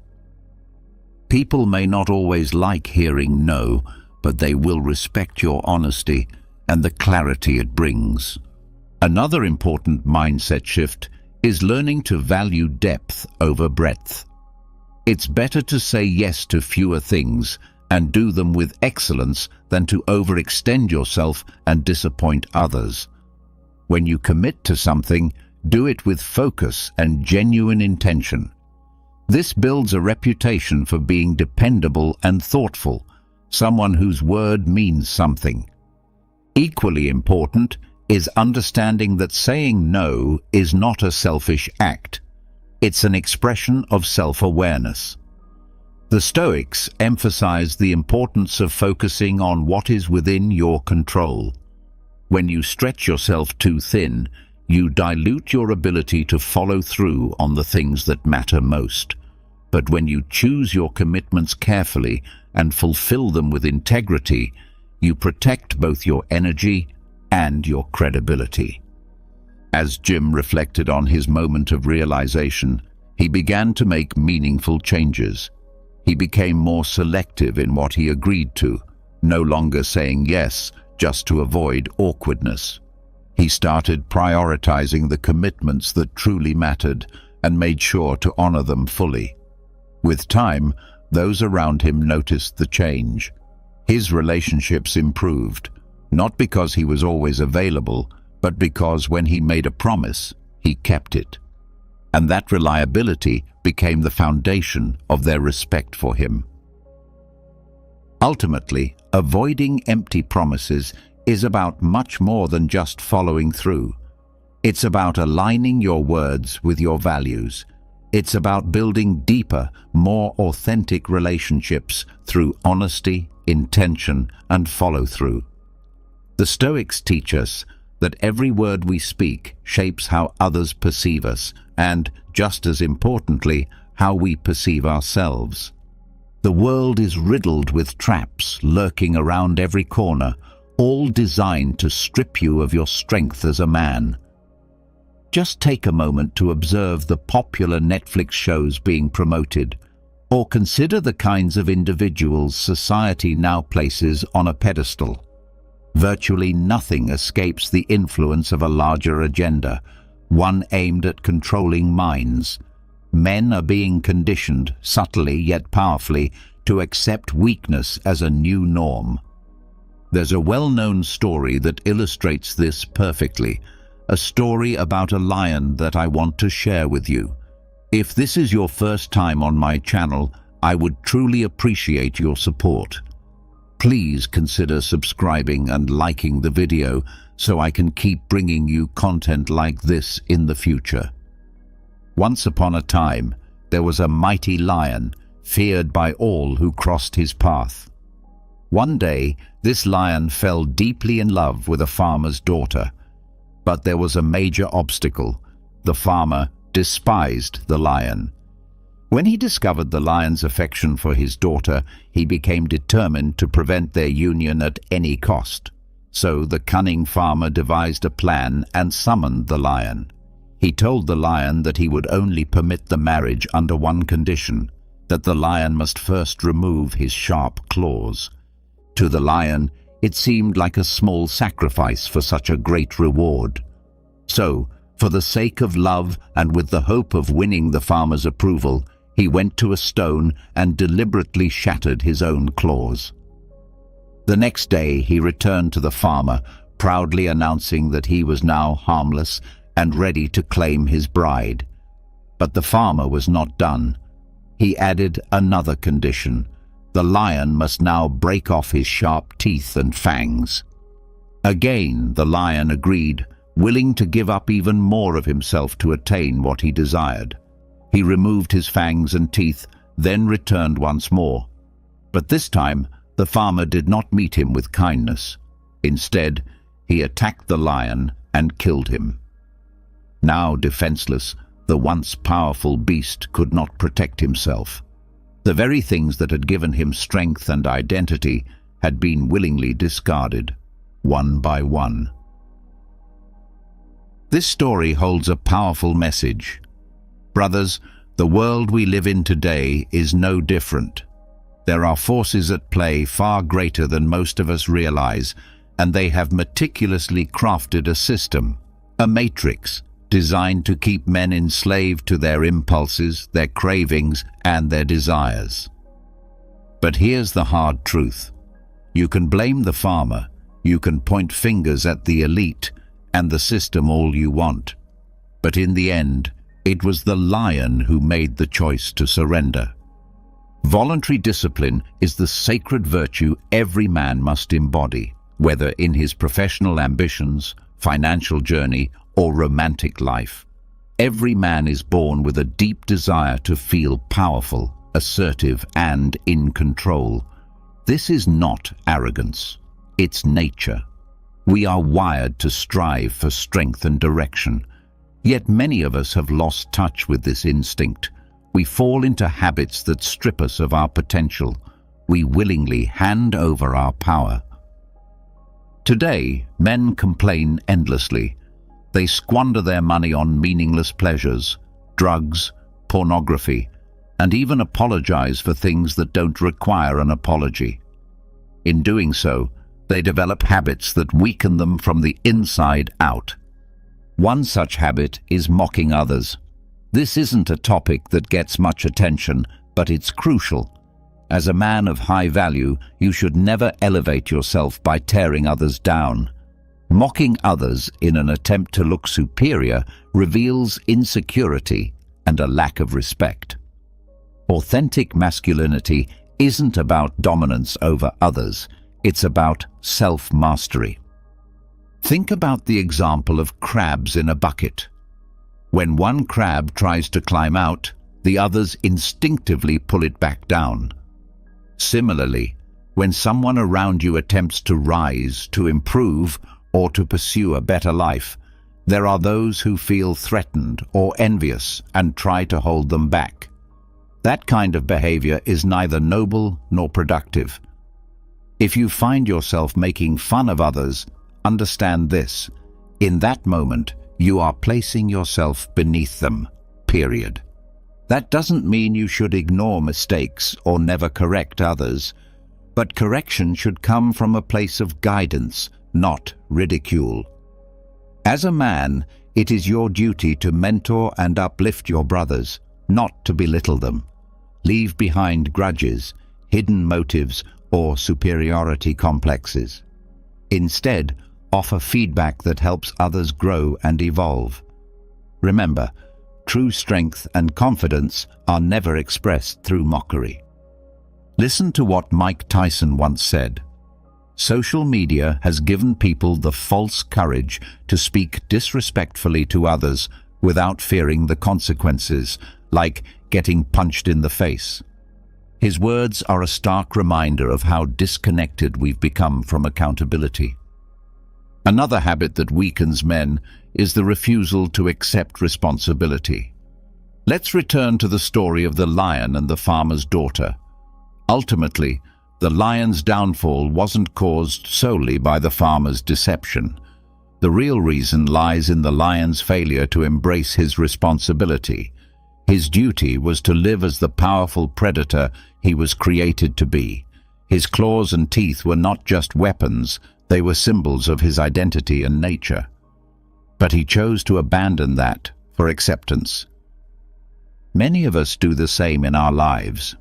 People may not always like hearing no, but they will respect your honesty and the clarity it brings. Another important mindset shift is learning to value depth over breadth. It's better to say yes to fewer things and do them with excellence than to overextend yourself and disappoint others. When you commit to something, do it with focus and genuine intention. This builds a reputation for being dependable and thoughtful, someone whose word means something. Equally important is understanding that saying no is not a selfish act. It's an expression of self-awareness. The Stoics emphasize the importance of focusing on what is within your control. When you stretch yourself too thin, you dilute your ability to follow through on the things that matter most. But when you choose your commitments carefully and fulfill them with integrity, you protect both your energy and your credibility. As Jim reflected on his moment of realization, he began to make meaningful changes. He became more selective in what he agreed to, no longer saying yes just to avoid awkwardness. He started prioritizing the commitments that truly mattered and made sure to honor them fully. With time, those around him noticed the change. His relationships improved, not because he was always available, but because when he made a promise, he kept it. And that reliability became the foundation of their respect for him. Ultimately, avoiding empty promises is about much more than just following through. It's about aligning your words with your values. It's about building deeper, more authentic relationships through honesty, intention, and follow-through. The Stoics teach us that every word we speak shapes how others perceive us and, just as importantly, how we perceive ourselves. The world is riddled with traps lurking around every corner, all designed to strip you of your strength as a man. Just take a moment to observe the popular Netflix shows being promoted, or consider the kinds of individuals society now places on a pedestal. Virtually nothing escapes the influence of a larger agenda, one aimed at controlling minds. Men are being conditioned, subtly yet powerfully, to accept weakness as a new norm. There's a well-known story that illustrates this perfectly, a story about a lion that I want to share with you. If this is your first time on my channel, I would truly appreciate your support. Please consider subscribing and liking the video so I can keep bringing you content like this in the future. Once upon a time, there was a mighty lion, feared by all who crossed his path. One day, this lion fell deeply in love with a farmer's daughter. But there was a major obstacle. The farmer despised the lion. When he discovered the lion's affection for his daughter, he became determined to prevent their union at any cost. So the cunning farmer devised a plan and summoned the lion. He told the lion that he would only permit the marriage under one condition, that the lion must first remove his sharp claws. To the lion, it seemed like a small sacrifice for such a great reward. So, for the sake of love and with the hope of winning the farmer's approval, he went to a stone and deliberately shattered his own claws. The next day he returned to the farmer, proudly announcing that he was now harmless and ready to claim his bride. But the farmer was not done. He added another condition. The lion must now break off his sharp teeth and fangs. Again the lion agreed, willing to give up even more of himself to attain what he desired. He removed his fangs and teeth, then returned once more. But this time, the farmer did not meet him with kindness. Instead, he attacked the lion and killed him. Now defenseless, the once powerful beast could not protect himself. The very things that had given him strength and identity had been willingly discarded, one by one. This story holds a powerful message. Brothers, the world we live in today is no different. There are forces at play far greater than most of us realize, and they have meticulously crafted a system, a matrix, designed to keep men enslaved to their impulses, their cravings, and their desires. But here's the hard truth. You can blame the farmer, you can point fingers at the elite and the system all you want. But in the end, it was the lion who made the choice to surrender. Voluntary discipline is the sacred virtue every man must embody, whether in his professional ambitions, financial journey, or romantic life. Every man is born with a deep desire to feel powerful, assertive, and in control. This is not arrogance. It's nature. We are wired to strive for strength and direction. Yet many of us have lost touch with this instinct. We fall into habits that strip us of our potential. We willingly hand over our power. Today, men complain endlessly. They squander their money on meaningless pleasures, drugs, pornography, and even apologize for things that don't require an apology. In doing so, they develop habits that weaken them from the inside out. One such habit is mocking others. This isn't a topic that gets much attention, but it's crucial. As a man of high value, you should never elevate yourself by tearing others down. Mocking others in an attempt to look superior reveals insecurity and a lack of respect. Authentic masculinity isn't about dominance over others, it's about self-mastery. Think about the example of crabs in a bucket. When one crab tries to climb out, the others instinctively pull it back down. Similarly, when someone around you attempts to rise, to improve, or to pursue a better life, there are those who feel threatened or envious and try to hold them back. That kind of behavior is neither noble nor productive. If you find yourself making fun of others, understand this: in that moment, you are placing yourself beneath them, period. That doesn't mean you should ignore mistakes or never correct others, but correction should come from a place of guidance, not ridicule. As a man, it is your duty to mentor and uplift your brothers, not to belittle them. Leave behind grudges, hidden motives, or superiority complexes. Instead, offer feedback that helps others grow and evolve. Remember, true strength and confidence are never expressed through mockery. Listen to what Mike Tyson once said: Social media has given people the false courage to speak disrespectfully to others without fearing the consequences, like getting punched in the face. His words are a stark reminder of how disconnected we've become from accountability. Another habit that weakens men is the refusal to accept responsibility. Let's return to the story of the lion and the farmer's daughter. Ultimately, the lion's downfall wasn't caused solely by the farmer's deception. The real reason lies in the lion's failure to embrace his responsibility. His duty was to live as the powerful predator he was created to be. His claws and teeth were not just weapons, they were symbols of his identity and nature. But he chose to abandon that for acceptance. Many of us do the same in our lives.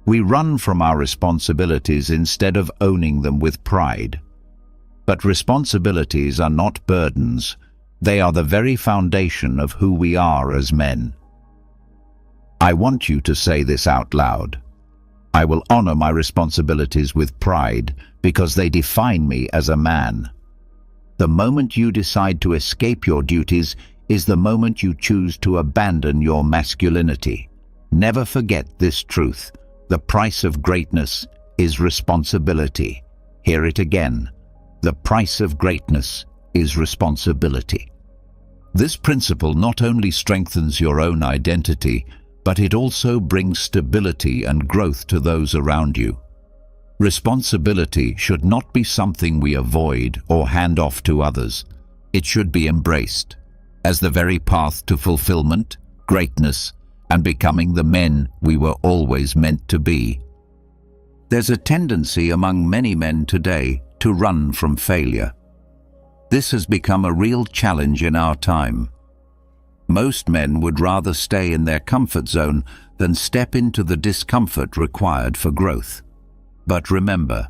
We run from our responsibilities instead of owning them with pride. But responsibilities are not burdens. They are the very foundation of who we are as men. I want you to say this out loud. I will honor my responsibilities with pride because they define me as a man. The moment you decide to escape your duties is the moment you choose to abandon your masculinity. Never forget this truth. The price of greatness is responsibility. Hear it again. The price of greatness is responsibility. This principle not only strengthens your own identity, but it also brings stability and growth to those around you. Responsibility should not be something we avoid or hand off to others. It should be embraced as the very path to fulfillment, greatness, and becoming the men we were always meant to be. There's a tendency among many men today to run from failure. This has become a real challenge in our time. Most men would rather stay in their comfort zone than step into the discomfort required for growth. But remember,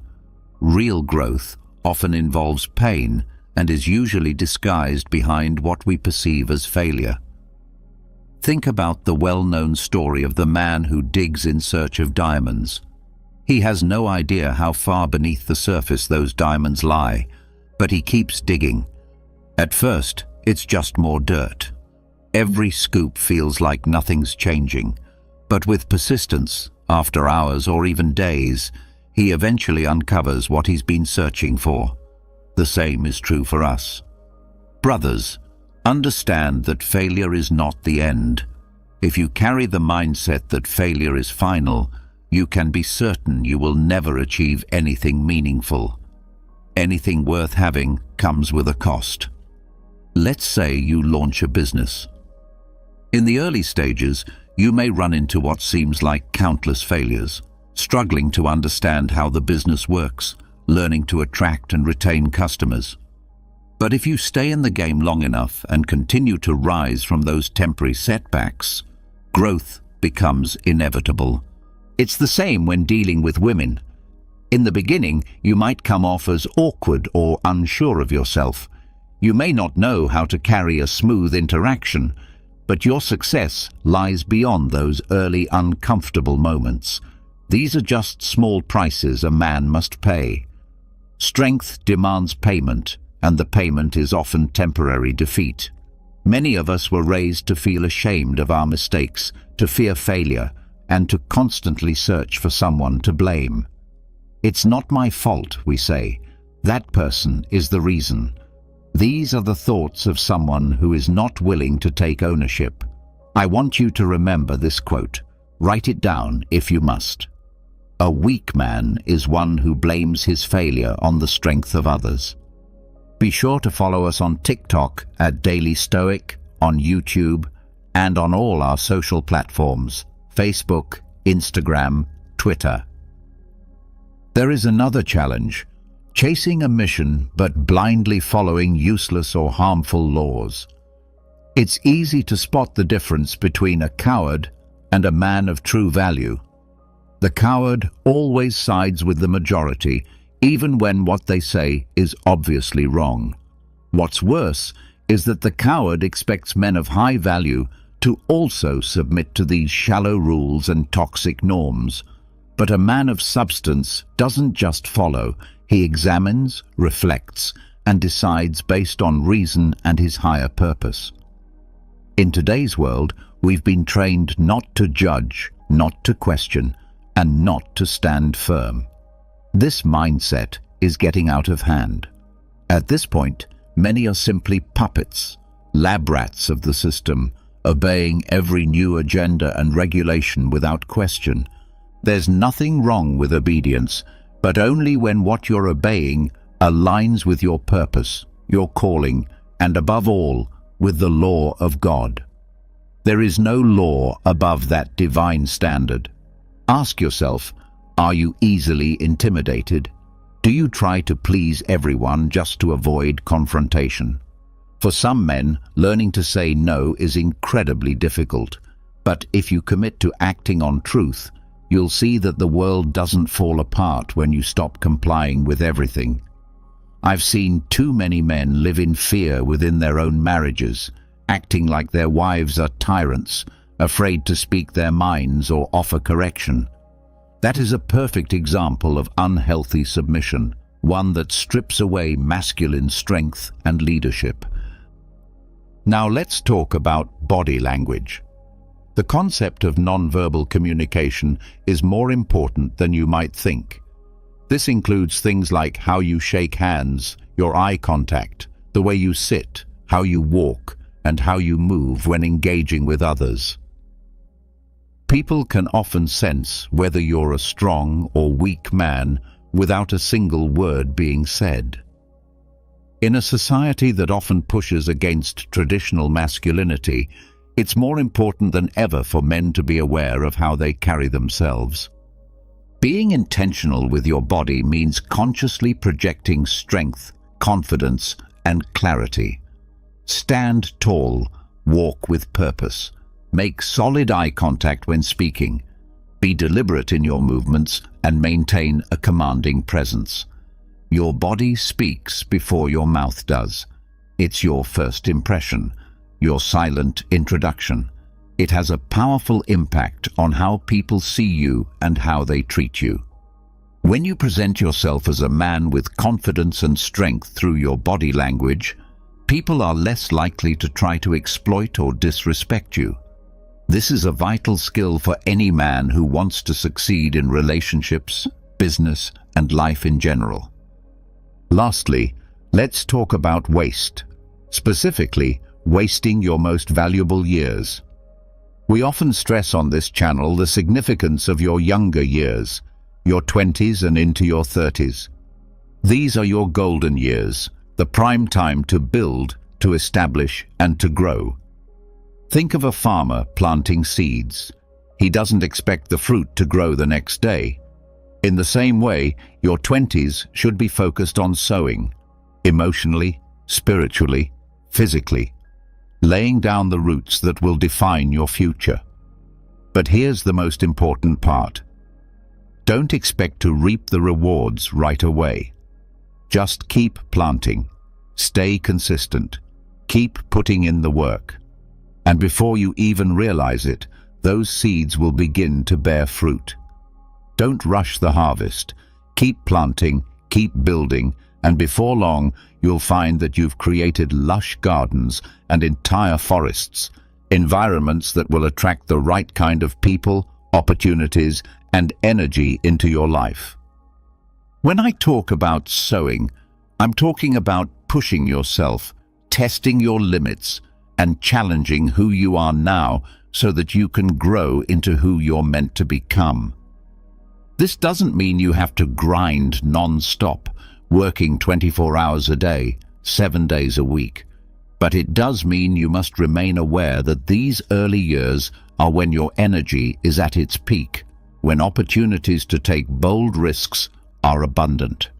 real growth often involves pain and is usually disguised behind what we perceive as failure. Think about the well-known story of the man who digs in search of diamonds. He has no idea how far beneath the surface those diamonds lie, but he keeps digging. At first, it's just more dirt. Every scoop feels like nothing's changing, but with persistence, after hours or even days, he eventually uncovers what he's been searching for. The same is true for us. Brothers, understand that failure is not the end. If you carry the mindset that failure is final, you can be certain you will never achieve anything meaningful. Anything worth having comes with a cost. Let's say you launch a business. In the early stages, you may run into what seems like countless failures, struggling to understand how the business works, learning to attract and retain customers. But if you stay in the game long enough and continue to rise from those temporary setbacks, growth becomes inevitable. It's the same when dealing with women. In the beginning, you might come off as awkward or unsure of yourself. You may not know how to carry a smooth interaction, but your success lies beyond those early uncomfortable moments. These are just small prices a man must pay. Strength demands payment, and the payment is often temporary defeat. Many of us were raised to feel ashamed of our mistakes, to fear failure, and to constantly search for someone to blame. It's not my fault, we say. That person is the reason. These are the thoughts of someone who is not willing to take ownership. I want you to remember this quote. Write it down if you must. A weak man is one who blames his failure on the strength of others. Be sure to follow us on TikTok at Daily Stoic, on YouTube, and on all our social platforms, Facebook, Instagram, Twitter. There is another challenge. Chasing a mission but blindly following useless or harmful laws. It's easy to spot the difference between a coward and a man of true value. The coward always sides with the majority, even when what they say is obviously wrong. What's worse is that the coward expects men of high value to also submit to these shallow rules and toxic norms. But a man of substance doesn't just follow, he examines, reflects, and decides based on reason and his higher purpose. In today's world, we've been trained not to judge, not to question, and not to stand firm. This mindset is getting out of hand. At this point, many are simply puppets, lab rats of the system, obeying every new agenda and regulation without question. There's nothing wrong with obedience, but only when what you're obeying aligns with your purpose, your calling, and above all, with the law of God. There is no law above that divine standard. Ask yourself, are you easily intimidated? Do you try to please everyone just to avoid confrontation? For some men, learning to say no is incredibly difficult, but if you commit to acting on truth, you'll see that the world doesn't fall apart when you stop complying with everything. I've seen too many men live in fear within their own marriages, acting like their wives are tyrants, afraid to speak their minds or offer correction. That is a perfect example of unhealthy submission, one that strips away masculine strength and leadership. Now let's talk about body language. The concept of nonverbal communication is more important than you might think. This includes things like how you shake hands, your eye contact, the way you sit, how you walk, and how you move when engaging with others. People can often sense whether you're a strong or weak man without a single word being said. In a society that often pushes against traditional masculinity, it's more important than ever for men to be aware of how they carry themselves. Being intentional with your body means consciously projecting strength, confidence, and clarity. Stand tall, walk with purpose. Make solid eye contact when speaking. Be deliberate in your movements and maintain a commanding presence. Your body speaks before your mouth does. It's your first impression, your silent introduction. It has a powerful impact on how people see you and how they treat you. When you present yourself as a man with confidence and strength through your body language, people are less likely to try to exploit or disrespect you. This is a vital skill for any man who wants to succeed in relationships, business, and life in general. Lastly, let's talk about waste. Specifically, wasting your most valuable years. We often stress on this channel the significance of your younger years, your 20s and into your 30s. These are your golden years, the prime time to build, to establish, and to grow. Think of a farmer planting seeds. He doesn't expect the fruit to grow the next day. In the same way, your 20s should be focused on sowing, emotionally, spiritually, physically, laying down the roots that will define your future. But here's the most important part. Don't expect to reap the rewards right away. Just keep planting, stay consistent, keep putting in the work. And before you even realize it, those seeds will begin to bear fruit. Don't rush the harvest. Keep planting, keep building, and before long, you'll find that you've created lush gardens and entire forests, environments that will attract the right kind of people, opportunities, and energy into your life. When I talk about sowing, I'm talking about pushing yourself, testing your limits, and challenging who you are now so that you can grow into who you're meant to become. This doesn't mean you have to grind non-stop, working 24 hours a day, 7 days a week. But it does mean you must remain aware that these early years are when your energy is at its peak, when opportunities to take bold risks are abundant.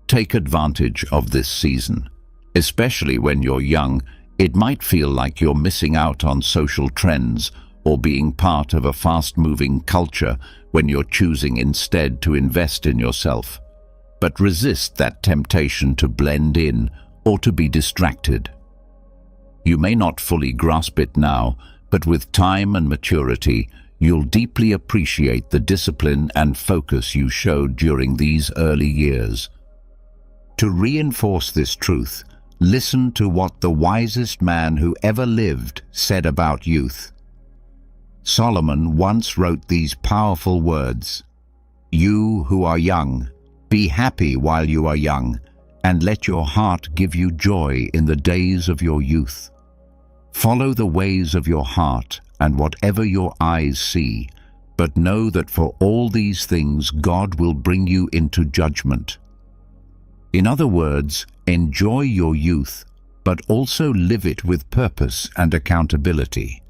Take advantage of this season. Especially when you're young, it might feel like you're missing out on social trends or being part of a fast-moving culture when you're choosing instead to invest in yourself. But resist that temptation to blend in or to be distracted. You may not fully grasp it now, but with time and maturity, you'll deeply appreciate the discipline and focus you showed during these early years. To reinforce this truth, listen to what the wisest man who ever lived said about youth. Solomon once wrote these powerful words, "You who are young, be happy while you are young, and let your heart give you joy in the days of your youth. Follow the ways of your heart and whatever your eyes see, but know that for all these things God will bring you into judgment." In other words, enjoy your youth, but also live it with purpose and accountability.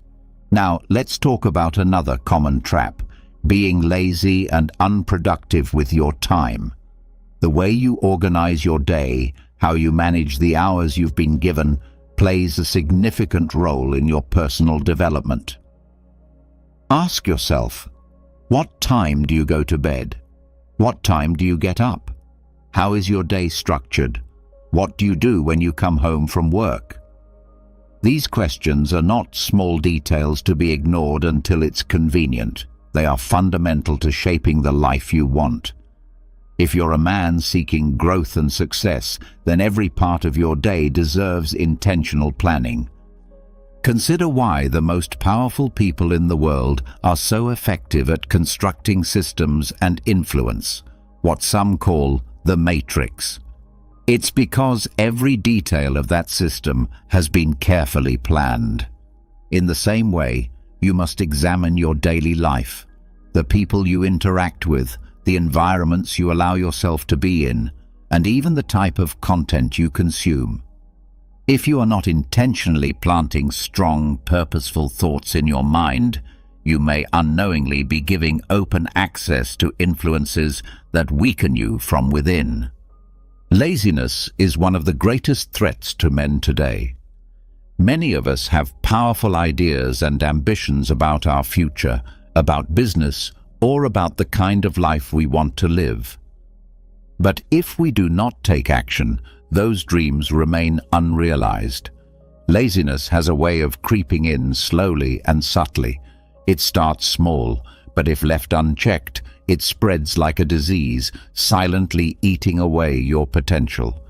Now, let's talk about another common trap, being lazy and unproductive with your time. The way you organize your day, how you manage the hours you've been given, plays a significant role in your personal development. Ask yourself, what time do you go to bed? What time do you get up? How is your day structured? What do you do when you come home from work? These questions are not small details to be ignored until it's convenient. They are fundamental to shaping the life you want. If you're a man seeking growth and success, then every part of your day deserves intentional planning. Consider why the most powerful people in the world are so effective at constructing systems and influence, what some call the matrix. It's because every detail of that system has been carefully planned. In the same way, you must examine your daily life, the people you interact with, the environments you allow yourself to be in, and even the type of content you consume. If you are not intentionally planting strong, purposeful thoughts in your mind, you may unknowingly be giving open access to influences that weaken you from within. Laziness is one of the greatest threats to men today. Many of us have powerful ideas and ambitions about our future, about business, or about the kind of life we want to live. But if we do not take action, those dreams remain unrealized. Laziness has a way of creeping in slowly and subtly. It starts small, but if left unchecked, it spreads like a disease, silently eating away your potential.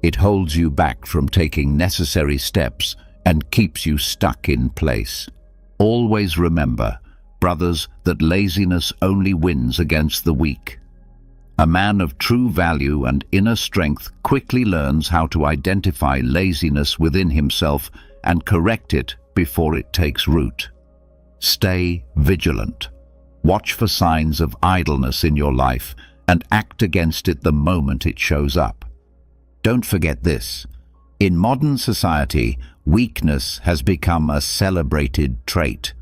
It holds you back from taking necessary steps and keeps you stuck in place. Always remember, brothers, that laziness only wins against the weak. A man of true value and inner strength quickly learns how to identify laziness within himself and correct it before it takes root. Stay vigilant. Watch for signs of idleness in your life and act against it the moment it shows up. Don't forget this. In modern society, weakness has become a celebrated trait.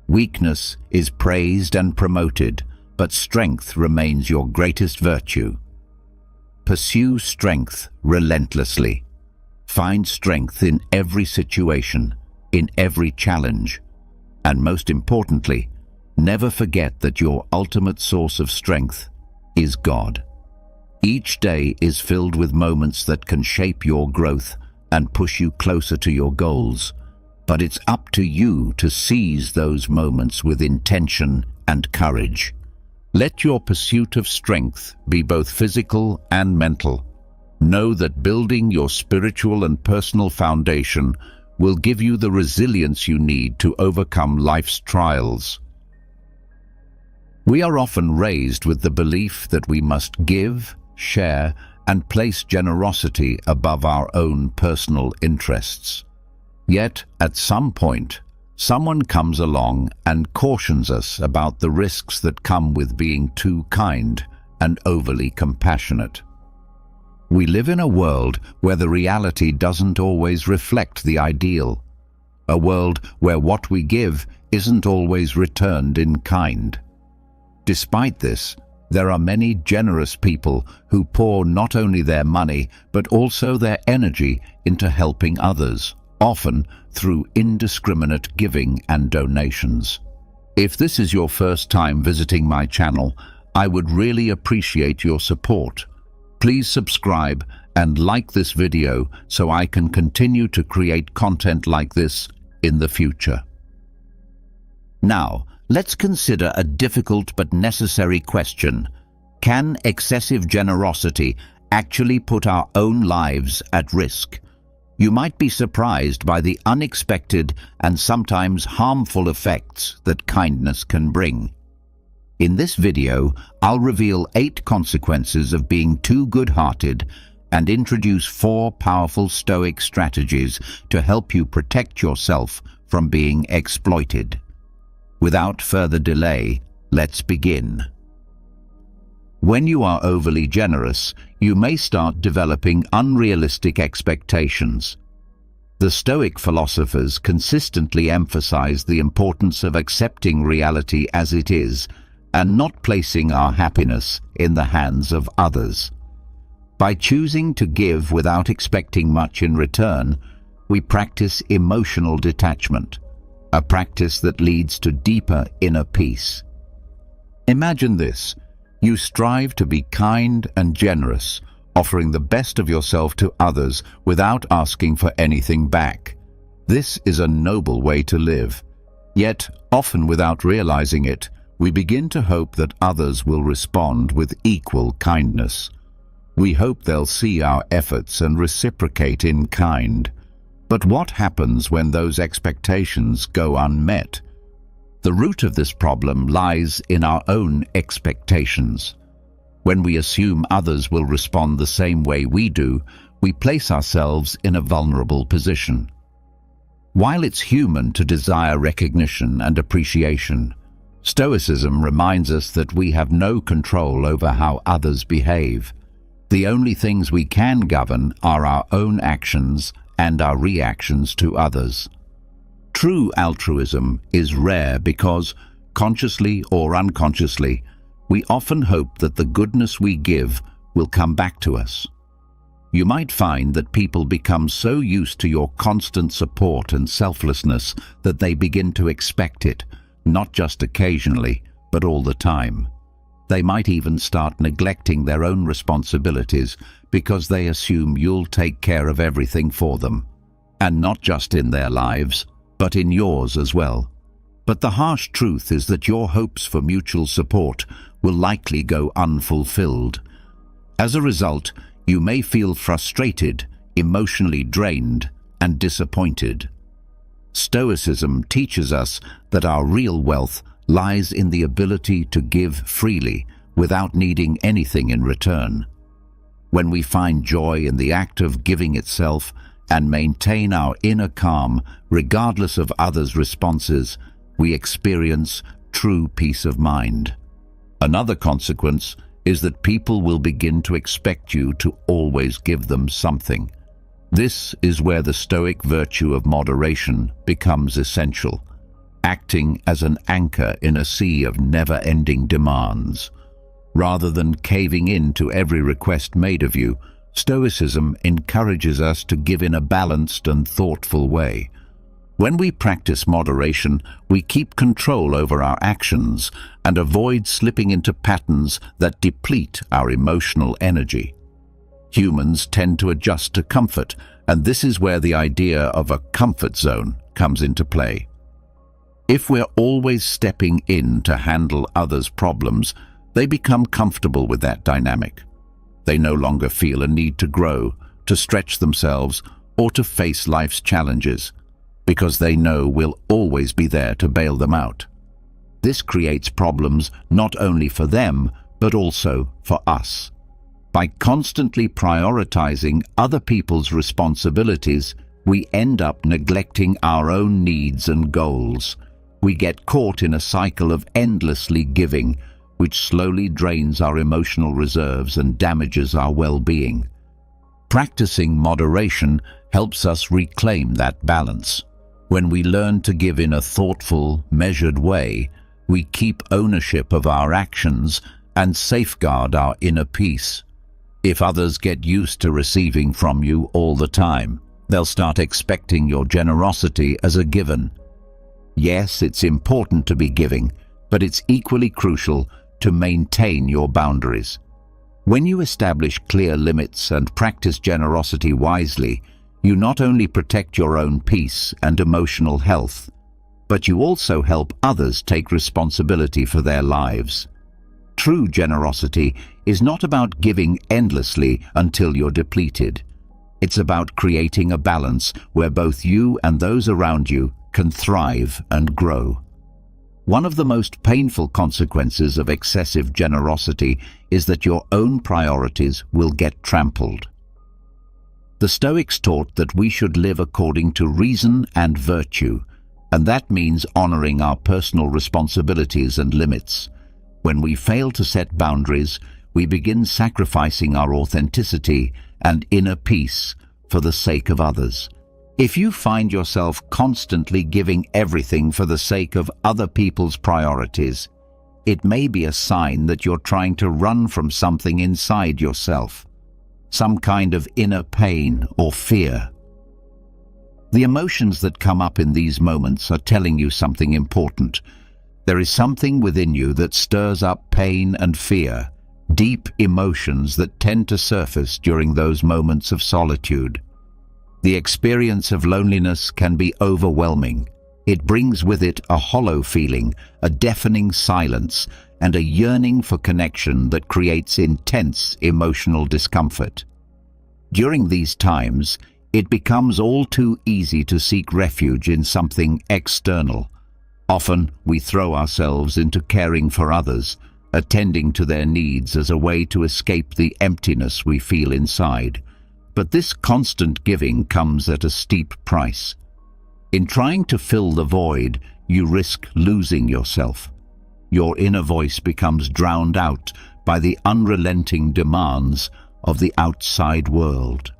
Weakness is praised and promoted, but strength remains your greatest virtue. Pursue strength relentlessly. Find strength in every situation, in every challenge, and most importantly, never forget that your ultimate source of strength is God. Each day is filled with moments that can shape your growth and push you closer to your goals, but it's up to you to seize those moments with intention and courage. Let your pursuit of strength be both physical and mental. Know that building your spiritual and personal foundation will give you the resilience you need to overcome life's trials. We are often raised with the belief that we must give, share, and place generosity above our own personal interests. Yet, at some point, someone comes along and cautions us about the risks that come with being too kind and overly compassionate. We live in a world where the reality doesn't always reflect the ideal, a world where what we give isn't always returned in kind. Despite this, there are many generous people who pour not only their money but also their energy into helping others, often through indiscriminate giving and donations. If this is your first time visiting my channel, I would really appreciate your support. Please subscribe and like this video so I can continue to create content like this in the future. Now, let's consider a difficult but necessary question. Can excessive generosity actually put our own lives at risk? You might be surprised by the unexpected and sometimes harmful effects that kindness can bring. In this video, I'll reveal 8 consequences of being too good-hearted and introduce 4 powerful Stoic strategies to help you protect yourself from being exploited. Without further delay, let's begin. When you are overly generous, you may start developing unrealistic expectations. The Stoic philosophers consistently emphasize the importance of accepting reality as it is and not placing our happiness in the hands of others. By choosing to give without expecting much in return, we practice emotional detachment, a practice that leads to deeper inner peace. Imagine this. You strive to be kind and generous, offering the best of yourself to others without asking for anything back. This is a noble way to live. Yet, often without realizing it, we begin to hope that others will respond with equal kindness. We hope they'll see our efforts and reciprocate in kind. But what happens when those expectations go unmet? The root of this problem lies in our own expectations. When we assume others will respond the same way we do, we place ourselves in a vulnerable position. While it's human to desire recognition and appreciation, Stoicism reminds us that we have no control over how others behave. The only things we can govern are our own actions and our reactions to others. True altruism is rare because, consciously or unconsciously, we often hope that the goodness we give will come back to us. You might find that people become so used to your constant support and selflessness that they begin to expect it, not just occasionally, but all the time. They might even start neglecting their own responsibilities because they assume you'll take care of everything for them, and not just in their lives, but in yours as well. But the harsh truth is that your hopes for mutual support will likely go unfulfilled. As a result, you may feel frustrated, emotionally drained, and disappointed. Stoicism teaches us that our real wealth lies in the ability to give freely without needing anything in return. When we find joy in the act of giving itself and maintain our inner calm regardless of others' responses, we experience true peace of mind. Another consequence is that people will begin to expect you to always give them something. This is where the Stoic virtue of moderation becomes essential, acting as an anchor in a sea of never-ending demands. Rather than caving in to every request made of you, Stoicism encourages us to give in a balanced and thoughtful way. When we practice moderation, we keep control over our actions and avoid slipping into patterns that deplete our emotional energy. Humans tend to adjust to comfort, and this is where the idea of a comfort zone comes into play. If we're always stepping in to handle others' problems, they become comfortable with that dynamic. They no longer feel a need to grow, to stretch themselves, or to face life's challenges, because they know we'll always be there to bail them out. This creates problems not only for them, but also for us. By constantly prioritizing other people's responsibilities, we end up neglecting our own needs and goals. We get caught in a cycle of endlessly giving, which slowly drains our emotional reserves and damages our well-being. Practicing moderation helps us reclaim that balance. When we learn to give in a thoughtful, measured way, we keep ownership of our actions and safeguard our inner peace. If others get used to receiving from you all the time, they'll start expecting your generosity as a given. Yes, it's important to be giving, but it's equally crucial to maintain your boundaries. When you establish clear limits and practice generosity wisely, you not only protect your own peace and emotional health, but you also help others take responsibility for their lives. True generosity is not about giving endlessly until you're depleted. It's about creating a balance where both you and those around you can thrive and grow. One of the most painful consequences of excessive generosity is that your own priorities will get trampled. The Stoics taught that we should live according to reason and virtue, and that means honoring our personal responsibilities and limits. When we fail to set boundaries, we begin sacrificing our authenticity and inner peace for the sake of others. If you find yourself constantly giving everything for the sake of other people's priorities, it may be a sign that you're trying to run from something inside yourself, some kind of inner pain or fear. The emotions that come up in these moments are telling you something important. There is something within you that stirs up pain and fear, deep emotions that tend to surface during those moments of solitude. The experience of loneliness can be overwhelming. It brings with it a hollow feeling, a deafening silence, and a yearning for connection that creates intense emotional discomfort. During these times, it becomes all too easy to seek refuge in something external. Often, we throw ourselves into caring for others, attending to their needs as a way to escape the emptiness we feel inside. But this constant giving comes at a steep price. In trying to fill the void, you risk losing yourself. Your inner voice becomes drowned out by the unrelenting demands of the outside world.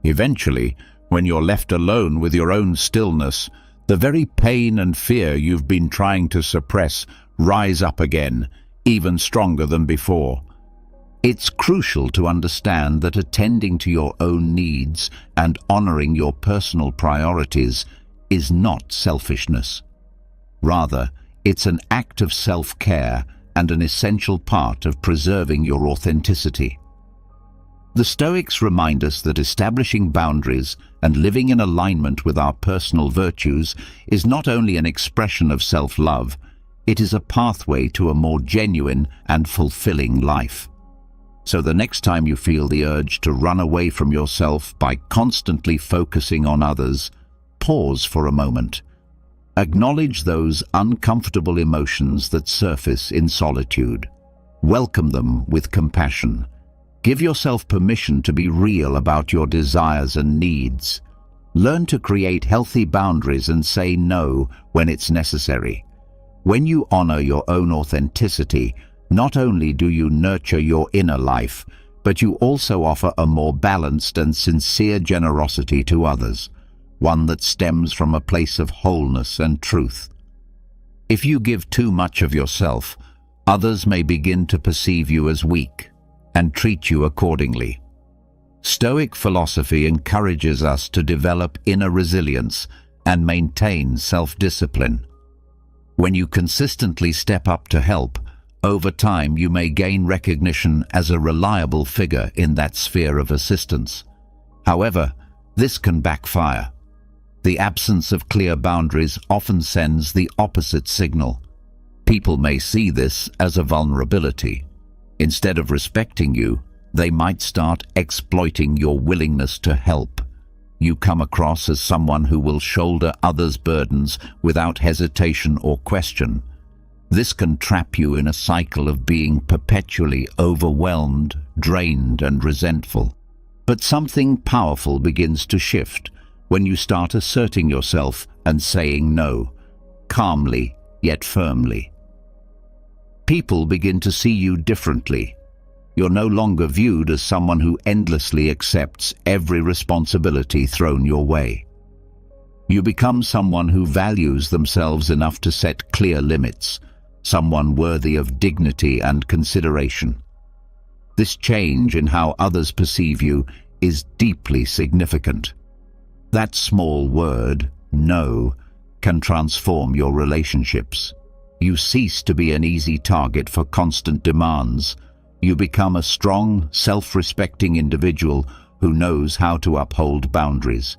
Eventually, when you're left alone with your own stillness, the very pain and fear you've been trying to suppress rise up again, even stronger than before. It's crucial to understand that attending to your own needs and honoring your personal priorities is not selfishness. Rather, it's an act of self-care and an essential part of preserving your authenticity. The Stoics remind us that establishing boundaries and living in alignment with our personal virtues is not only an expression of self-love, it is a pathway to a more genuine and fulfilling life. So the next time you feel the urge to run away from yourself by constantly focusing on others, pause for a moment. Acknowledge those uncomfortable emotions that surface in solitude. Welcome them with compassion. Give yourself permission to be real about your desires and needs. Learn to create healthy boundaries and say no when it's necessary. When you honor your own authenticity, not only do you nurture your inner life, but you also offer a more balanced and sincere generosity to others, one that stems from a place of wholeness and truth. If you give too much of yourself, others may begin to perceive you as weak and treat you accordingly. Stoic philosophy encourages us to develop inner resilience and maintain self-discipline. When you consistently step up to help, over time you may gain recognition as a reliable figure in that sphere of assistance. However, this can backfire. The absence of clear boundaries often sends the opposite signal. People may see this as a vulnerability. Instead of respecting you, they might start exploiting your willingness to help. You come across as someone who will shoulder others' burdens without hesitation or question. This can trap you in a cycle of being perpetually overwhelmed, drained, and resentful. But something powerful begins to shift when you start asserting yourself and saying no, calmly yet firmly. People begin to see you differently. You're no longer viewed as someone who endlessly accepts every responsibility thrown your way. You become someone who values themselves enough to set clear limits, someone worthy of dignity and consideration. This change in how others perceive you is deeply significant. That small word, no, can transform your relationships. You cease to be an easy target for constant demands. You become a strong, self-respecting individual who knows how to uphold boundaries.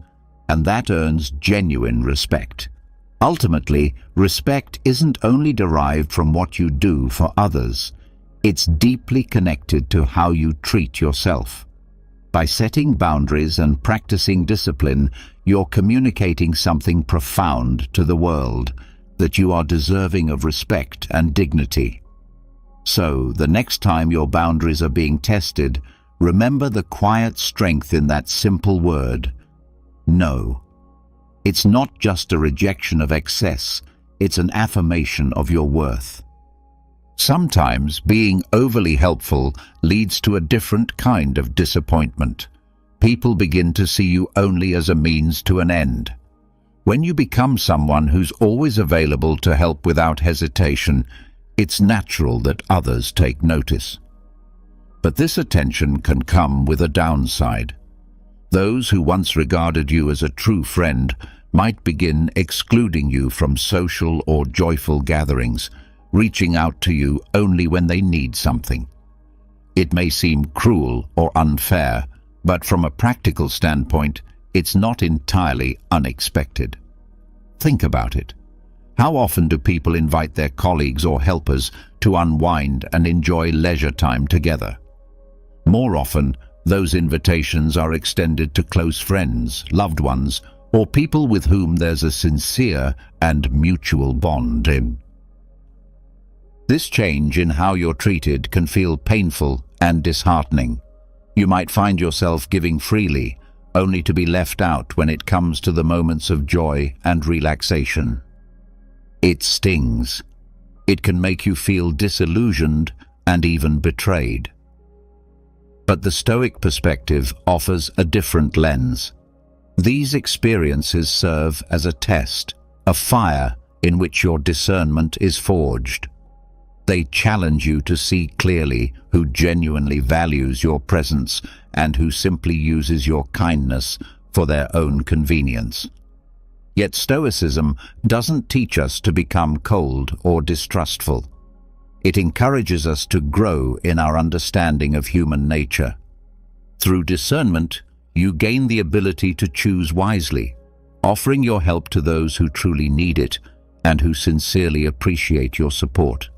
and that earns genuine respect. Ultimately, respect isn't only derived from what you do for others, it's deeply connected to how you treat yourself. By setting boundaries and practicing discipline, you're communicating something profound to the world, that you are deserving of respect and dignity. So, the next time your boundaries are being tested, remember the quiet strength in that simple word, no. It's not just a rejection of excess, it's an affirmation of your worth. Sometimes being overly helpful leads to a different kind of disappointment. People begin to see you only as a means to an end. When you become someone who's always available to help without hesitation, it's natural that others take notice. But this attention can come with a downside. Those who once regarded you as a true friend might begin excluding you from social or joyful gatherings, reaching out to you only when they need something. It may seem cruel or unfair, but from a practical standpoint, it's not entirely unexpected. Think about it. How often do people invite their colleagues or helpers to unwind and enjoy leisure time together? More often, those invitations are extended to close friends, loved ones, or people with whom there's a sincere and mutual bond in. This change in how you're treated can feel painful and disheartening. You might find yourself giving freely, only to be left out when it comes to the moments of joy and relaxation. It stings. It can make you feel disillusioned and even betrayed. But the Stoic perspective offers a different lens. These experiences serve as a test, a fire in which your discernment is forged. They challenge you to see clearly who genuinely values your presence and who simply uses your kindness for their own convenience. Yet Stoicism doesn't teach us to become cold or distrustful. It encourages us to grow in our understanding of human nature. Through discernment, you gain the ability to choose wisely, offering your help to those who truly need it and who sincerely appreciate your support.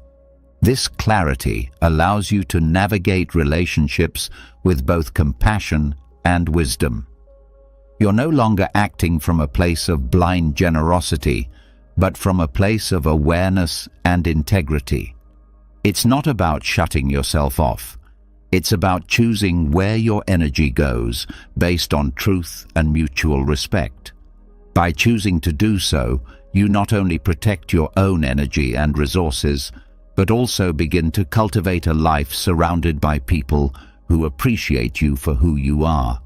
This clarity allows you to navigate relationships with both compassion and wisdom. You're no longer acting from a place of blind generosity, but from a place of awareness and integrity. It's not about shutting yourself off. It's about choosing where your energy goes based on truth and mutual respect. By choosing to do so, you not only protect your own energy and resources, but also begin to cultivate a life surrounded by people who appreciate you for who you are,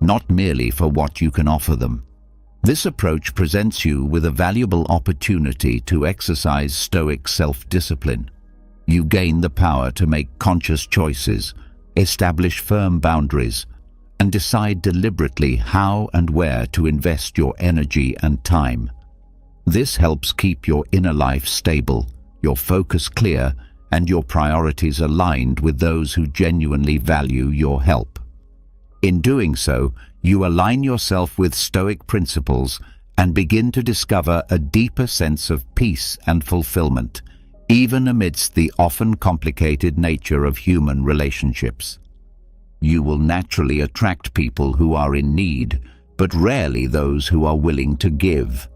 not merely for what you can offer them. This approach presents you with a valuable opportunity to exercise Stoic self-discipline. You gain the power to make conscious choices, establish firm boundaries, and decide deliberately how and where to invest your energy and time. This helps keep your inner life stable, your focus clear, and your priorities aligned with those who genuinely value your help. In doing so, you align yourself with Stoic principles and begin to discover a deeper sense of peace and fulfillment, even amidst the often complicated nature of human relationships. You will naturally attract people who are in need, but rarely those who are willing to give.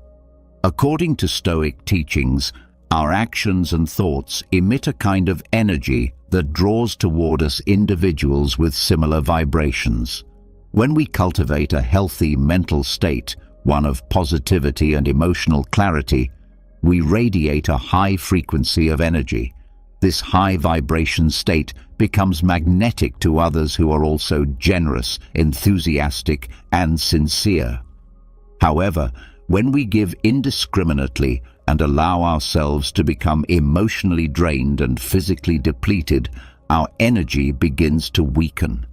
According to Stoic teachings, our actions and thoughts emit a kind of energy that draws toward us individuals with similar vibrations. When we cultivate a healthy mental state, one of positivity and emotional clarity, we radiate a high frequency of energy. This high vibration state becomes magnetic to others who are also generous, enthusiastic, and sincere. However, when we give indiscriminately and allow ourselves to become emotionally drained and physically depleted, our energy begins to weaken.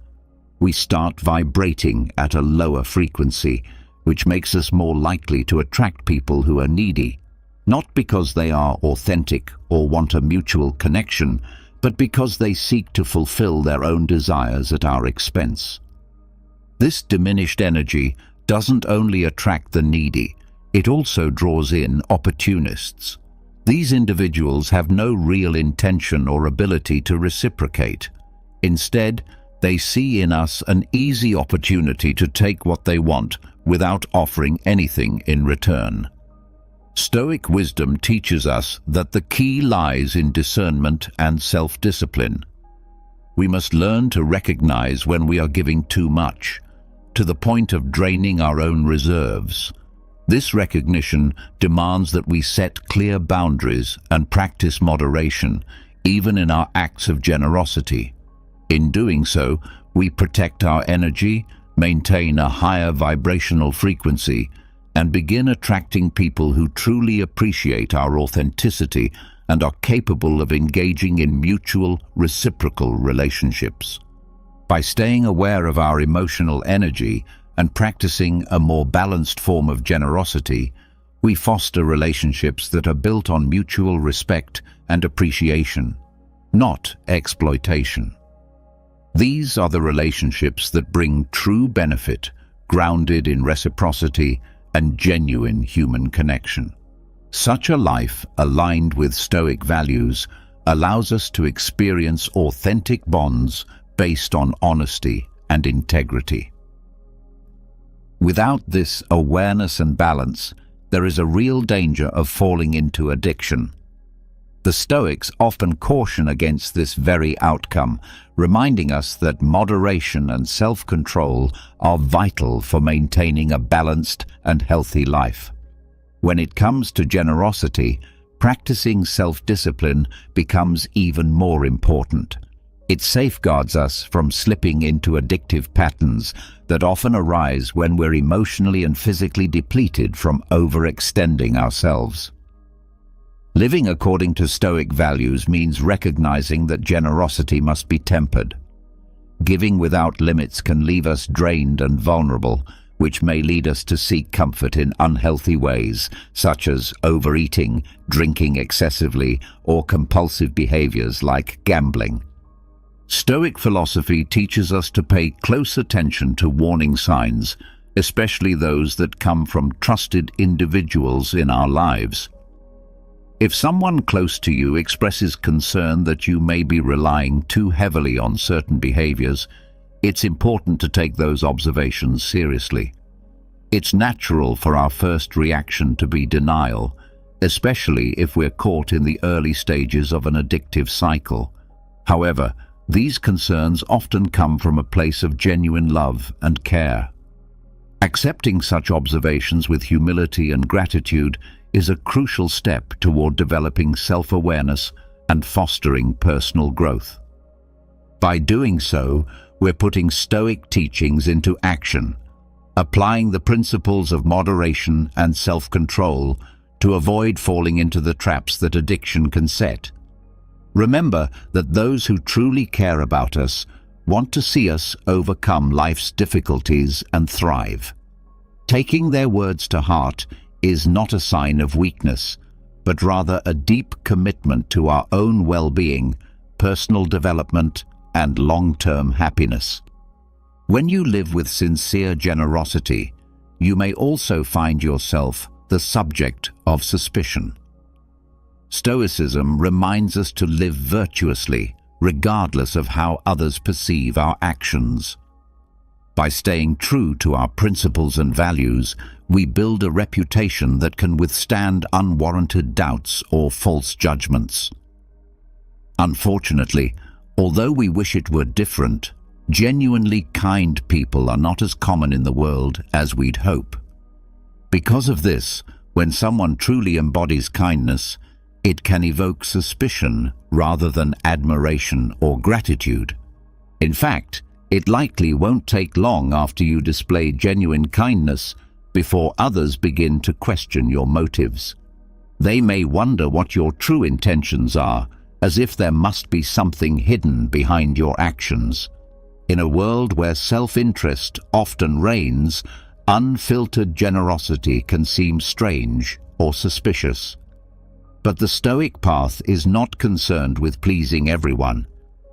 We start vibrating at a lower frequency, which makes us more likely to attract people who are needy, not because they are authentic or want a mutual connection, but because they seek to fulfill their own desires at our expense. This diminished energy doesn't only attract the needy, it also draws in opportunists. These individuals have no real intention or ability to reciprocate. Instead, they see in us an easy opportunity to take what they want without offering anything in return. Stoic wisdom teaches us that the key lies in discernment and self-discipline. We must learn to recognize when we are giving too much, to the point of draining our own reserves. This recognition demands that we set clear boundaries and practice moderation, even in our acts of generosity. In doing so, we protect our energy, maintain a higher vibrational frequency, and begin attracting people who truly appreciate our authenticity and are capable of engaging in mutual, reciprocal relationships. By staying aware of our emotional energy and practicing a more balanced form of generosity, we foster relationships that are built on mutual respect and appreciation, not exploitation. These are the relationships that bring true benefit, grounded in reciprocity and genuine human connection. Such a life, aligned with Stoic values, allows us to experience authentic bonds based on honesty and integrity. Without this awareness and balance, there is a real danger of falling into addiction. The Stoics often caution against this very outcome, reminding us that moderation and self-control are vital for maintaining a balanced and healthy life. When it comes to generosity, practicing self-discipline becomes even more important. It safeguards us from slipping into addictive patterns that often arise when we're emotionally and physically depleted from overextending ourselves. Living according to Stoic values means recognizing that generosity must be tempered. Giving without limits can leave us drained and vulnerable, which may lead us to seek comfort in unhealthy ways, such as overeating, drinking excessively, or compulsive behaviors like gambling. Stoic philosophy teaches us to pay close attention to warning signs, especially those that come from trusted individuals in our lives. If someone close to you expresses concern that you may be relying too heavily on certain behaviors, it's important to take those observations seriously. It's natural for our first reaction to be denial, especially if we're caught in the early stages of an addictive cycle. However, these concerns often come from a place of genuine love and care. Accepting such observations with humility and gratitude is a crucial step toward developing self-awareness and fostering personal growth. By doing so, we're putting Stoic teachings into action, applying the principles of moderation and self-control to avoid falling into the traps that addiction can set. Remember that those who truly care about us want to see us overcome life's difficulties and thrive. Taking their words to heart is not a sign of weakness, but rather a deep commitment to our own well-being, personal development, and long-term happiness. When you live with sincere generosity, you may also find yourself the subject of suspicion. Stoicism reminds us to live virtuously, regardless of how others perceive our actions. By staying true to our principles and values, we build a reputation that can withstand unwarranted doubts or false judgments. Unfortunately, although we wish it were different, genuinely kind people are not as common in the world as we'd hope. Because of this, when someone truly embodies kindness, it can evoke suspicion rather than admiration or gratitude. In fact, it likely won't take long after you display genuine kindness before others begin to question your motives. They may wonder what your true intentions are, as if there must be something hidden behind your actions. In a world where self-interest often reigns, unfiltered generosity can seem strange or suspicious. But the Stoic path is not concerned with pleasing everyone.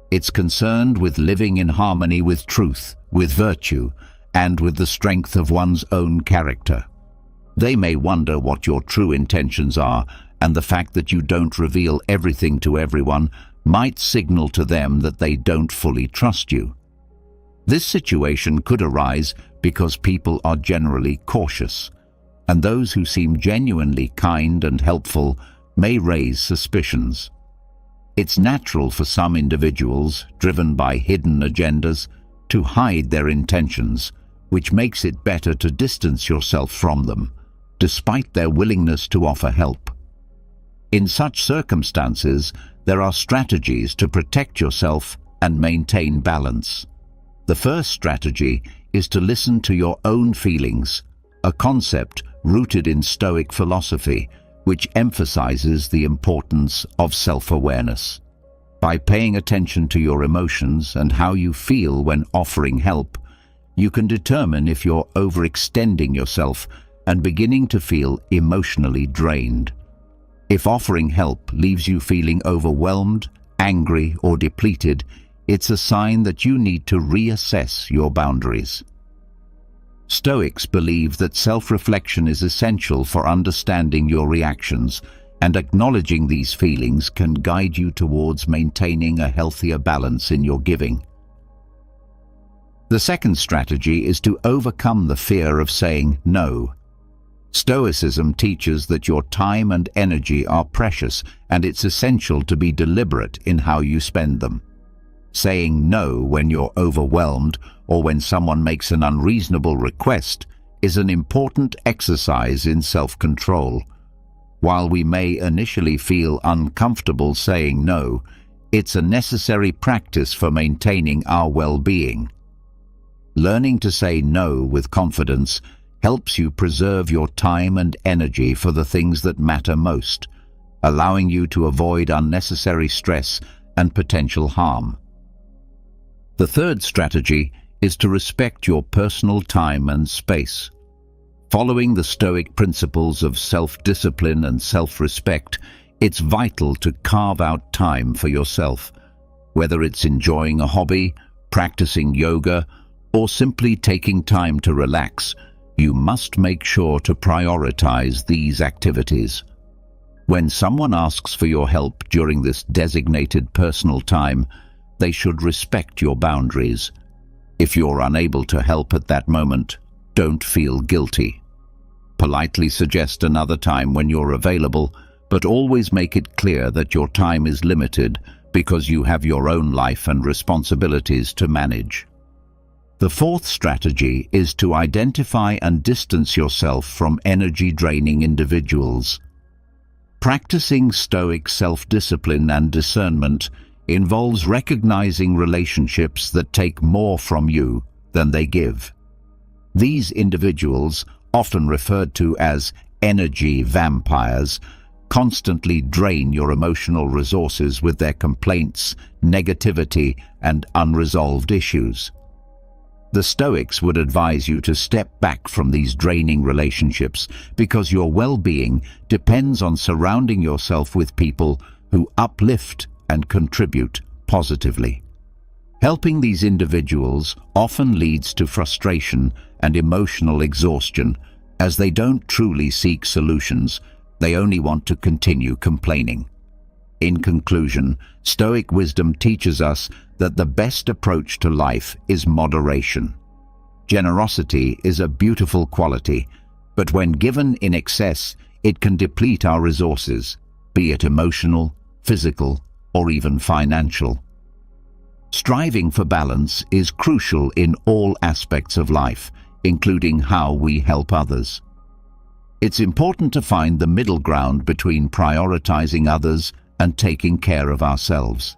It's concerned with living in harmony with truth, with virtue, and with the strength of one's own character. They may wonder what your true intentions are, and the fact that you don't reveal everything to everyone might signal to them that they don't fully trust you. This situation could arise because people are generally cautious, and those who seem genuinely kind and helpful may raise suspicions. It's natural for some individuals, driven by hidden agendas, to hide their intentions, which makes it better to distance yourself from them, despite their willingness to offer help. In such circumstances, there are strategies to protect yourself and maintain balance. The first strategy is to listen to your own feelings, a concept rooted in Stoic philosophy, which emphasizes the importance of self-awareness. By paying attention to your emotions and how you feel when offering help, you can determine if you're overextending yourself and beginning to feel emotionally drained. If offering help leaves you feeling overwhelmed, angry, or depleted, it's a sign that you need to reassess your boundaries. Stoics believe that self-reflection is essential for understanding your reactions, and acknowledging these feelings can guide you towards maintaining a healthier balance in your giving. The second strategy is to overcome the fear of saying no. Stoicism teaches that your time and energy are precious, and it's essential to be deliberate in how you spend them. Saying no when you're overwhelmed or when someone makes an unreasonable request is an important exercise in self-control. While we may initially feel uncomfortable saying no, it's a necessary practice for maintaining our well-being. Learning to say no with confidence helps you preserve your time and energy for the things that matter most, allowing you to avoid unnecessary stress and potential harm. The third strategy is to respect your personal time and space. Following the Stoic principles of self-discipline and self-respect, it's vital to carve out time for yourself. Whether it's enjoying a hobby, practicing yoga, or simply taking time to relax, you must make sure to prioritize these activities. When someone asks for your help during this designated personal time, they should respect your boundaries. If you're unable to help at that moment, don't feel guilty. Politely suggest another time when you're available, but always make it clear that your time is limited because you have your own life and responsibilities to manage. The fourth strategy is to identify and distance yourself from energy-draining individuals. Practicing Stoic self-discipline and discernment involves recognizing relationships that take more from you than they give. These individuals, often referred to as energy vampires, constantly drain your emotional resources with their complaints, negativity, and unresolved issues. The Stoics would advise you to step back from these draining relationships because your well-being depends on surrounding yourself with people who uplift and contribute positively. Helping these individuals often leads to frustration and emotional exhaustion, as they don't truly seek solutions, they only want to continue complaining. In conclusion, Stoic wisdom teaches us that the best approach to life is moderation. Generosity is a beautiful quality, but when given in excess, it can deplete our resources, be it emotional, physical, or even financial. Striving for balance is crucial in all aspects of life, including how we help others. It's important to find the middle ground between prioritizing others and taking care of ourselves.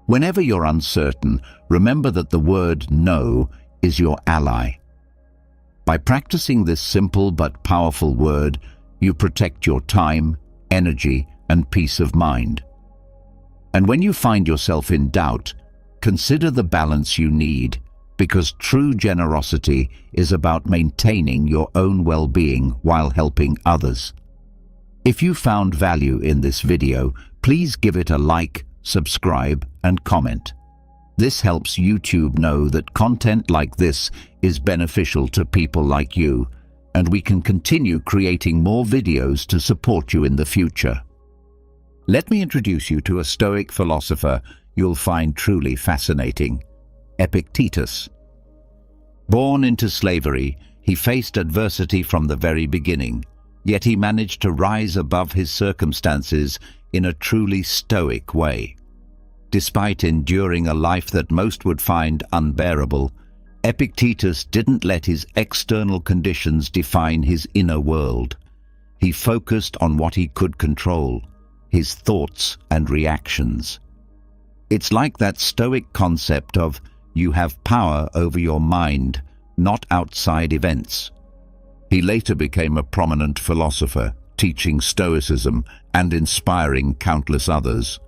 Whenever you're uncertain, remember that the word no is your ally. By practicing this simple but powerful word, you protect your time, energy, and peace of mind. And when you find yourself in doubt, consider the balance you need, because true generosity is about maintaining your own well-being while helping others. If you found value in this video, please give it a like, subscribe, and comment. This helps YouTube know that content like this is beneficial to people like you, and we can continue creating more videos to support you in the future. Let me introduce you to a Stoic philosopher you'll find truly fascinating, Epictetus. Born into slavery, he faced adversity from the very beginning, yet he managed to rise above his circumstances in a truly Stoic way. Despite enduring a life that most would find unbearable, Epictetus didn't let his external conditions define his inner world. He focused on what he could control, his thoughts and reactions. It's like that Stoic concept of you have power over your mind, not outside events. He later became a prominent philosopher, teaching Stoicism and inspiring countless others.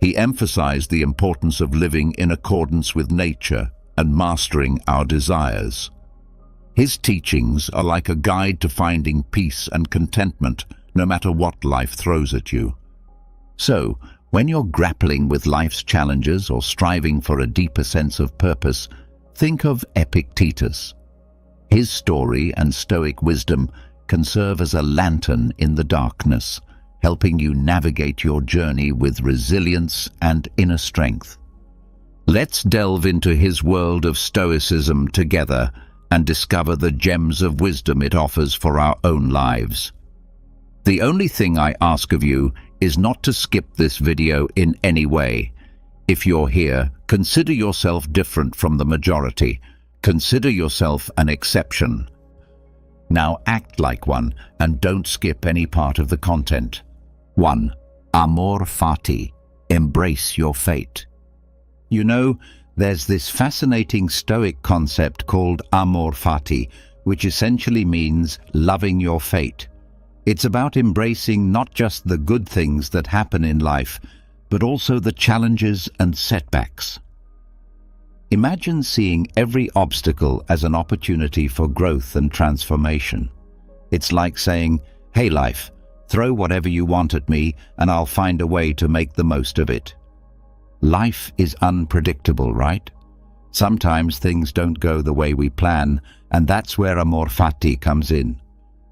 He emphasized the importance of living in accordance with nature and mastering our desires. His teachings are like a guide to finding peace and contentment, no matter what life throws at you. So, when you're grappling with life's challenges or striving for a deeper sense of purpose, think of Epictetus. His story and Stoic wisdom can serve as a lantern in the darkness, helping you navigate your journey with resilience and inner strength. Let's delve into his world of Stoicism together and discover the gems of wisdom it offers for our own lives. The only thing I ask of you is not to skip this video in any way. If you're here, consider yourself different from the majority. Consider yourself an exception. Now act like one and don't skip any part of the content. 1. Amor fati. Embrace your fate. You know, there's this fascinating Stoic concept called amor fati, which essentially means loving your fate. It's about embracing not just the good things that happen in life, but also the challenges and setbacks. Imagine seeing every obstacle as an opportunity for growth and transformation. It's like saying, "Hey life, throw whatever you want at me and I'll find a way to make the most of it." Life is unpredictable, right? Sometimes things don't go the way we plan, and that's where amor fati comes in.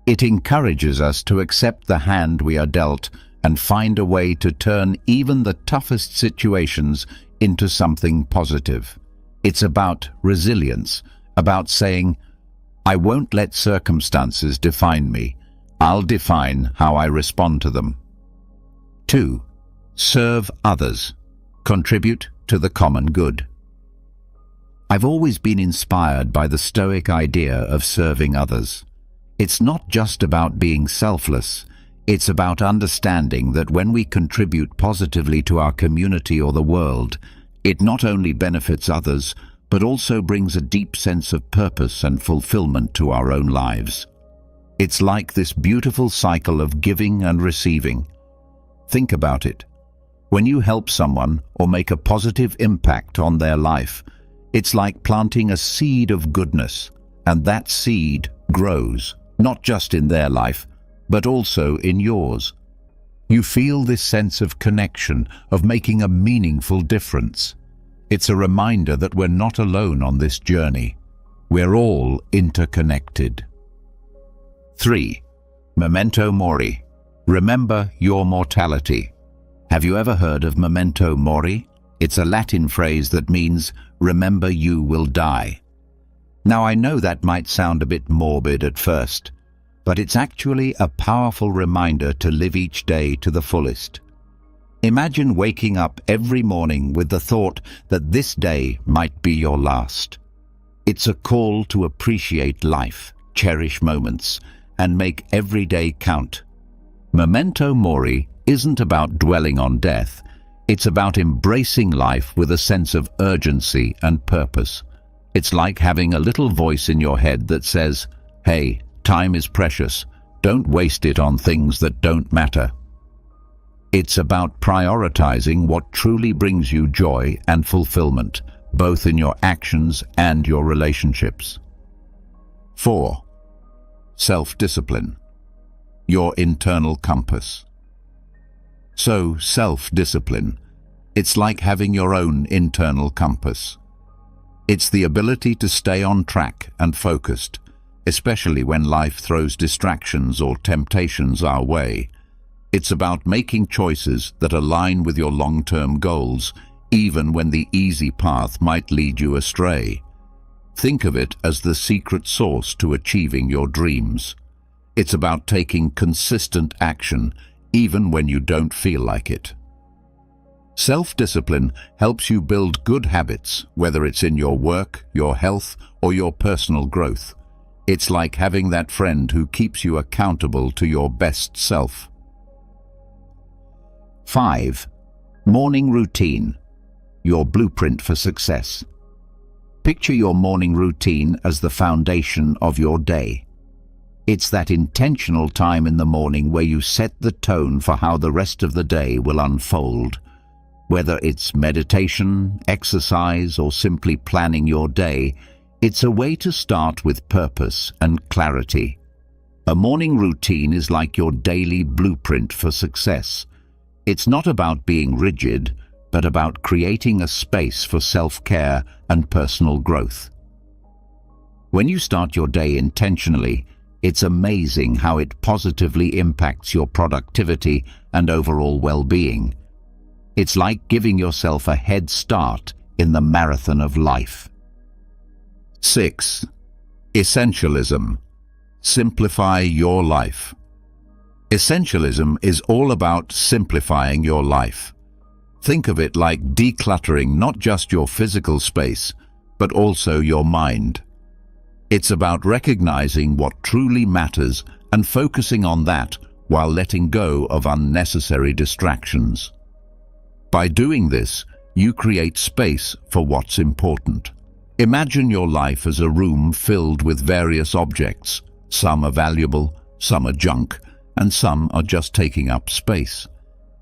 It encourages us to accept the hand we are dealt and find a way to turn even the toughest situations into something positive. It's about resilience, about saying, "I won't let circumstances define me. I'll define how I respond to them." 2. Serve others. Contribute to the common good. I've always been inspired by the Stoic idea of serving others. It's not just about being selfless. It's about understanding that when we contribute positively to our community or the world, it not only benefits others, but also brings a deep sense of purpose and fulfillment to our own lives. It's like this beautiful cycle of giving and receiving. Think about it. When you help someone or make a positive impact on their life, it's like planting a seed of goodness, and that seed grows, not just in their life, but also in yours. You feel this sense of connection, of making a meaningful difference. It's a reminder that we're not alone on this journey. We're all interconnected. 3. Memento mori. Remember your mortality. Have you ever heard of memento mori? It's a Latin phrase that means, remember you will die. Now I know that might sound a bit morbid at first, but it's actually a powerful reminder to live each day to the fullest. Imagine waking up every morning with the thought that this day might be your last. It's a call to appreciate life, cherish moments, and make every day count. Memento mori isn't about dwelling on death. It's about embracing life with a sense of urgency and purpose. It's like having a little voice in your head that says, "Hey, time is precious. Don't waste it on things that don't matter." It's about prioritizing what truly brings you joy and fulfillment, both in your actions and your relationships. 4. Self-discipline. Your internal compass. So, self-discipline. It's like having your own internal compass. It's the ability to stay on track and focused, especially when life throws distractions or temptations our way. It's about making choices that align with your long-term goals, even when the easy path might lead you astray. Think of it as the secret sauce to achieving your dreams. It's about taking consistent action, even when you don't feel like it. Self-discipline helps you build good habits, whether it's in your work, your health, or your personal growth. It's like having that friend who keeps you accountable to your best self. 5. Morning routine. Your blueprint for success. Picture your morning routine as the foundation of your day. It's that intentional time in the morning where you set the tone for how the rest of the day will unfold. Whether it's meditation, exercise, or simply planning your day, it's a way to start with purpose and clarity. A morning routine is like your daily blueprint for success. It's not about being rigid, but about creating a space for self-care and personal growth. When you start your day intentionally, it's amazing how it positively impacts your productivity and overall well-being. It's like giving yourself a head start in the marathon of life. 6. Essentialism. Simplify your life. Essentialism is all about simplifying your life. Think of it like decluttering not just your physical space, but also your mind. It's about recognizing what truly matters and focusing on that while letting go of unnecessary distractions. By doing this, you create space for what's important. Imagine your life as a room filled with various objects. Some are valuable, some are junk, and some are just taking up space.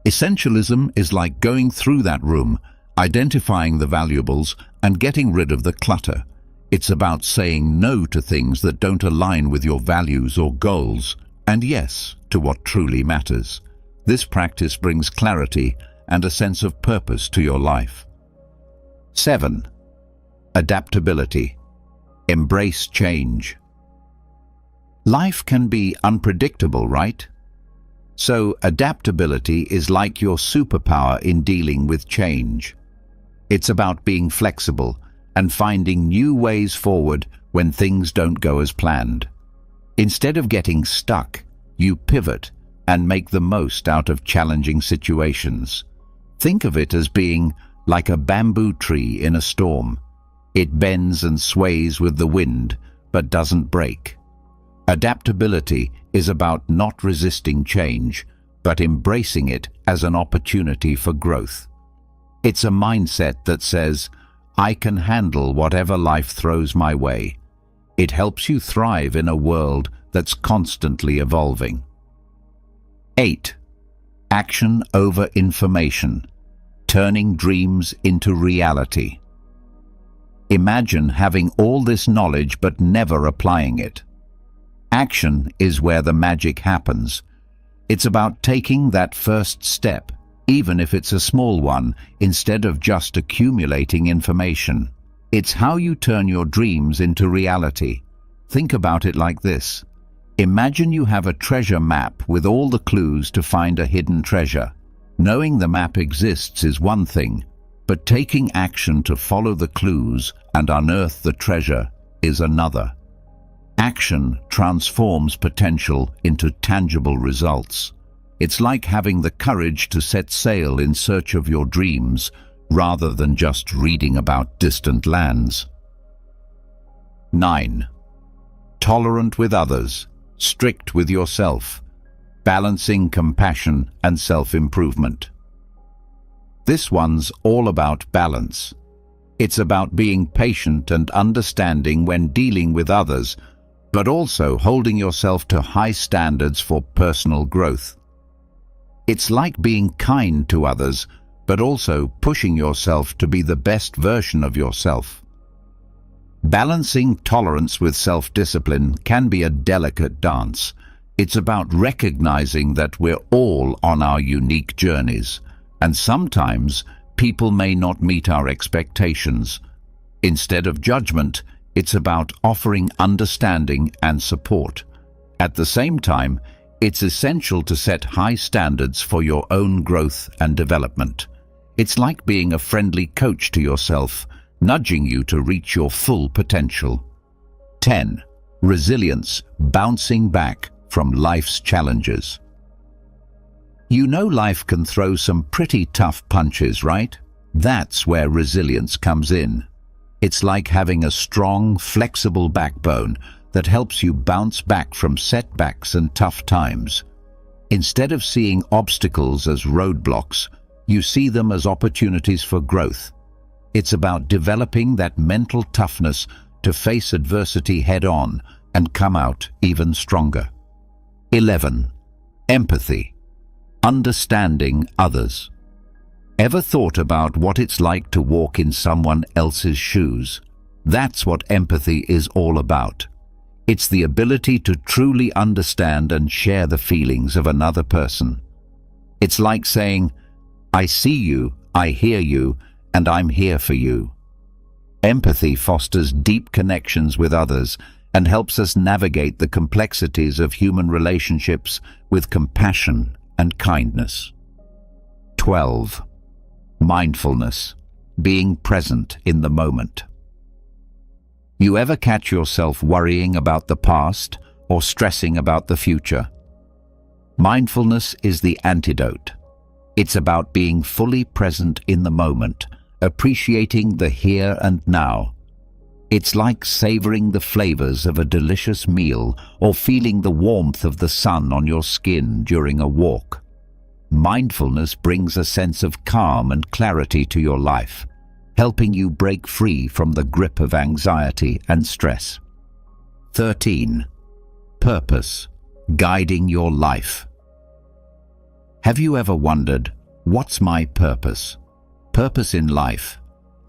Essentialism is like going through that room, identifying the valuables, and getting rid of the clutter. It's about saying no to things that don't align with your values or goals, and yes to what truly matters. This practice brings clarity and a sense of purpose to your life. 7. Adaptability. Embrace change. Life can be unpredictable, right? So adaptability is like your superpower in dealing with change. It's about being flexible and finding new ways forward when things don't go as planned. Instead of getting stuck, you pivot and make the most out of challenging situations. Think of it as being like a bamboo tree in a storm. It bends and sways with the wind, but doesn't break. Adaptability is about not resisting change, but embracing it as an opportunity for growth. It's a mindset that says, I can handle whatever life throws my way. It helps you thrive in a world that's constantly evolving. 8. Action over information. Turning dreams into reality. Imagine having all this knowledge but never applying it. Action is where the magic happens. It's about taking that first step, even if it's a small one, instead of just accumulating information. It's how you turn your dreams into reality. Think about it like this. Imagine you have a treasure map with all the clues to find a hidden treasure. Knowing the map exists is one thing, but taking action to follow the clues and unearth the treasure is another. Action transforms potential into tangible results. It's like having the courage to set sail in search of your dreams rather than just reading about distant lands. 9. Tolerant with others, strict with yourself, balancing compassion and self-improvement. This one's all about balance. It's about being patient and understanding when dealing with others, but also holding yourself to high standards for personal growth. It's like being kind to others, but also pushing yourself to be the best version of yourself. Balancing tolerance with self-discipline can be a delicate dance. It's about recognizing that we're all on our unique journeys, and sometimes people may not meet our expectations. Instead of judgment, it's about offering understanding and support. At the same time, it's essential to set high standards for your own growth and development. It's like being a friendly coach to yourself, nudging you to reach your full potential. 10. Resilience, bouncing back from life's challenges. You know life can throw some pretty tough punches, right? That's where resilience comes in. It's like having a strong, flexible backbone that helps you bounce back from setbacks and tough times. Instead of seeing obstacles as roadblocks, you see them as opportunities for growth. It's about developing that mental toughness to face adversity head-on and come out even stronger. 11. Empathy, understanding others. Ever thought about what it's like to walk in someone else's shoes? That's what empathy is all about. It's the ability to truly understand and share the feelings of another person. It's like saying, I see you, I hear you, and I'm here for you. Empathy fosters deep connections with others and helps us navigate the complexities of human relationships with compassion and kindness. 12. Mindfulness, being present in the moment. You ever catch yourself worrying about the past or stressing about the future? Mindfulness is the antidote. It's about being fully present in the moment, appreciating the here and now. It's like savoring the flavors of a delicious meal or feeling the warmth of the sun on your skin during a walk. Mindfulness brings a sense of calm and clarity to your life, helping you break free from the grip of anxiety and stress. 13. Purpose, guiding your life. Have you ever wondered, what's my purpose? Purpose in life.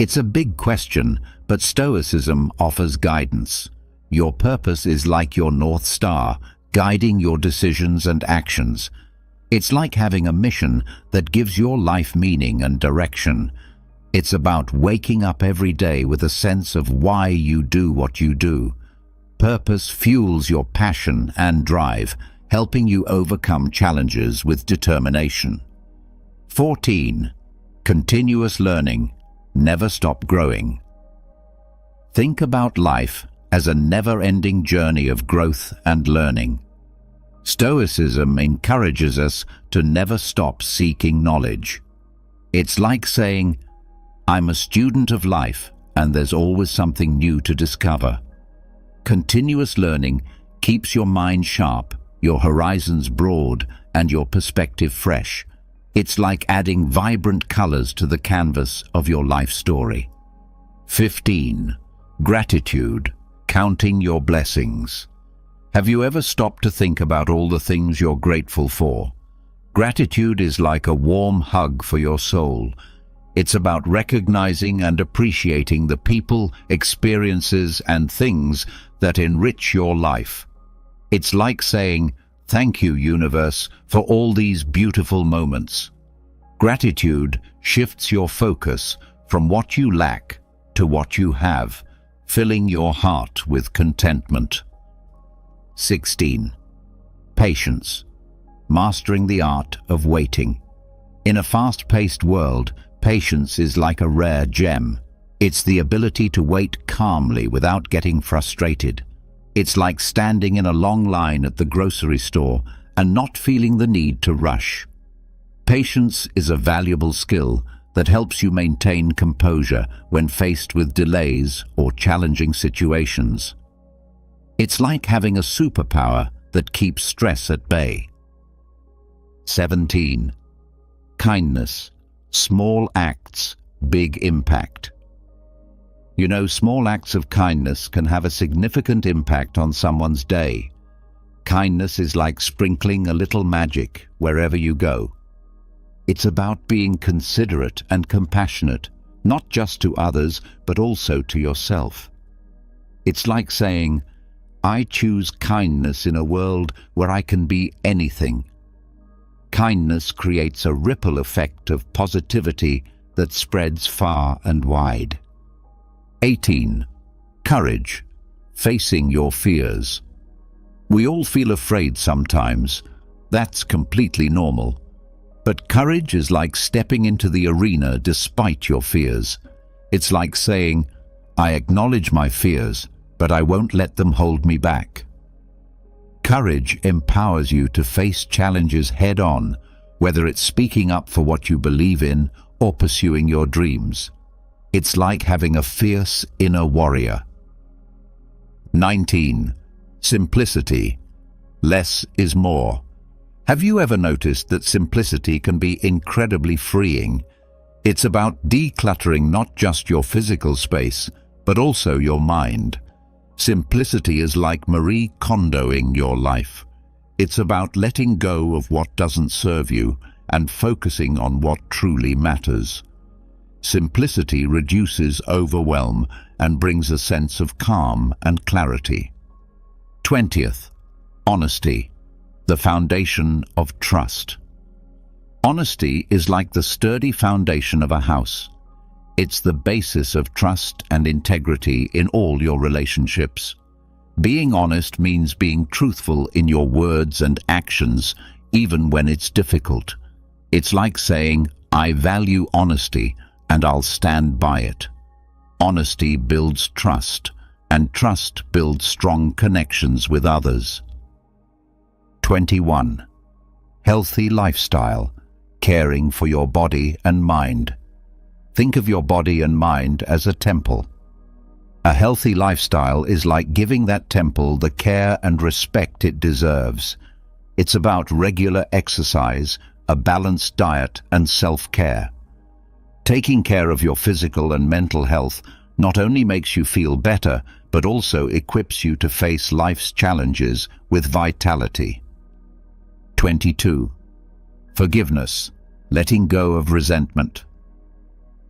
It's a big question, but Stoicism offers guidance. Your purpose is like your North Star, guiding your decisions and actions. It's like having a mission that gives your life meaning and direction. It's about waking up every day with a sense of why you do what you do. Purpose fuels your passion and drive, helping you overcome challenges with determination. 14. Continuous learning, never stop growing. Think about life as a never-ending journey of growth and learning. Stoicism encourages us to never stop seeking knowledge. It's like saying, I'm a student of life and there's always something new to discover. Continuous learning keeps your mind sharp, your horizons broad, and your perspective fresh. It's like adding vibrant colors to the canvas of your life story. 15. Gratitude, counting your blessings. Have you ever stopped to think about all the things you're grateful for? Gratitude is like a warm hug for your soul. It's about recognizing and appreciating the people, experiences, and things that enrich your life. It's like saying, thank you, universe, for all these beautiful moments. Gratitude shifts your focus from what you lack to what you have, filling your heart with contentment. 16. Patience, mastering the art of waiting. In a fast-paced world, patience is like a rare gem. It's the ability to wait calmly without getting frustrated. It's like standing in a long line at the grocery store and not feeling the need to rush. Patience is a valuable skill that helps you maintain composure when faced with delays or challenging situations. It's like having a superpower that keeps stress at bay. 17. Kindness, small acts, big impact. You know, small acts of kindness can have a significant impact on someone's day. Kindness is like sprinkling a little magic wherever you go. It's about being considerate and compassionate, not just to others, but also to yourself. It's like saying, I choose kindness in a world where I can be anything. Kindness creates a ripple effect of positivity that spreads far and wide. 18. Courage. Facing your fears. We all feel afraid sometimes. That's completely normal. But courage is like stepping into the arena despite your fears. It's like saying, I acknowledge my fears, but I won't let them hold me back. Courage empowers you to face challenges head-on, whether it's speaking up for what you believe in or pursuing your dreams. It's like having a fierce inner warrior. 19. Simplicity. Less is more. Have you ever noticed that simplicity can be incredibly freeing? It's about decluttering not just your physical space, but also your mind. Simplicity is like Marie Kondoing your life. It's about letting go of what doesn't serve you and focusing on what truly matters. Simplicity reduces overwhelm and brings a sense of calm and clarity. 20th. Honesty. The foundation of trust. Honesty is like the sturdy foundation of a house. It's the basis of trust and integrity in all your relationships. Being honest means being truthful in your words and actions, even when it's difficult. It's like saying, I value honesty and I'll stand by it. Honesty builds trust, and trust builds strong connections with others. 21. Healthy lifestyle. Caring for your body and mind. Think of your body and mind as a temple. A healthy lifestyle is like giving that temple the care and respect it deserves. It's about regular exercise, a balanced diet, and self-care. Taking care of your physical and mental health not only makes you feel better, but also equips you to face life's challenges with vitality. 22. Forgiveness. Letting go of resentment.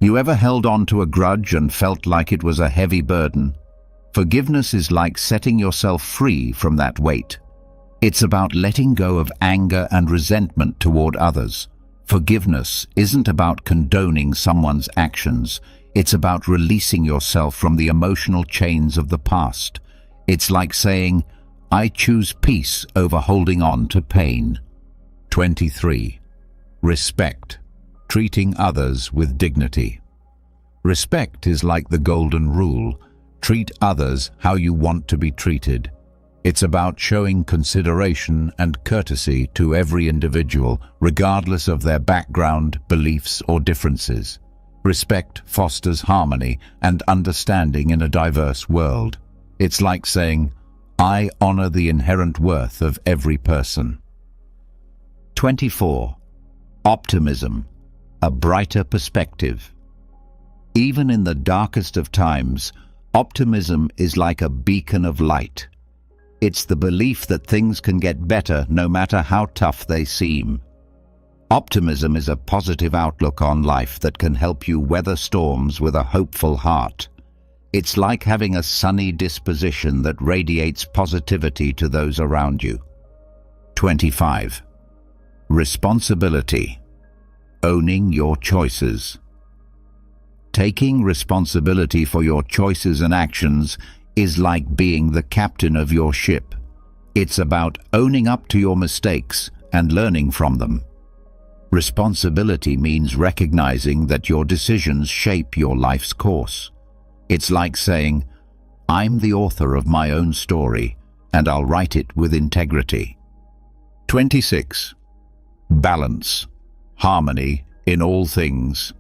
You ever held on to a grudge and felt like it was a heavy burden? Forgiveness is like setting yourself free from that weight. It's about letting go of anger and resentment toward others. Forgiveness isn't about condoning someone's actions. It's about releasing yourself from the emotional chains of the past. It's like saying, I choose peace over holding on to pain. 23. Respect. Treating others with dignity. Respect is like the golden rule. Treat others how you want to be treated. It's about showing consideration and courtesy to every individual, regardless of their background, beliefs, or differences. Respect fosters harmony and understanding in a diverse world. It's like saying, I honor the inherent worth of every person. 24. Optimism. A brighter perspective. Even in the darkest of times, optimism is like a beacon of light. It's the belief that things can get better no matter how tough they seem. Optimism is a positive outlook on life that can help you weather storms with a hopeful heart. It's like having a sunny disposition that radiates positivity to those around you. 25. Responsibility. Owning your choices. Taking responsibility for your choices and actions is like being the captain of your ship. It's about owning up to your mistakes and learning from them. Responsibility means recognizing that your decisions shape your life's course. It's like saying, I'm the author of my own story, and I'll write it with integrity. 26. Balance. Harmony in all things.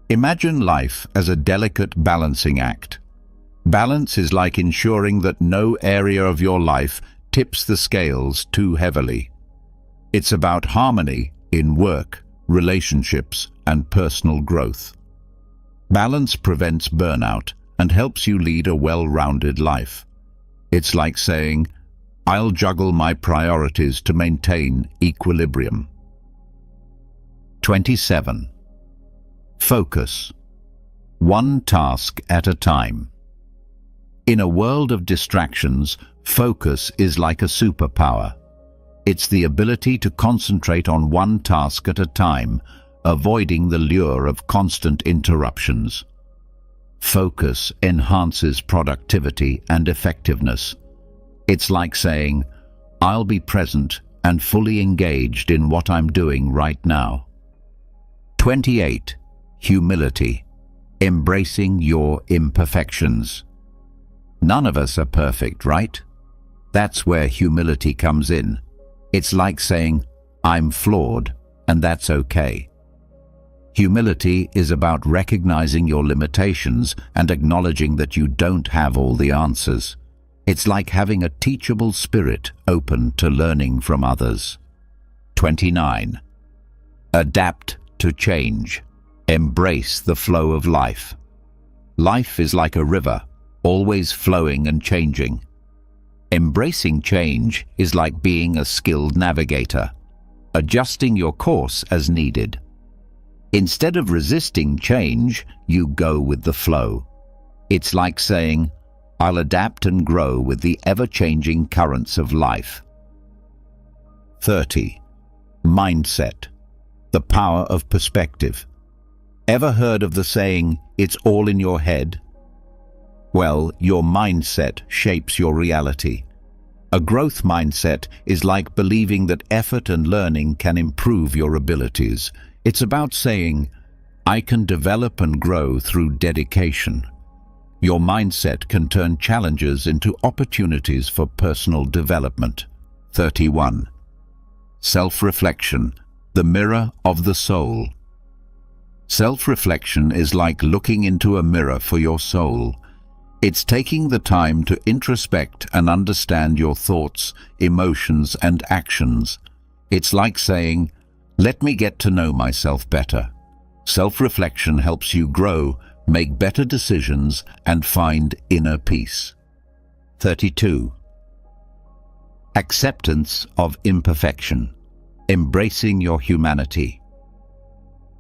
Imagine life as a delicate balancing act. Balance is like ensuring that no area of your life tips the scales too heavily. It's about harmony in work, relationships, and personal growth. Balance prevents burnout and helps you lead a well-rounded life. It's like saying, I'll juggle my priorities to maintain equilibrium. 27. Focus. One task at a time. In a world of distractions, focus is like a superpower. It's the ability to concentrate on one task at a time, avoiding the lure of constant interruptions. Focus enhances productivity and effectiveness. It's like saying, I'll be present and fully engaged in what I'm doing right now. 28. Humility. Embracing your imperfections. None of us are perfect, right? That's where humility comes in. It's like saying, I'm flawed, and that's okay. Humility is about recognizing your limitations and acknowledging that you don't have all the answers. It's like having a teachable spirit open to learning from others. 29. Adapt to change. Embrace the flow of life. Life is like a river, always flowing and changing. Embracing change is like being a skilled navigator, adjusting your course as needed. Instead of resisting change, you go with the flow. It's like saying, I'll adapt and grow with the ever-changing currents of life. 30. Mindset. The power of perspective. Ever heard of the saying, it's all in your head? Well, your mindset shapes your reality. A growth mindset is like believing that effort and learning can improve your abilities. It's about saying, I can develop and grow through dedication. Your mindset can turn challenges into opportunities for personal development. 31. Self-reflection, the mirror of the soul. Self-reflection is like looking into a mirror for your soul. It's taking the time to introspect and understand your thoughts, emotions, and actions. It's like saying, let me get to know myself better. Self-reflection helps you grow, make better decisions, and find inner peace. 32. Acceptance of imperfection. Embracing your humanity.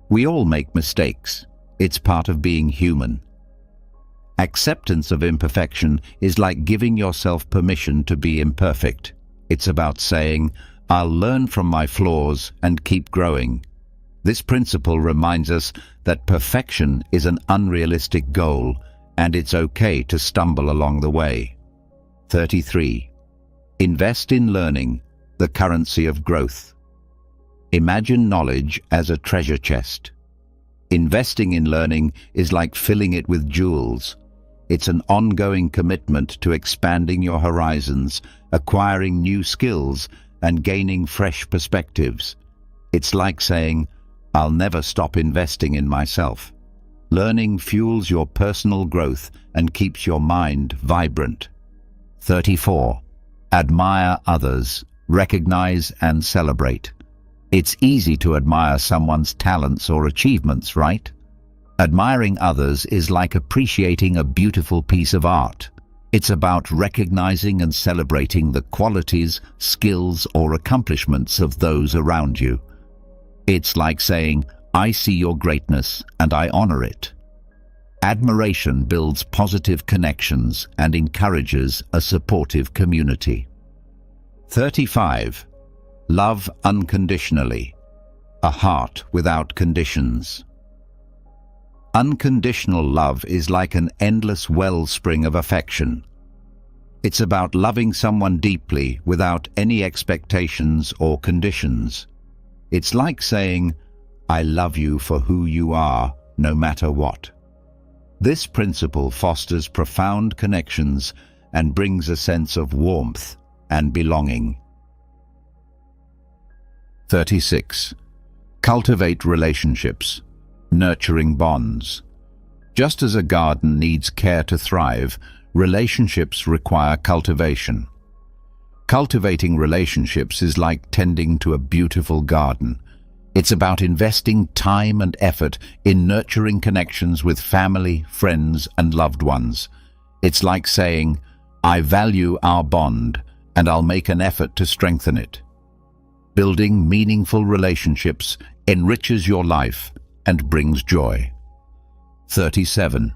We all make mistakes. It's part of being human. Acceptance of imperfection is like giving yourself permission to be imperfect. It's about saying, I'll learn from my flaws and keep growing. This principle reminds us that perfection is an unrealistic goal, and it's okay to stumble along the way. 33. Invest in learning, the currency of growth. Imagine knowledge as a treasure chest. Investing in learning is like filling it with jewels. It's an ongoing commitment to expanding your horizons, acquiring new skills, and gaining fresh perspectives. It's like saying, I'll never stop investing in myself. Learning fuels your personal growth and keeps your mind vibrant. 34. Admire others, recognize and celebrate. It's easy to admire someone's talents or achievements, right? Admiring others is like appreciating a beautiful piece of art. It's about recognizing and celebrating the qualities, skills, or accomplishments of those around you. It's like saying, I see your greatness and I honor it. Admiration builds positive connections and encourages a supportive community. 35. Love unconditionally. A heart without conditions. Unconditional love is like an endless wellspring of affection. It's about loving someone deeply without any expectations or conditions. It's like saying, I love you for who you are, no matter what. This principle fosters profound connections and brings a sense of warmth and belonging. 36. Cultivate relationships, nurturing bonds. Just as a garden needs care to thrive, relationships require cultivation. Cultivating relationships is like tending to a beautiful garden. It's about investing time and effort in nurturing connections with family, friends, and loved ones. It's like saying, I value our bond, and I'll make an effort to strengthen it. Building meaningful relationships enriches your life and brings joy. 37.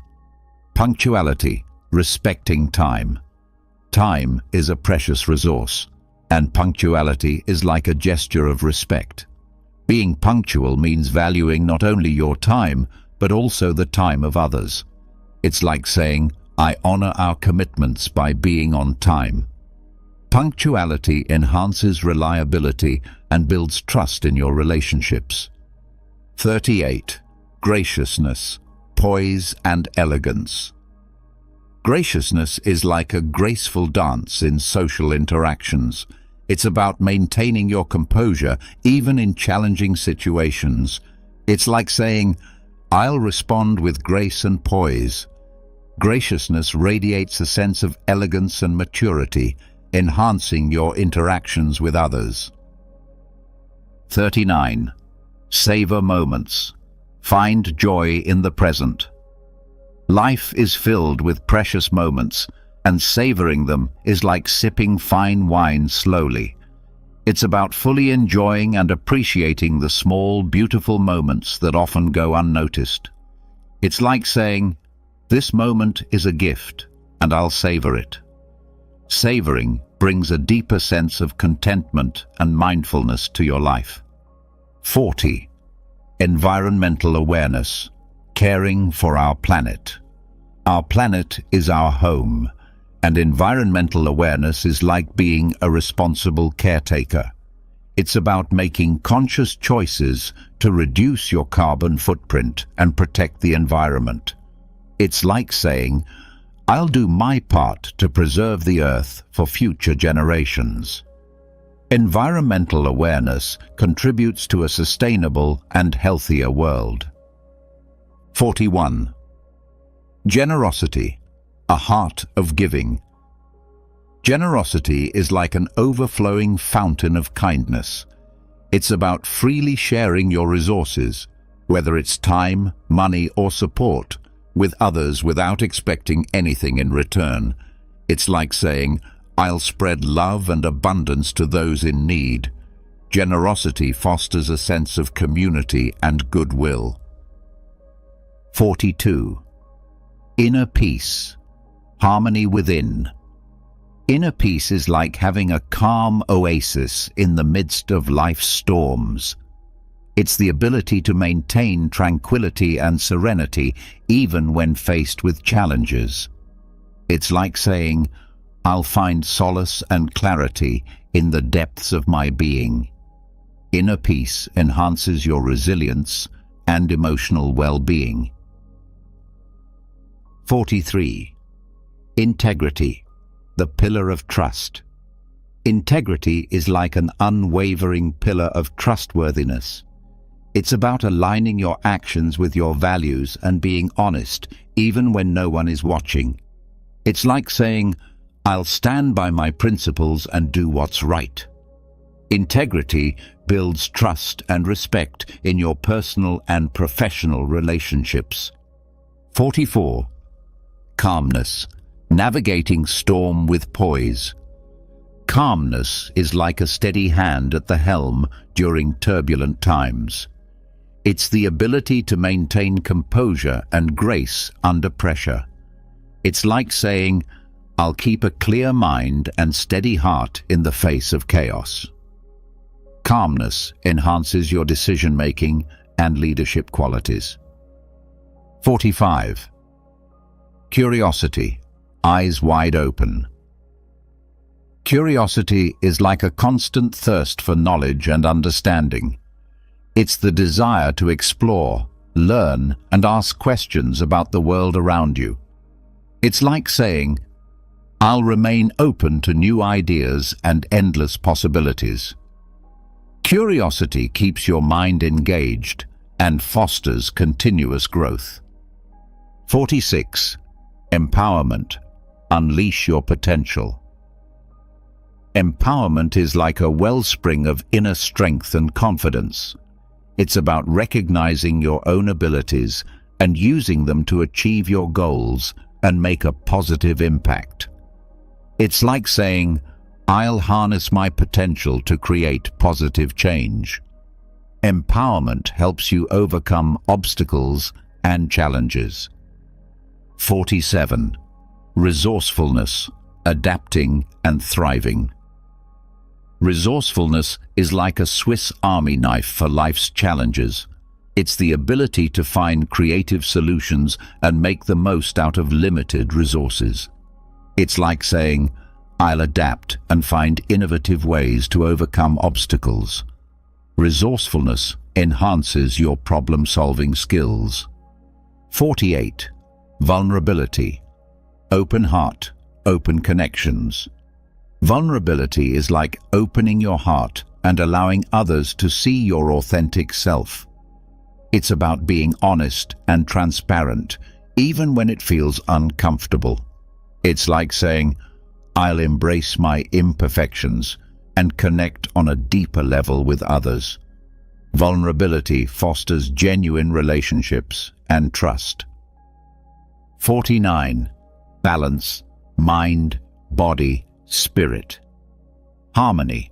Punctuality, respecting time. Time is a precious resource, and punctuality is like a gesture of respect. Being punctual means valuing not only your time, but also the time of others. It's like saying, I honor our commitments by being on time. Punctuality enhances reliability and builds trust in your relationships. 38. Graciousness, poise and elegance. Graciousness is like a graceful dance in social interactions. It's about maintaining your composure even in challenging situations. It's like saying, I'll respond with grace and poise. Graciousness radiates a sense of elegance and maturity, enhancing your interactions with others. 39. Savor moments. Find joy in the present. Life is filled with precious moments, and savoring them is like sipping fine wine slowly. It's about fully enjoying and appreciating the small, beautiful moments that often go unnoticed. It's like saying, this moment is a gift, and I'll savor it. Savoring brings a deeper sense of contentment and mindfulness to your life. 40. Environmental awareness. Caring for our planet. Our planet is our home, and environmental awareness is like being a responsible caretaker. It's about making conscious choices to reduce your carbon footprint and protect the environment. It's like saying, I'll do my part to preserve the earth for future generations. Environmental awareness contributes to a sustainable and healthier world. 41. Generosity, a heart of giving. Generosity is like an overflowing fountain of kindness. It's about freely sharing your resources, whether it's time, money, or support, with others without expecting anything in return. It's like saying, I'll spread love and abundance to those in need. Generosity fosters a sense of community and goodwill. 42. Inner peace, harmony within. Inner peace is like having a calm oasis in the midst of life's storms. It's the ability to maintain tranquility and serenity even when faced with challenges. It's like saying, I'll find solace and clarity in the depths of my being. Inner peace enhances your resilience and emotional well-being. 43. Integrity, the pillar of trust. Integrity is like an unwavering pillar of trustworthiness. It's about aligning your actions with your values and being honest, even when no one is watching. It's like saying, I'll stand by my principles and do what's right. Integrity builds trust and respect in your personal and professional relationships. 44. Calmness, navigating storm with poise. Calmness is like a steady hand at the helm during turbulent times. It's the ability to maintain composure and grace under pressure. It's like saying, I'll keep a clear mind and steady heart in the face of chaos. Calmness enhances your decision-making and leadership qualities. 45. Curiosity, eyes wide open. Curiosity is like a constant thirst for knowledge and understanding. It's the desire to explore, learn, and ask questions about the world around you. It's like saying, I'll remain open to new ideas and endless possibilities. Curiosity keeps your mind engaged and fosters continuous growth. 46. Empowerment, unleash your potential. Empowerment is like a wellspring of inner strength and confidence. It's about recognizing your own abilities and using them to achieve your goals and make a positive impact. It's like saying, I'll harness my potential to create positive change. Empowerment helps you overcome obstacles and challenges. 47. Resourcefulness, adapting and thriving. Resourcefulness is like a Swiss Army knife for life's challenges. It's the ability to find creative solutions and make the most out of limited resources. It's like saying, "I'll adapt and find innovative ways to overcome obstacles." Resourcefulness enhances your problem-solving skills. 48. Vulnerability. Open heart, open connections. Vulnerability is like opening your heart and allowing others to see your authentic self. It's about being honest and transparent, even when it feels uncomfortable. It's like saying, "I'll embrace my imperfections and connect on a deeper level with others." Vulnerability fosters genuine relationships and trust. 49. Balance, mind, body, spirit. Harmony.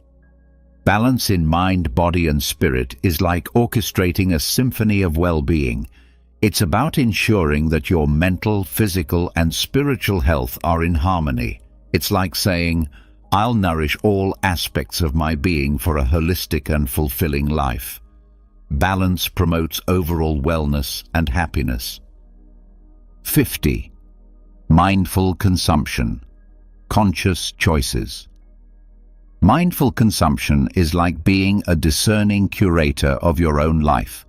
Balance in mind, body, and spirit is like orchestrating a symphony of well-being. It's about ensuring that your mental, physical, and spiritual health are in harmony. It's like saying, "I'll nourish all aspects of my being for a holistic and fulfilling life." Balance promotes overall wellness and happiness. 50. Mindful consumption. Conscious choices. Mindful consumption is like being a discerning curator of your own life.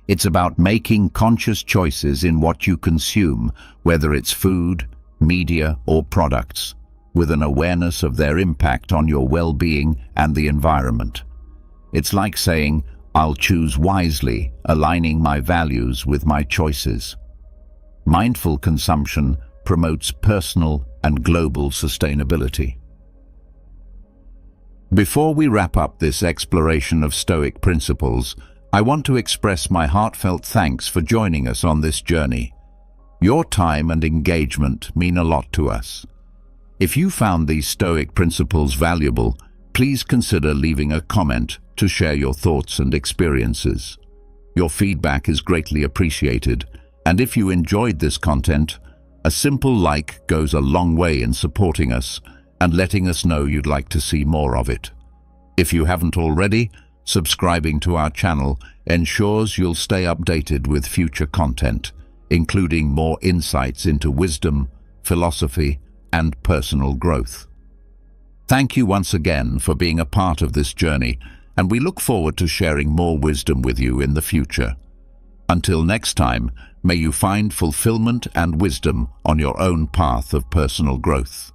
It's about making conscious choices in what you consume, whether it's food, media, or products, with an awareness of their impact on your well-being and the environment. It's like saying, "I'll choose wisely, aligning my values with my choices." Mindful consumption promotes personal and global sustainability. Before we wrap up this exploration of Stoic principles, I want to express my heartfelt thanks for joining us on this journey. Your time and engagement mean a lot to us. If you found these Stoic principles valuable, please consider leaving a comment to share your thoughts and experiences. Your feedback is greatly appreciated, and if you enjoyed this content, a simple like goes a long way in supporting us and letting us know you'd like to see more of it. If you haven't already, subscribing to our channel ensures you'll stay updated with future content, including more insights into wisdom, philosophy, and personal growth. Thank you once again for being a part of this journey, and we look forward to sharing more wisdom with you in the future. Until next time, may you find fulfillment and wisdom on your own path of personal growth.